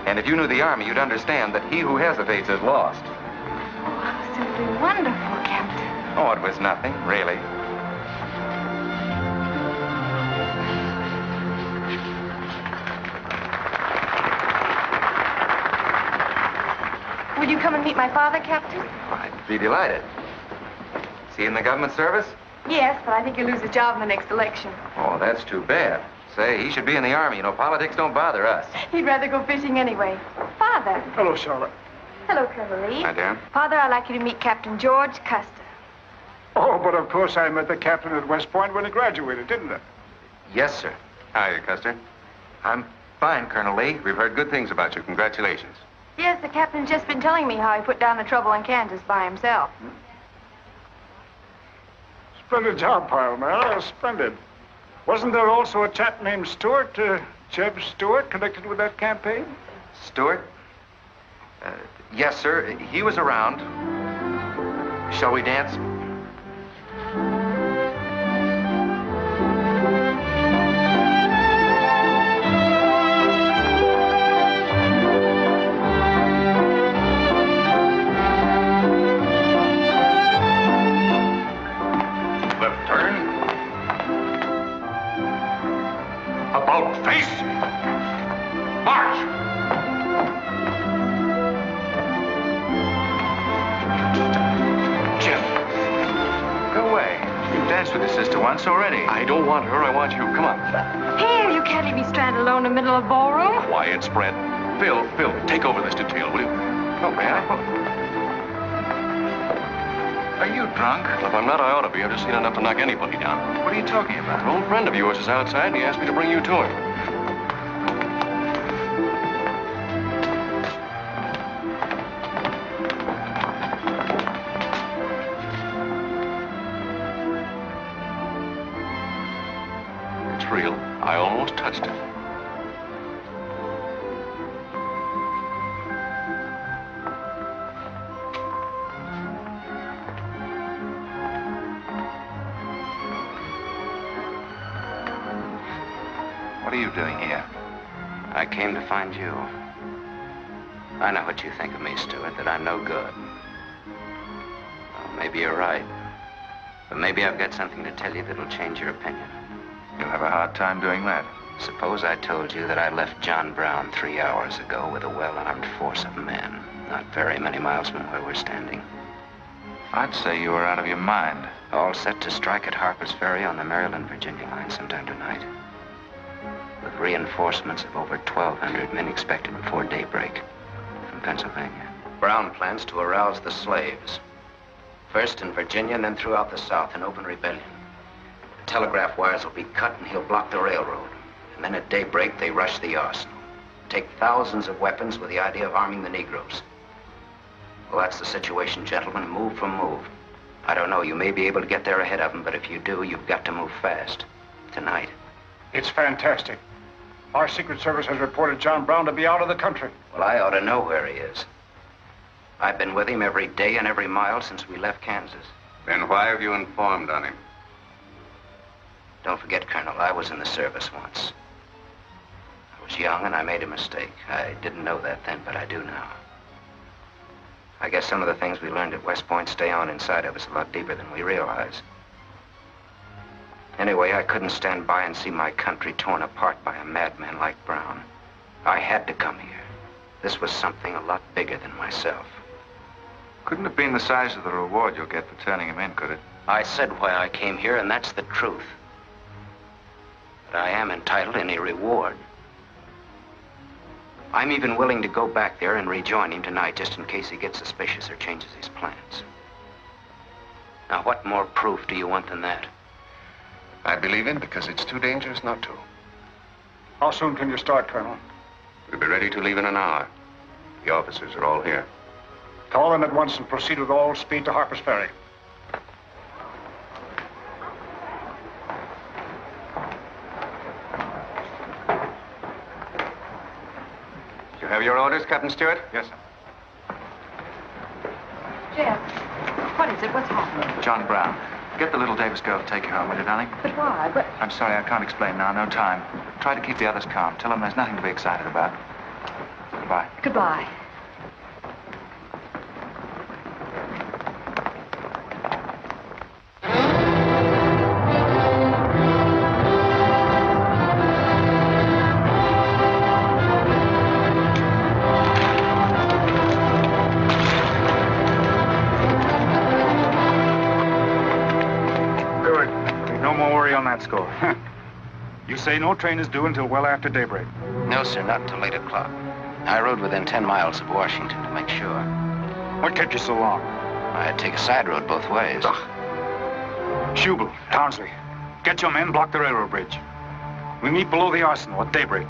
And if you knew the Army, you'd understand that he who hesitates is lost. Oh, simply wonderful, Captain. Oh, it was nothing, really. Will you come and meet my father, Captain? I'd be delighted. Is he in the government service? Yes, but I think he'll lose his job in the next election. Oh, that's too bad. Say, he should be in the Army. You know, politics don't bother us. He'd rather go fishing anyway. Father. Hello, Charlotte. Hello, Colonel Lee. Hi, dear. Father, I'd like you to meet Captain George Custer. Oh, but of course I met the captain at West Point when he graduated, didn't I? Yes, sir. Hi, Custer. I'm fine, Colonel Lee. We've heard good things about you. Congratulations. Yes, the captain's just been telling me how he put down the trouble in Kansas by himself. Splendid job, pile, man. Splendid. Wasn't there also a chap named Stewart, Jeb Stewart, connected with that campaign? Stewart? Yes, sir. He was around. Shall we dance? Left turn. About face. March. Jim. Go away. You've danced with your sister once already. I don't want her. I want you. Come on. Here, you can't leave me stranded alone in the middle of the ballroom. Quiet, spread. Phil, take over this detail, will you? Oh, man. Are you drunk? If I'm not, I ought to be. I've just seen enough to knock anybody down. What are you talking about? An old friend of yours is outside, and he asked me to bring you to him. It's real. I almost touched it. What are you doing here? I came to find you. I know what you think of me, Stewart, that I'm no good. Well, maybe you're right. But maybe I've got something to tell you that'll change your opinion. You'll have a hard time doing that. Suppose I told you that I left John Brown 3 hours ago with a well-armed force of men, not very many miles from where we're standing. I'd say you were out of your mind. All set to strike at Harper's Ferry on the Maryland-Virginia line sometime tonight. With reinforcements of over 1,200 men expected before daybreak from Pennsylvania. Brown plans to arouse the slaves. First in Virginia and then throughout the South in open rebellion. The telegraph wires will be cut and he'll block the railroad. And then at daybreak, they rush the arsenal. take thousands of weapons with the idea of arming the Negroes. Well, that's the situation, gentlemen. Move for move. I don't know, you may be able to get there ahead of them, but if you do, you've got to move fast. Tonight. It's fantastic. Our Secret Service has reported John Brown to be out of the country. Well, I ought to know where he is. I've been with him every day and every mile since we left Kansas. Then why have you informed on him? Don't forget, Colonel, I was in the service once. I was young and I made a mistake. I didn't know that then, but I do now. I guess some of the things we learned at West Point stay on inside of us a lot deeper than we realize. Anyway, I couldn't stand by and see my country torn apart by a madman like Brown. I had to come here. This was something a lot bigger than myself. Couldn't have been the size of the reward you'll get for turning him in, could it? I said why I came here, and that's the truth. But I am entitled to any reward. I'm even willing to go back there and rejoin him tonight, just in case he gets suspicious or changes his plans. Now, what more proof do you want than that? I believe him because it's too dangerous not to. How soon can you start, Colonel? We'll be ready to leave in an hour. The officers are all here. Call them at once and proceed with all speed to Harper's Ferry. You have your orders, Captain Stewart? Yes, sir. Jeff, what is it? What's happening? John Brown. Get the little Davis girl to take you home, will you, darling? But why? But... I'm sorry, I can't explain now. No time. Try to keep the others calm. Tell them there's nothing to be excited about. Goodbye. Goodbye. Score. You say no train is due until well after daybreak? No, sir, not until 8 o'clock. I rode within 10 miles of Washington to make sure. What kept you so long? I had to take a side road both ways. Schubel, Townsley, get your men, block the railroad bridge. We meet below the arsenal at daybreak.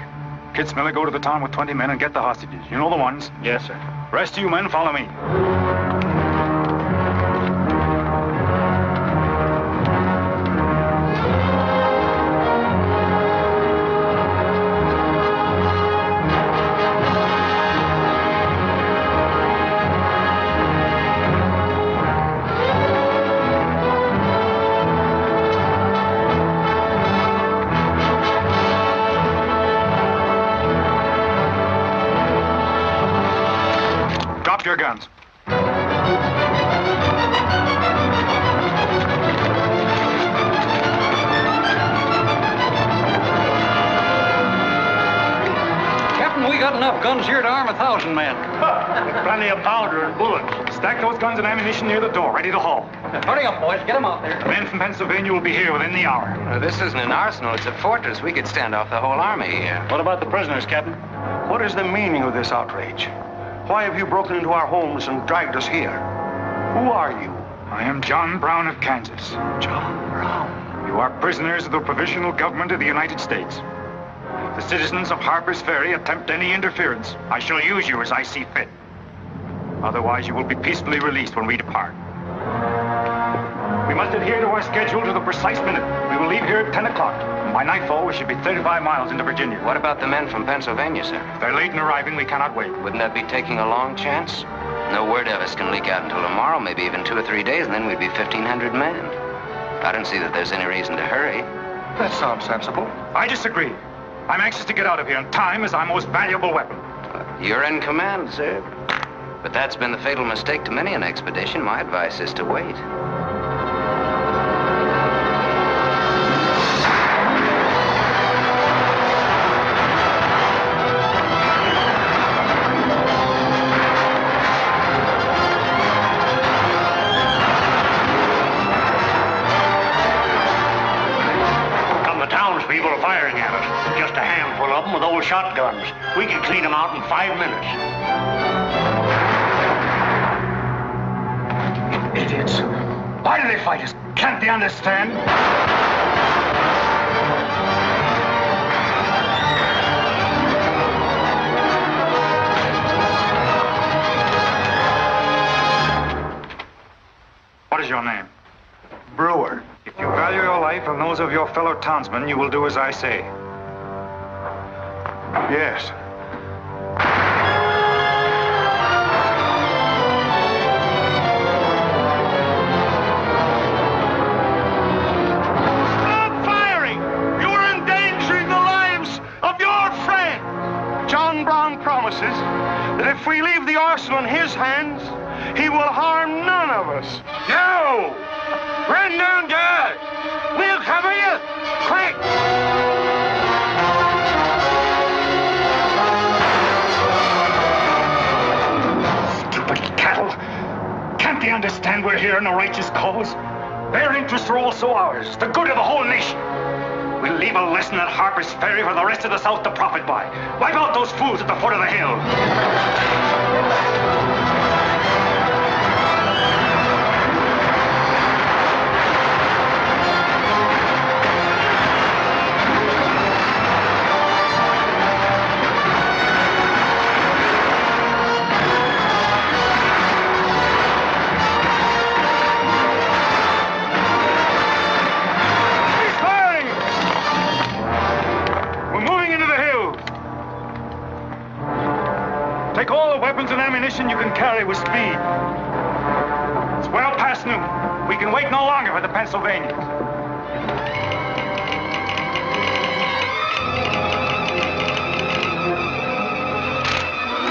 Kitzmiller, go to the town with 20 men and get the hostages. You know the ones? Yes, sir. Rest of you men, follow me. Your guns. Captain, we got enough guns here to arm 1,000 men. Plenty of powder and bullets. Stack those guns and ammunition near the door, ready to haul. Hurry up, boys. Get them out there. The men from Pennsylvania will be here within the hour. This isn't an arsenal. It's a fortress. We could stand off the whole army here. What about the prisoners, Captain? What is the meaning of this outrage? Why have you broken into our homes and dragged us here? Who are you? I am John Brown of Kansas. John Brown? You are prisoners of the provisional government of the United States. If the citizens of Harper's Ferry attempt any interference, I shall use you as I see fit. Otherwise, you will be peacefully released when we depart. We must adhere to our schedule to the precise minute. We will leave here at 10 o'clock. By nightfall, we should be 35 miles into Virginia. What about the men from Pennsylvania, sir? If they're late in arriving, we cannot wait. Wouldn't that be taking a long chance? No word of us can leak out until tomorrow, maybe even 2 or 3 days, and then we'd be 1,500 men. I don't see that there's any reason to hurry. That sounds sensible. I disagree. I'm anxious to get out of here, and time is our most valuable weapon. You're in command, sir. But that's been the fatal mistake to many an expedition. My advice is to wait. People are firing at us. Just a handful of them with old shotguns. We can clean them out in 5 minutes. Idiots. Why do they fight us? Can't they understand? What is your name? Brewer. If you value your life and those of your fellow townsmen, you will do as I say. Yes. Stop firing! You are endangering the lives of your friend. John Brown promises that if we leave the arsenal in his hands, he will harm none of us. No! Run downstairs! We'll cover you! Quick! Stupid cattle! Can't they understand we're here in a righteous cause? Their interests are also ours, the good of the whole nation. We'll leave a lesson at Harper's Ferry for the rest of the South to profit by. Wipe out those fools at the foot of the hill. Take all the weapons and ammunition you can carry with speed. It's well past noon. We can wait no longer for the Pennsylvanians.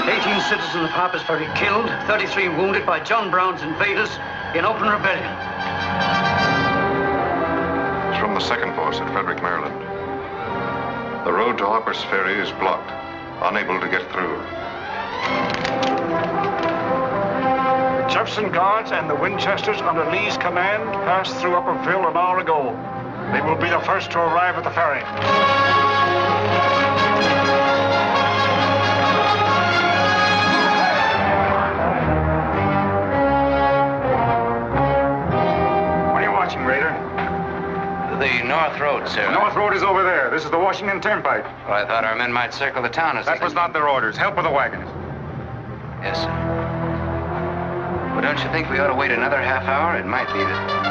18 citizens of Harper's Ferry killed, 33 wounded by John Brown's invaders in open rebellion. It's from the second force at Frederick, Maryland. The road to Harper's Ferry is blocked, unable to get through. The Jefferson Guards and the Winchesters under Lee's command passed through Upperville an hour ago. They will be the first to arrive at the ferry. What are you watching, Raider? The North Road, sir. The North Road is over there. This is the Washington Turnpike. Well, I thought our men might circle the town as That was not their orders. Help with the wagons. Yes, sir. Well, don't you think we ought to wait another half hour? It might be that...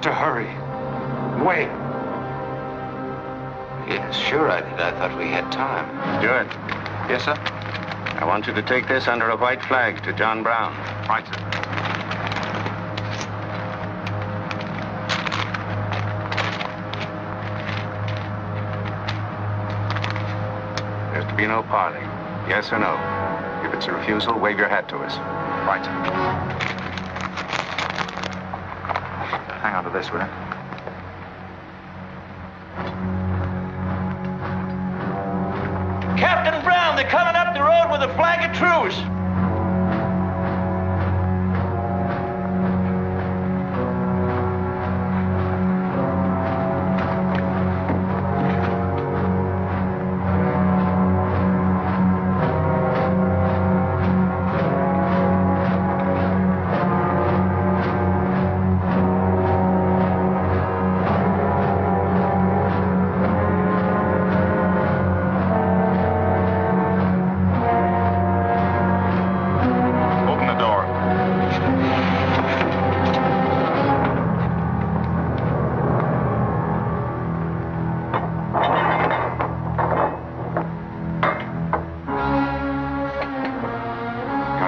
To hurry. Wait. Yes, sure I did. I thought we had time. Stewart. Yes, sir? I want you to take this under a white flag to John Brown. Right, sir. There's to be no parley. Yes or no? If it's a refusal, wave your hat to us. Right, sir. Hang on to this, will you? Captain Brown, they're coming up the road with a flag of truce.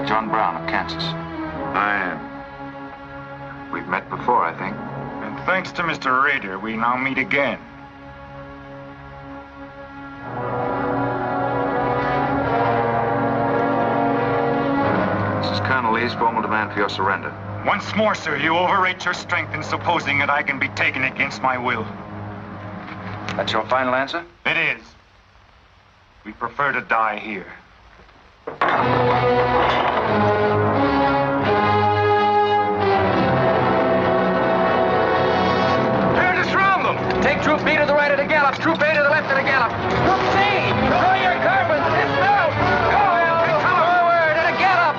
John Brown of Kansas. I am. We've met before, I think. And thanks to Mr. Rader, we now meet again. please, formal demand for your surrender. Once more, sir, you overrate your strength in supposing that I can be taken against my will. That's your final answer? It is. We prefer to die here. Turn to surround them. Take Troop B to the right of the gallop. Troop A to the left of the gallop. Troop C, draw your carbines. Dismount. Go. Forward at a gallop.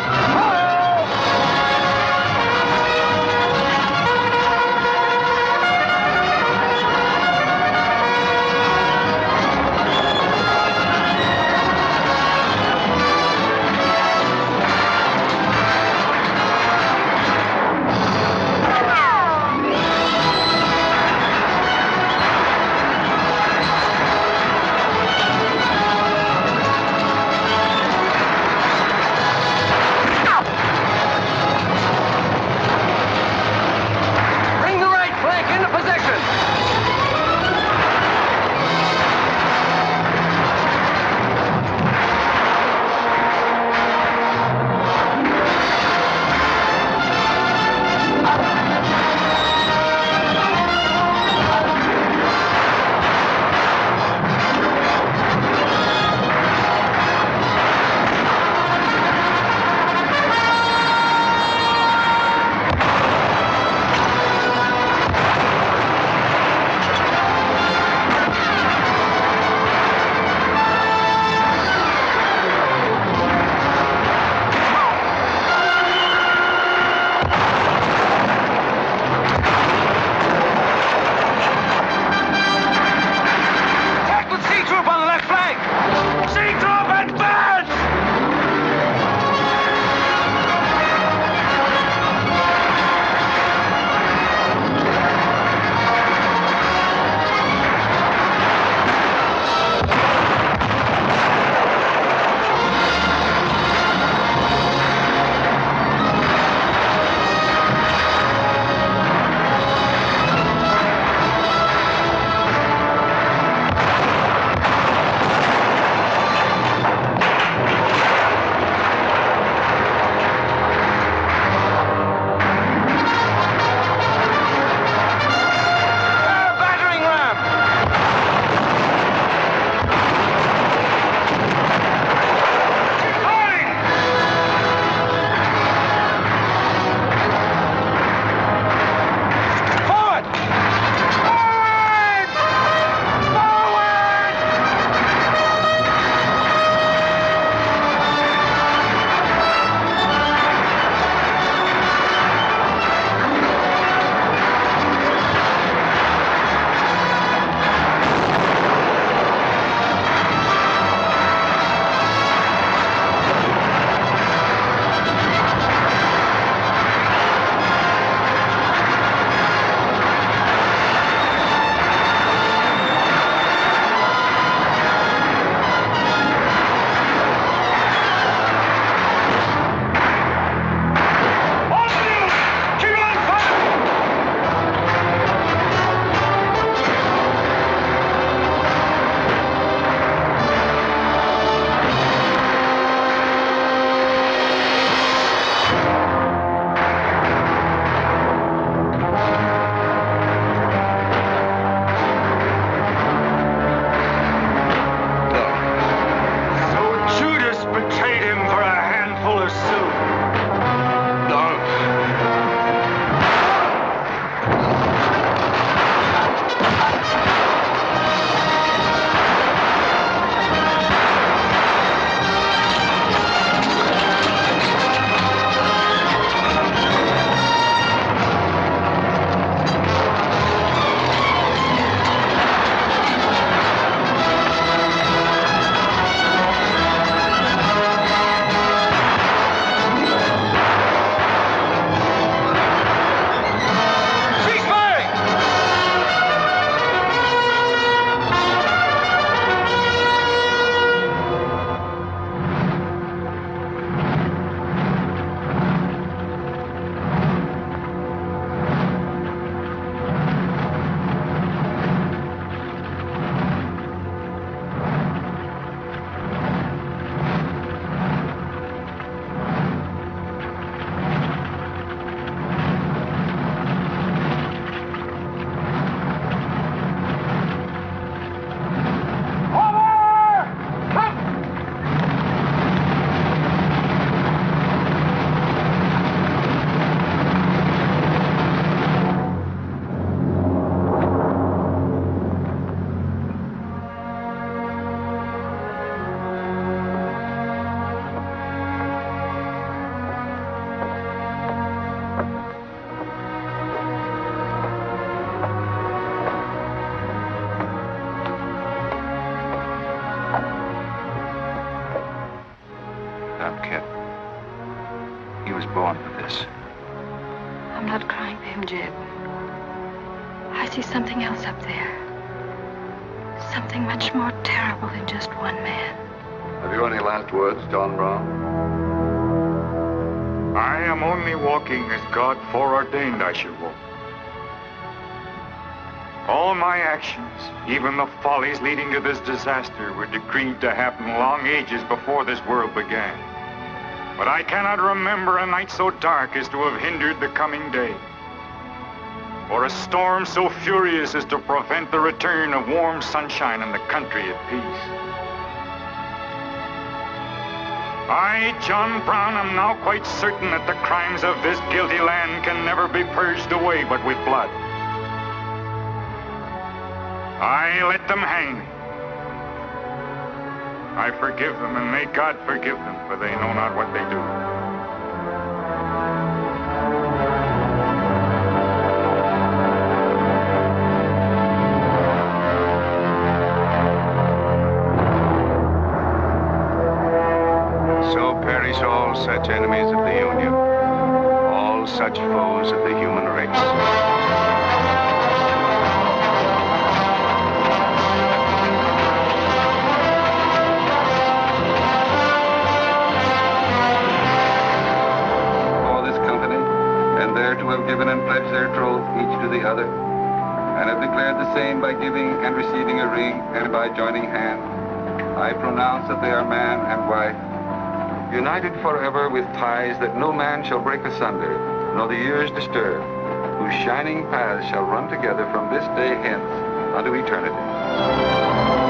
up, kid. He was born for this. I'm not crying for him, Jeb. I see something else up there. Something much more terrible than just one man. Have you any last words, John Brown? I am only walking as God foreordained I should walk. All my actions, even the follies leading to this disaster, were decreed to happen long ages before this world began. But I cannot remember a night so dark as to have hindered the coming day, or a storm so furious as to prevent the return of warm sunshine and the country at peace. I, John Brown, am now quite certain that the crimes of this guilty land can never be purged away but with blood. I let them hang me. I forgive them, and may God forgive them, for they know not what they do. So perish all such enemies of the Union, all such foes of the human race. To have given and pledged their troth each to the other, and have declared the same by giving and receiving a ring and by joining hands, I pronounce that they are man and wife, united forever with ties that no man shall break asunder, nor the years disturb, whose shining paths shall run together from this day hence unto eternity.